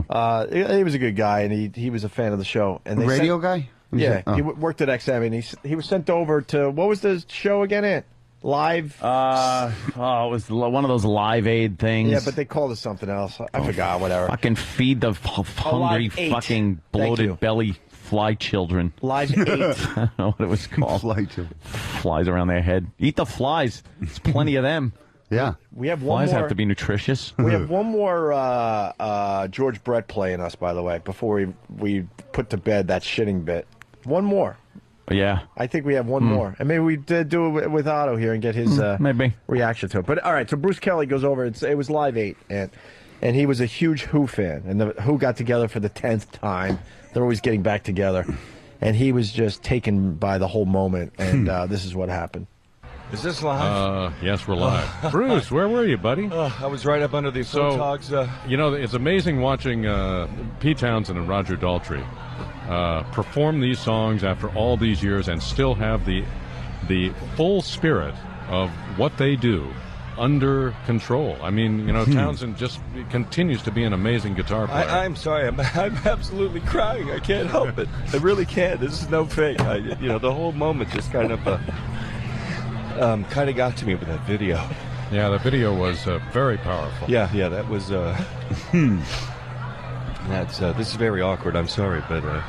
He was a good guy, and he was a fan of the show. And they radio guy? Yeah, he worked at XM, and he was sent over to, what was the show again, Ant? Live? It was one of those Live Aid things. Yeah, but they called it something else. I forgot, whatever. Fucking feed the hungry, fucking bloated belly fly children. Live 8. I don't know what it was called. Fly children. Flies around their head. Eat the flies. There's plenty of them. Yeah. We have one Flies more. have to be nutritious. We have one more George Brett playing us, by the way, before we put to bed that shitting bit. One more. Yeah. I think we have one more. And maybe we did do it with Otto here and get his reaction to it. But all right, so Bruce Kelly goes over. It was Live 8, and he was a huge Who fan. And the Who got together for the 10th time. They're always getting back together. And he was just taken by the whole moment. And this is what happened. Is this live? Yes, we're live. Bruce, where were you, buddy? I was right up under the photogs. It's amazing watching Pete Townsend and Roger Daltrey perform these songs after all these years and still have the full spirit of what they do under control. I mean, Townsend just continues to be an amazing guitar player. I'm sorry. I'm absolutely crying. I can't help it. I really can't. This is no fake. The whole moment just kind of got to me with that video. Yeah, the video was very powerful. Yeah, that was. This is very awkward. I'm sorry, but it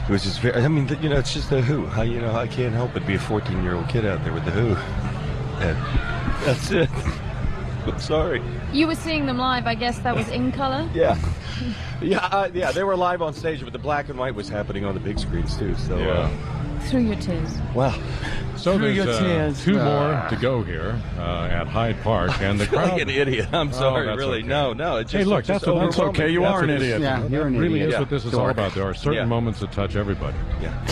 was just very. I mean, it's just the Who. I can't help but be a 14-year-old kid out there with the Who, and that's it. I'm sorry. You were seeing them live. I guess that was in color. Yeah. They were live on stage, but the black and white was happening on the big screens too. So. Through your tears. Well, So through your there's tears. two more to go here at Hyde Park, and the crowd. Like an idiot. I'm sorry, really. Okay. No. It's just, Hey, look, just that's okay. You are an That's what idiot. Yeah, you're an really idiot. is what this is all about. There are certain moments that touch everybody. Yeah.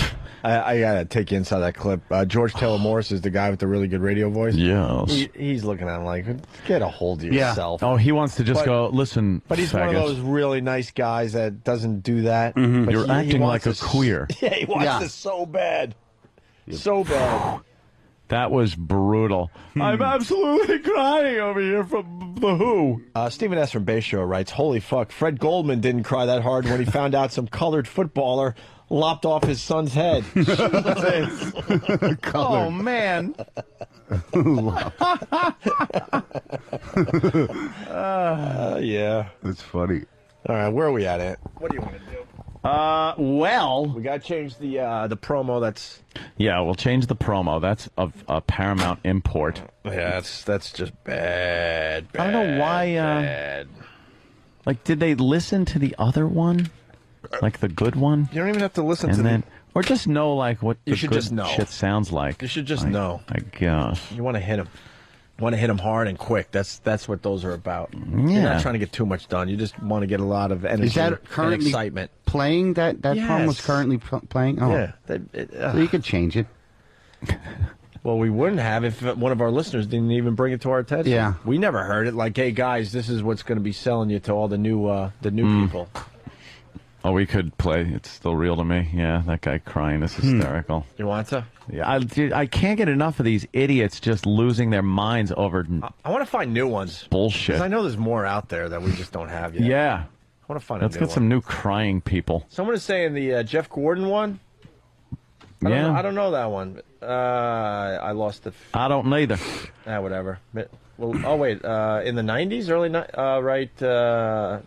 I gotta take you inside that clip. George Taylor Morris is the guy with the really good radio voice. Yes. He's looking at him like, get a hold of Yeah. yourself. Oh, he wants to just go, listen, But he's one of those really nice guys that doesn't do that. Mhm. But You're he acting wants like a queer. Yeah, he wants this so bad. So bad. That was brutal. I'm absolutely crying over here from The Who. Stephen S. from Bay Show writes, holy fuck, Fred Goldman didn't cry that hard when he found out some colored footballer lopped off his son's head. Oh, man. Yeah. That's funny. All right, where are we at, Ant? What do you want to do? Well, we got to change the promo. That's we'll change the promo. That's of Paramount import. Yeah, that's just bad. I don't know why. Bad. Like, did they listen to the other one, like the good one? You don't even have to listen and to then, or just know like what You the should good just know. shit sounds like. You should just Like, know. I guess. You want to hit him. You want to hit him hard and quick. That's what those are about. You're Yeah. not trying to get too much done. You just want to get a lot of energy Is that and currently excitement. playing? That promo's Yes. currently playing? Oh. Yeah. So you could change it. Well, we wouldn't have if one of our listeners didn't even bring it to our attention. Yeah. We never heard it. Like, hey, guys, this is what's going to be selling you to all the new people. Oh, we could play. It's still real to me. Yeah, that guy crying is hysterical. You want to? Yeah, dude, I can't get enough of these idiots just losing their minds over I want to find new ones. bullshit. 'Cause I know there's more out there that we just don't have yet. Yeah. I want to find Let's a new get some one. new crying people. Someone is saying the Jeff Gordon one. I don't know that one. I lost it. I don't neither. Whatever. Well, oh wait, in the '90s, right?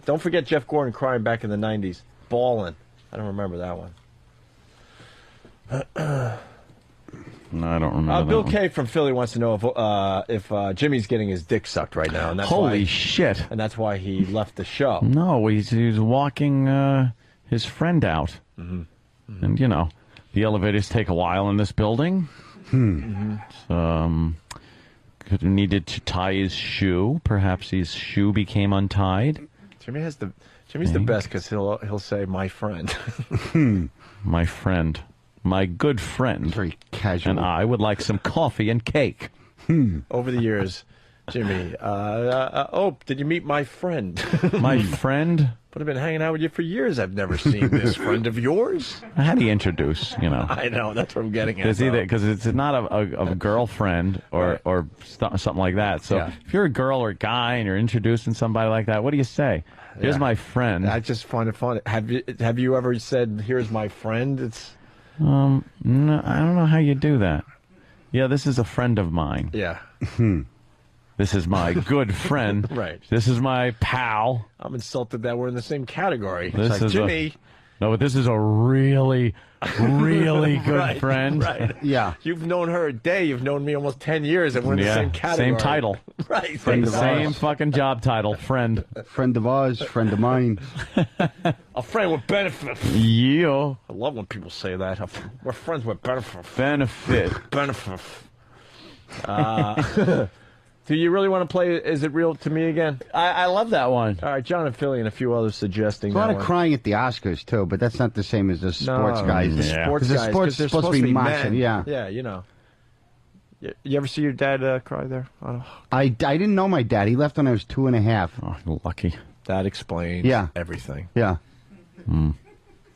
Don't forget Jeff Gordon crying back in the '90s, bawling. I don't remember that one. No, I don't remember. Bill that K from Philly wants to know if Jimmy's getting his dick sucked right now, and that's Holy why, shit! and that's why he left the show. No, he's walking his friend out, and you know, the elevators take a while in this building. Needed to tie his shoe. Perhaps his shoe became untied. Jimmy's the best because he'll say my friend. My friend, my good friend, very casual, and I would like some coffee and cake. Over the years, Jimmy. Did you meet my friend? My friend? But I've been hanging out with you for years. I've never seen this friend of yours. How do you introduce? You know, I know that's what I'm getting at. It's either because it's not a girlfriend or something like that. So Yeah. if you're a girl or a guy and you're introducing somebody like that, what do you say? Here's my friend. I just find it funny. Have you ever said, "Here's my friend"? It's no, I don't know how you do that. Yeah, this is a friend of mine. yeah. This is my good friend. Right. This is my pal. I'm insulted that we're in the same category. It's This like, is Jimmy. No, but this is a really, really good Right, friend. Right. Yeah. You've known her a day. You've known me almost 10 years, and we're in the same category. Same title. Right. Same fucking job title. Friend. Friend of ours, friend of mine. A friend with benefits. Yeah. I love when people say that. We're friends with benefits. Benefit. Benefits. Do you really want to play Is It Real to Me again? I love that one. All right, John and Philly and a few others suggesting There's a lot that of one. crying at the Oscars too, but that's not the same as the sports guys. The sports The guys, sports 'cause they're supposed to be macho. men. Yeah. Yeah, you know. You ever see your dad cry there? I didn't know my dad. He left when I was 2.5. Oh, lucky. That explains everything. Yeah.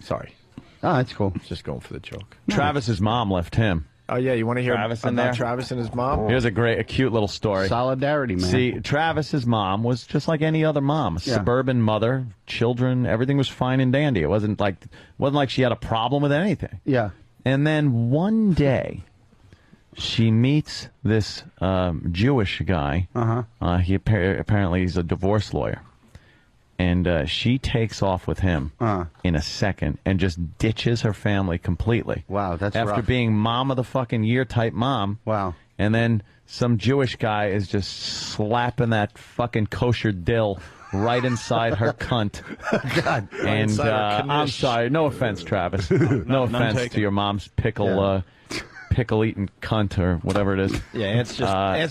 Sorry. Oh, that's cool. Just going for the joke. Travis's mom left him. Oh, yeah, you want to hear Travis in about there? Travis and his mom? Here's a cute little story. Solidarity, man. See, Travis's mom was just like any other mom, Yeah. suburban mother, children, everything was fine and dandy. It wasn't like she had a problem with anything. Yeah. And then one day, she meets this Jewish guy. He apparently he's a divorce lawyer, and she takes off with him in a second and just ditches her family completely. Wow, that's after rough. being mom of the fucking year type mom. Wow. And then some Jewish guy is just slapping that fucking kosher dill right inside her cunt. God. And inside her I'm knish. sorry, no offense, Travis. No offense to your mom's pickle pickle-eating cunt or whatever it is. Yeah, Ant's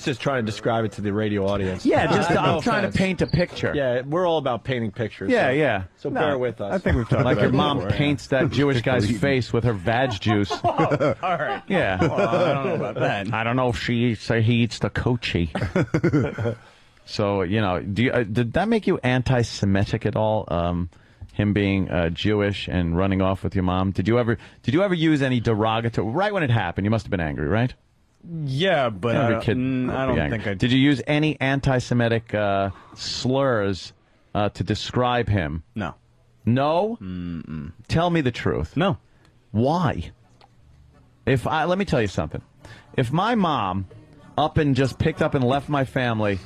just trying to describe it to the radio audience. Yeah, just I'm trying to paint a picture. Yeah, we're all about painting pictures. Yeah, so, yeah. So bear with us. I think we've talked like about your it mom before, paints that Jewish guy's face with her vag juice. All right. Yeah. Well, I don't know about that. I don't know if he eats the kochi. So, you know, did that make you anti-Semitic at all? Him being Jewish and running off with your mom. Did you ever use any derogatory? Right when it happened, you must have been angry, right? Yeah, but Every kid I don't think I did. Did you use any anti-Semitic slurs to describe him? No. No? Mm-mm. Tell me the truth. No. Why? Let me tell you something. If my mom up and just picked up and left my family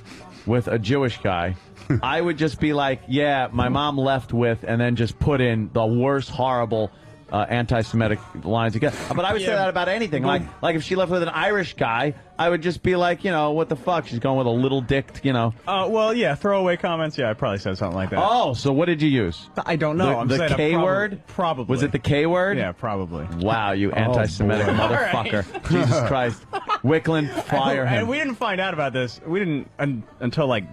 with a Jewish guy, I would just be like, yeah, my mom left with, and then just put in the worst horrible anti-Semitic lines again. But I would say that about anything. Like if she left with an Irish guy, I would just be like, you know, what the fuck? She's going with a little dick, you know. Well, yeah, throwaway comments. Yeah, I probably said something like that. Oh, so what did you use? I don't know. The K word? Probably. Was it the K word? Yeah, probably. Wow, you anti-Semitic motherfucker. Jesus Christ. Wickland, fire him. And we didn't find out about this. We didn't until, like,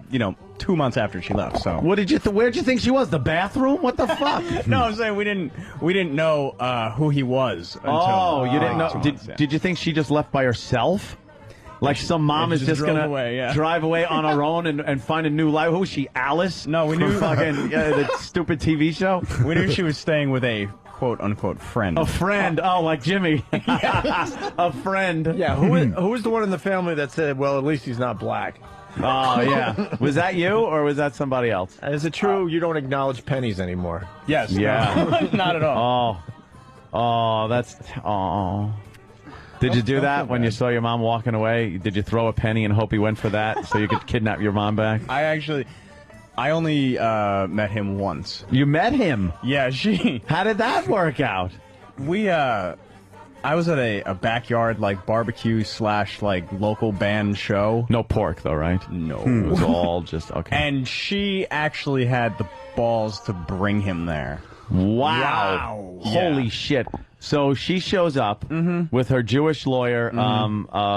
2 months after she left. So what did you? Where'd you think she was? The bathroom? What the fuck? No, I'm saying we didn't know who he was. Until, you didn't know? Did you think she just left by herself? Like some mom is just gonna drive away on her own and find a new life. Who was she? Alice? No, we knew fucking the stupid TV show. We knew she was staying with a quote unquote friend. A friend? Oh, like Jimmy. A friend. Yeah. Who was the one in the family that said, "Well, at least he's not black"? Oh yeah. Was that you or was that somebody else? Is it true you don't acknowledge pennies anymore? Yes. Yeah. No. Not at all. Oh, that's. Did you do that when you saw your mom walking away? Did you throw a penny and hope he went for that so you could kidnap your mom back? I only met him once. You met him? Yeah, How did that work out? I was at a backyard, like, barbecue / like, local band show. No pork, though, right? No. It was all just, okay. And she actually had the balls to bring him there. Wow. Holy shit. So she shows up with her Jewish lawyer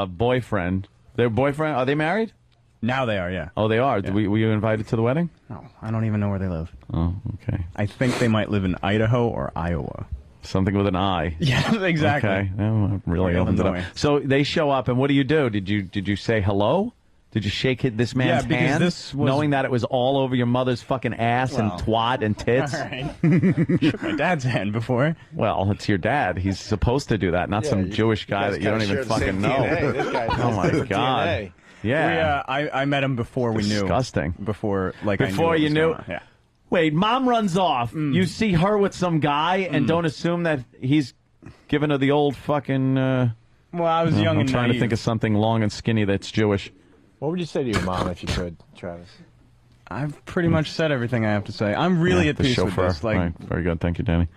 boyfriend. Their boyfriend, are they married? Now they are, yeah. Oh, they are? Yeah. Were you invited to the wedding? No, I don't even know where they live. Oh, okay. I think they might live in Idaho or Iowa. Something with an I. Yeah, exactly. Okay. Oh, really opened it up. So they show up, and what do? Did you say hello? Did you shake this man's hand, knowing that it was all over your mother's fucking ass and twat and tits? All right. Shook my dad's hand before. Well, it's your dad. He's supposed to do that, not some Jewish guy that you don't even fucking know. Oh my God. DNA. Yeah. I met him before we knew. Disgusting. Before you knew. Yeah. Wait, mom runs off. You see her with some guy and don't assume that he's giving her the old fucking. Well, I was young and trying naive. to think of something long and skinny that's Jewish. What would you say to your mom if you could, Travis? I've pretty much said everything I have to say. I'm really at peace with this. Like, right. Very good. Thank you, Danny.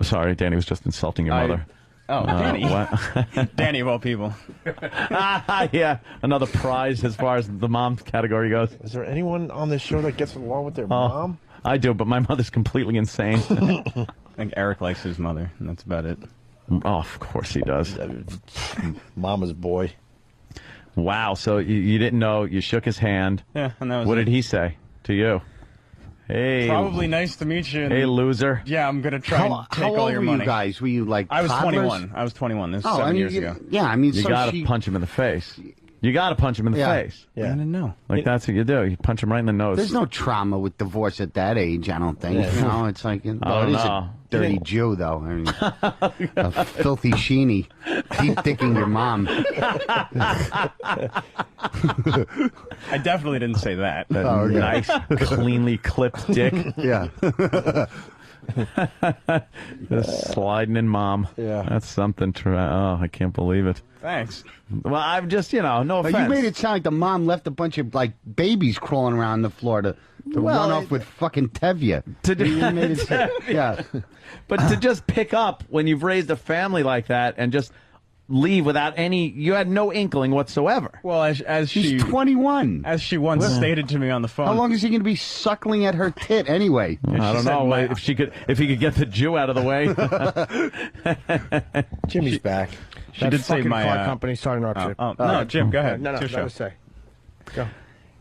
Sorry, Danny was just insulting your mother. Danny. What? Danny of all people. Yeah, another prize as far as the mom category goes. Is there anyone on this show that gets along with their mom? I do, but my mother's completely insane. I think Eric likes his mother, and that's about it. Oh, of course he does. Mama's boy. Wow, so you didn't know, you shook his hand. Yeah, and that was What did he say to you? Hey. Probably nice to meet you. Hey, loser. Yeah, I'm going to try and take all your money. How old were you guys? Were you like I was toddlers? 21. I was 21. This is 7 years ago. Yeah, I mean, you got to punch him in the face. You got to punch him in the face. Yeah. I didn't know. Like, that's what you do. You punch him right in the nose. There's no trauma with divorce at that age, I don't think. Yeah. You know, it's like, it is a dirty Jew, though. I mean, a filthy sheeny. Deep dicking your mom. I definitely didn't say that. Nice, cleanly clipped dick. Yeah. Just sliding in, mom. Yeah. That's something. Oh, I can't believe it. Thanks. Well, I'm just, no offense. You made it sound like the mom left a bunch of, like, babies crawling around the floor to run off with fucking Tevye. You made it yeah. But to just pick up when you've raised a family like that and just leave without you had no inkling whatsoever. Well, as she's 21. As she once stated to me on the phone. How long is he going to be suckling at her tit anyway? I don't know if he could get the Jew out of the way. Jimmy's back. She did say my car company starting our trip. no, Jim, go ahead. No, It's your that show. was say. Go.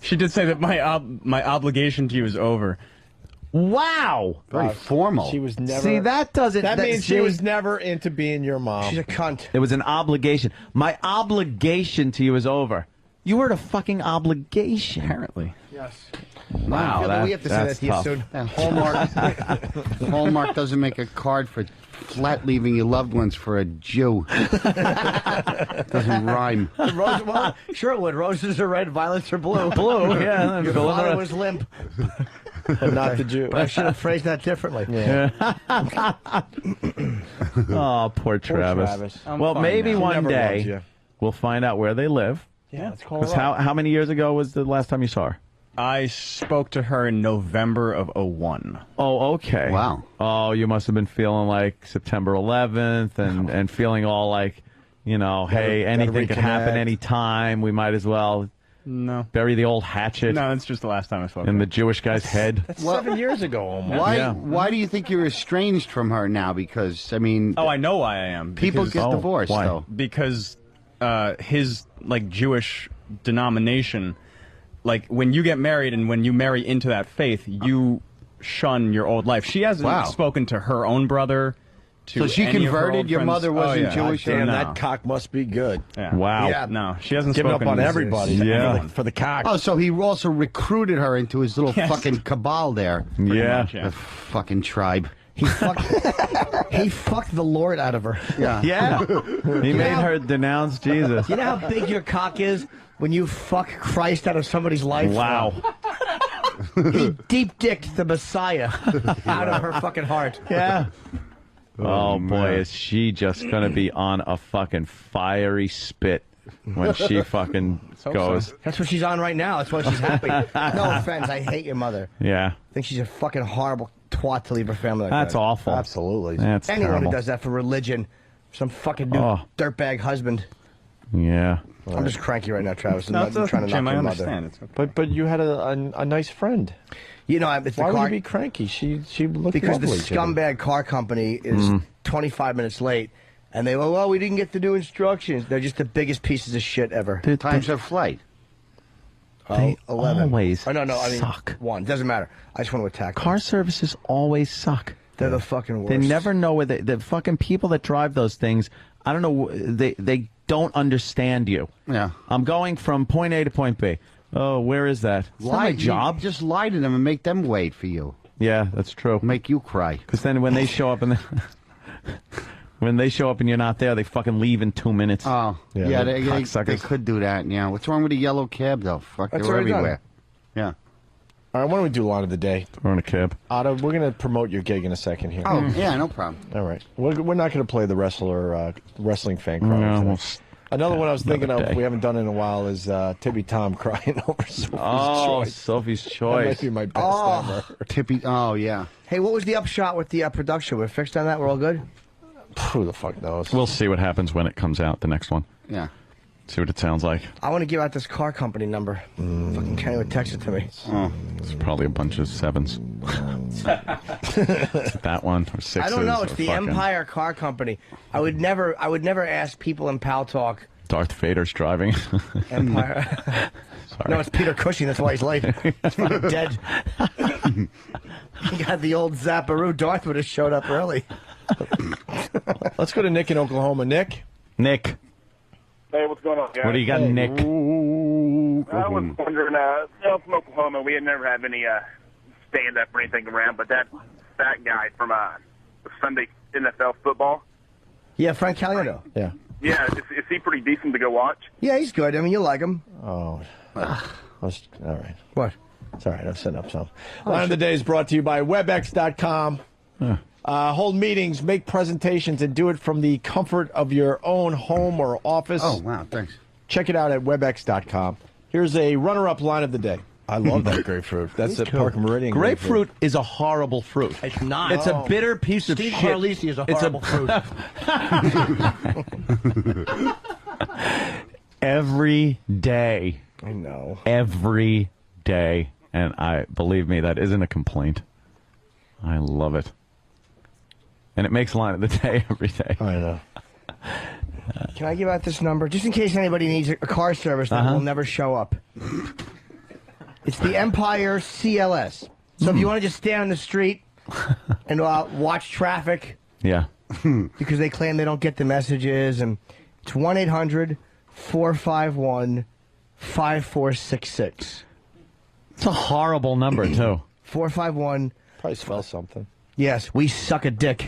She did say that my obligation to you is over. Wow. Very formal. She was never. See, that doesn't. That means she was never into being your mom. She's a cunt. It was an obligation. My obligation to you is over. You were a fucking obligation. Apparently. Yes. Wow, we have to say that that's to you tough. soon. Hallmark doesn't make a card for flat leaving your loved ones for a Jew. Doesn't rhyme. Well, sure it would. Roses are red, violets are blue. Blue, yeah. Your father was limp. Not the Jew. But I should have phrased that differently. Yeah. Oh, poor Travis. Travis. Well, maybe now. one She never loved day you. we'll find out where they live. Yeah, let's call 'Cause her up. how many years ago was the last time you saw her? I spoke to her in November of 01. Oh, okay. Wow. Oh, you must have been feeling like September 11th and feeling all like, hey, gotta anything could happen reconnect. anytime. We might as well bury the old hatchet No, that's just the last time I spoke in to the Jewish guy's head. That's 7 years ago almost. Why? Yeah. Why do you think you're estranged from her now? Because I mean, Oh, I know why I am. people Because- get divorced why? though. because his Jewish denomination, when you get married and when you marry into that faith, you shun your old life. She hasn't spoken to her own brother. So she any of her converted? old Your friends. mother wasn't Jewish? Damn, No. that cock must be good. Yeah. Wow. Yeah. No, she hasn't Giving up spoken on everybody. Yeah. For the cock. Oh, so he also recruited her into his little fucking cabal there. Yeah. much, yeah. The fucking tribe. He fucked the Lord out of her. Yeah. Yeah. He made her denounce Jesus. You know how big your cock is when you fuck Christ out of somebody's life? Wow. He deep-dicked the Messiah out of her fucking heart. Yeah. Oh, boy, is she just going to be on a fucking fiery spit when she fucking goes. That's what she's on right now. That's why she's happy. No offense. I hate your mother. Yeah. I think she's a fucking horrible twat to leave her family like That's that. awful. Absolutely. That's Anyone terrible. who does that for religion, some fucking new Oh. dirtbag husband. Yeah. I'm just cranky right now, Travis. I'm No, not it's okay, trying to Jim, knock I your mother. understand. It's okay. But you had a nice friend. You know, it's the Why would car you be cranky? She looked because the lovely to me. scumbag car company is 25 minutes late, and they go, "Well, we didn't get the new instructions." They're just the biggest pieces of shit ever. Times of flight. They 11. always Oh, no, I mean suck. 1. Doesn't matter. I just want to attack them. Car services always suck. They're the fucking worst. They never know where the fucking people that drive those things. I don't know. They don't understand you. Yeah. I'm going from point A to point B. Oh, where is that? It's not my job. Just lie to them and make them wait for you. Yeah, that's true. Make you cry. Because then when they show up and when they show up and you're not there, they fucking leave in 2 minutes. Oh, yeah, they cocksuckers. could do that. Yeah. What's wrong with a yellow cab though? Fuck, That's they're already done. everywhere. Yeah. All right, why don't we do line of the day? Or in a cab. Otto, we're going to promote your gig in a second here. Oh, yeah, no problem. All right. We're not going to play the wrestling fan cry. No, today. we'll Another one I was thinking another of, day. we haven't done in a while, is Tippy Tom crying over Sophie's choice. Sophie's That choice. might be my best ever. Tippy. Oh, yeah. Hey, what was the upshot with the production? We're fixed on that? We're all good? Who the fuck knows? We'll see what happens when it comes out, the next one. Yeah. See what it sounds like. I want to give out this car company number. Fucking Kenny would text it to me. Oh, it's probably a bunch of sevens. That one or sixes. I don't know. It's or the fucking Empire Car Company. I would never ask people in Pal Talk. Darth Vader's driving. Empire. Sorry. No, it's Peter Cushing. That's why he's late. He's fucking dead. He got the old Zapparoo. Darth would have showed up early. Let's go to Nick in Oklahoma. Nick? Nick. Hey, what's going on, guys? What do you got, Nick? I was wondering, from Oklahoma, we had never had any stand-up or anything around, but that guy from the Sunday NFL football, Yeah, Frank Caliendo. Yeah. yeah, is he pretty decent to go watch? Yeah, he's good. I mean, you like him. Oh. All right. What? It's all right. I'm setting up some. Line of the Day is brought to you by WebEx.com. Hold meetings, make presentations, and do it from the comfort of your own home or office. Oh, wow. Thanks. Check it out at WebEx.com. Here's a runner-up line of the day. I love that grapefruit. That's the Park Meridian Grapefruit is a horrible fruit. It's not. It's a bitter piece of Steve shit. Harlisi is a horrible fruit. Every day. I know. Every day. And believe me, that isn't a complaint. I love it. And it makes line of the day every day. I know. Can I give out this number? Just in case anybody needs a car service that will never show up. It's the Empire CLS. So if you want to just stand on the street and watch traffic. Yeah. Because they claim they don't get the messages. And it's 1-800-451-5466. It's a horrible number, too. 451. Probably spell something. Yes, we suck a dick.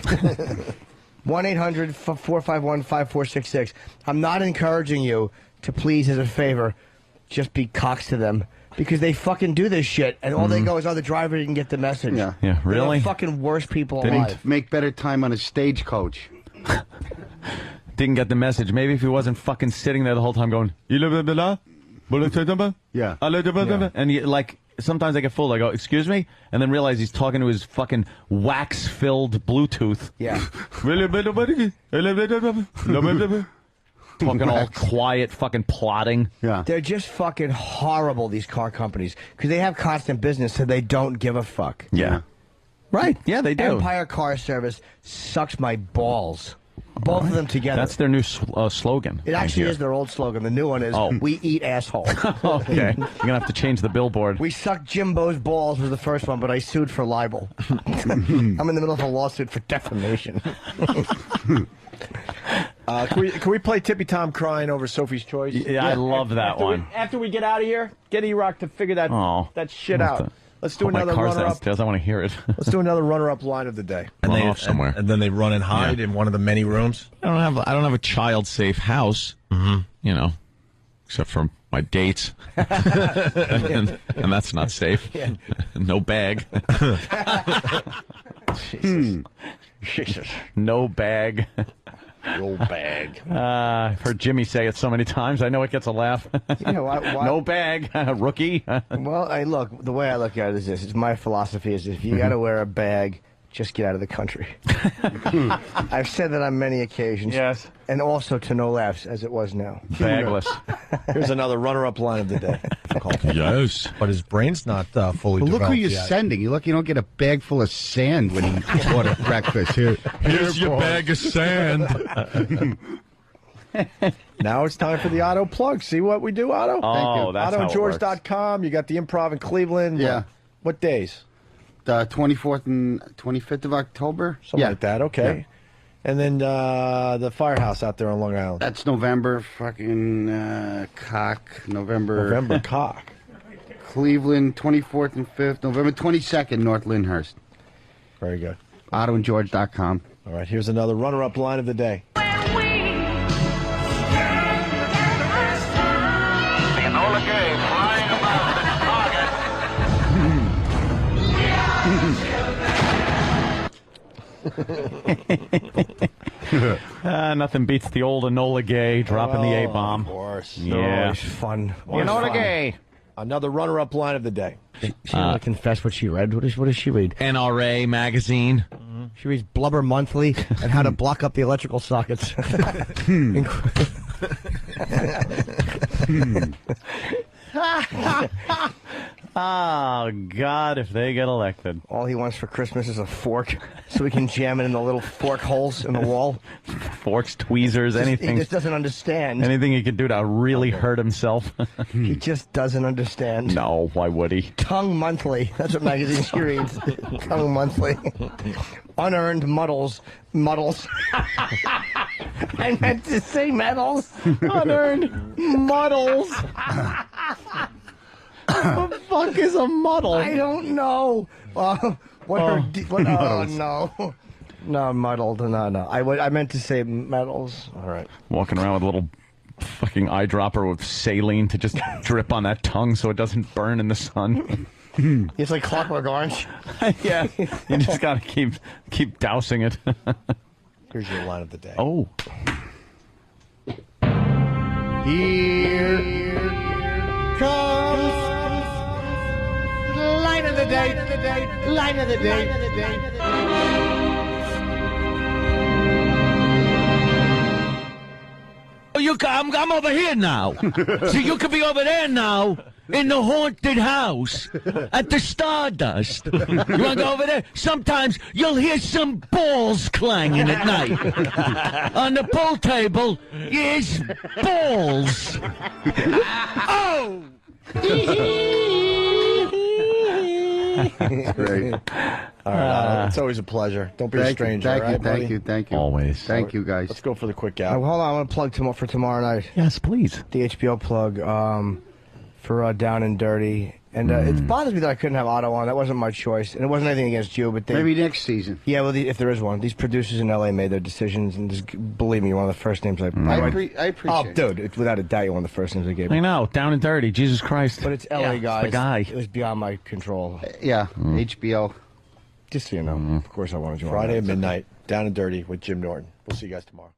1-800-451-5466. I'm not encouraging you to please, as a favor, just be cocks to them. Because they fucking do this shit, and all they go is, the driver didn't get the message. Yeah. Yeah, really? They're the fucking worst people alive. Make better time on a stagecoach. Didn't get the message. Maybe if he wasn't fucking sitting there the whole time going, yeah. And like, sometimes I get fooled. I go, excuse me? And then realize he's talking to his fucking wax-filled Bluetooth. Yeah. Talking all quiet, fucking plotting. Yeah. They're just fucking horrible, these car companies. Because they have constant business, so they don't give a fuck. Yeah. Right. Yeah, they do. Empire Car Service sucks my balls. Both of them together. That's their new slogan. It actually is their old slogan. The new one is, we eat asshole. Okay. You're going to have to change the billboard. We suck Jimbo's balls was the first one, but I sued for libel. I'm in the middle of a lawsuit for defamation. Can we play Tippy Tom crying over Sophie's Choice? Yeah, I love that one. After we get out of here, get E-Rock to figure that shit out. Let's do another runner-up. I want to hear it. Let's do another runner-up line of the day. Run off somewhere. And then they run and hide in one of the many rooms. I don't have a child-safe house. You know, except for my dates, and that's not safe. Yeah. No bag. Jesus. No bag. No bag. I've heard Jimmy say it so many times. I know it gets a laugh. No bag, rookie. Well, the way I look at it is this. It's my philosophy is if you got to wear a bag, just get out of the country. I've said that on many occasions. Yes. And also to no laughs, as it was now. Bagless. Here's another runner-up line of the day. Yes. But his brain's not fully Well, look developed who you're yet. sending. You look, you don't get a bag full of sand when you order breakfast. Here's your bag of sand. Now it's time for the Otto plug. See what we do, Otto? Oh, that's how it works. AutoGeorge.com. You got the Improv in Cleveland. Yeah. What days? The 24th and 25th of October. Something like that. Okay. Yeah. And then the Firehouse out there on Long Island. That's November fucking November cock. Cleveland, 24th and 5th. November 22nd, North Lyndhurst. Very good. AutoandGeorge.com. All right, here's another runner-up line of the day. Nothing beats the old Enola Gay dropping the A-bomb. Of course. Yeah. It's fun. Enola Gay. Another runner-up line of the day. She want to confess what she read. What does she read? NRA magazine. She reads Blubber Monthly and how to block up the electrical sockets. Oh, God, if they get elected. All he wants for Christmas is a fork so he can jam it in the little fork holes in the wall. Forks, tweezers, anything. He just doesn't understand. Anything he could do to really hurt himself. He just doesn't understand. No, why would he? Tongue Monthly. That's what magazine she reads. Tongue Monthly. Unearned muddles. I meant to say medals. Unearned muddles. What the fuck is a muddle? I don't know. No. No, muddled. No. I meant to say medals. All right. Walking around with a little fucking eyedropper with saline to just drip on that tongue so it doesn't burn in the sun. It's like Clockwork Orange. Yeah. You just gotta keep dousing it. Here's your line of the day. Oh. Here comes line of the day. Line of the day. Oh, I'm over here now. So you could be over there now. in the haunted house at the Stardust. You want to go over there? Sometimes you'll hear some balls clanging at night. On the pool table is balls. Oh! Great. All right, it's always a pleasure. Don't be a stranger. Thank you. Always. Thank you, guys. Let's go for the quick out. Hold on, I want to plug for tomorrow night. Yes, please. The HBO plug for Down and Dirty. And it bothers me that I couldn't have Otto on. That wasn't my choice. And it wasn't anything against you, but maybe next season. Yeah, well, if there is one. These producers in L.A. made their decisions, and just believe me, you're one of the first names I appreciate Oh, dude, without a doubt, you're one of the first names I gave me. I know, Down and Dirty, Jesus Christ. But it's L.A. guys. The guy. It was beyond my control. Yeah, HBO. Just so you know. Of course I wanted you on. Friday at midnight, Down and Dirty with Jim Norton. We'll see you guys tomorrow.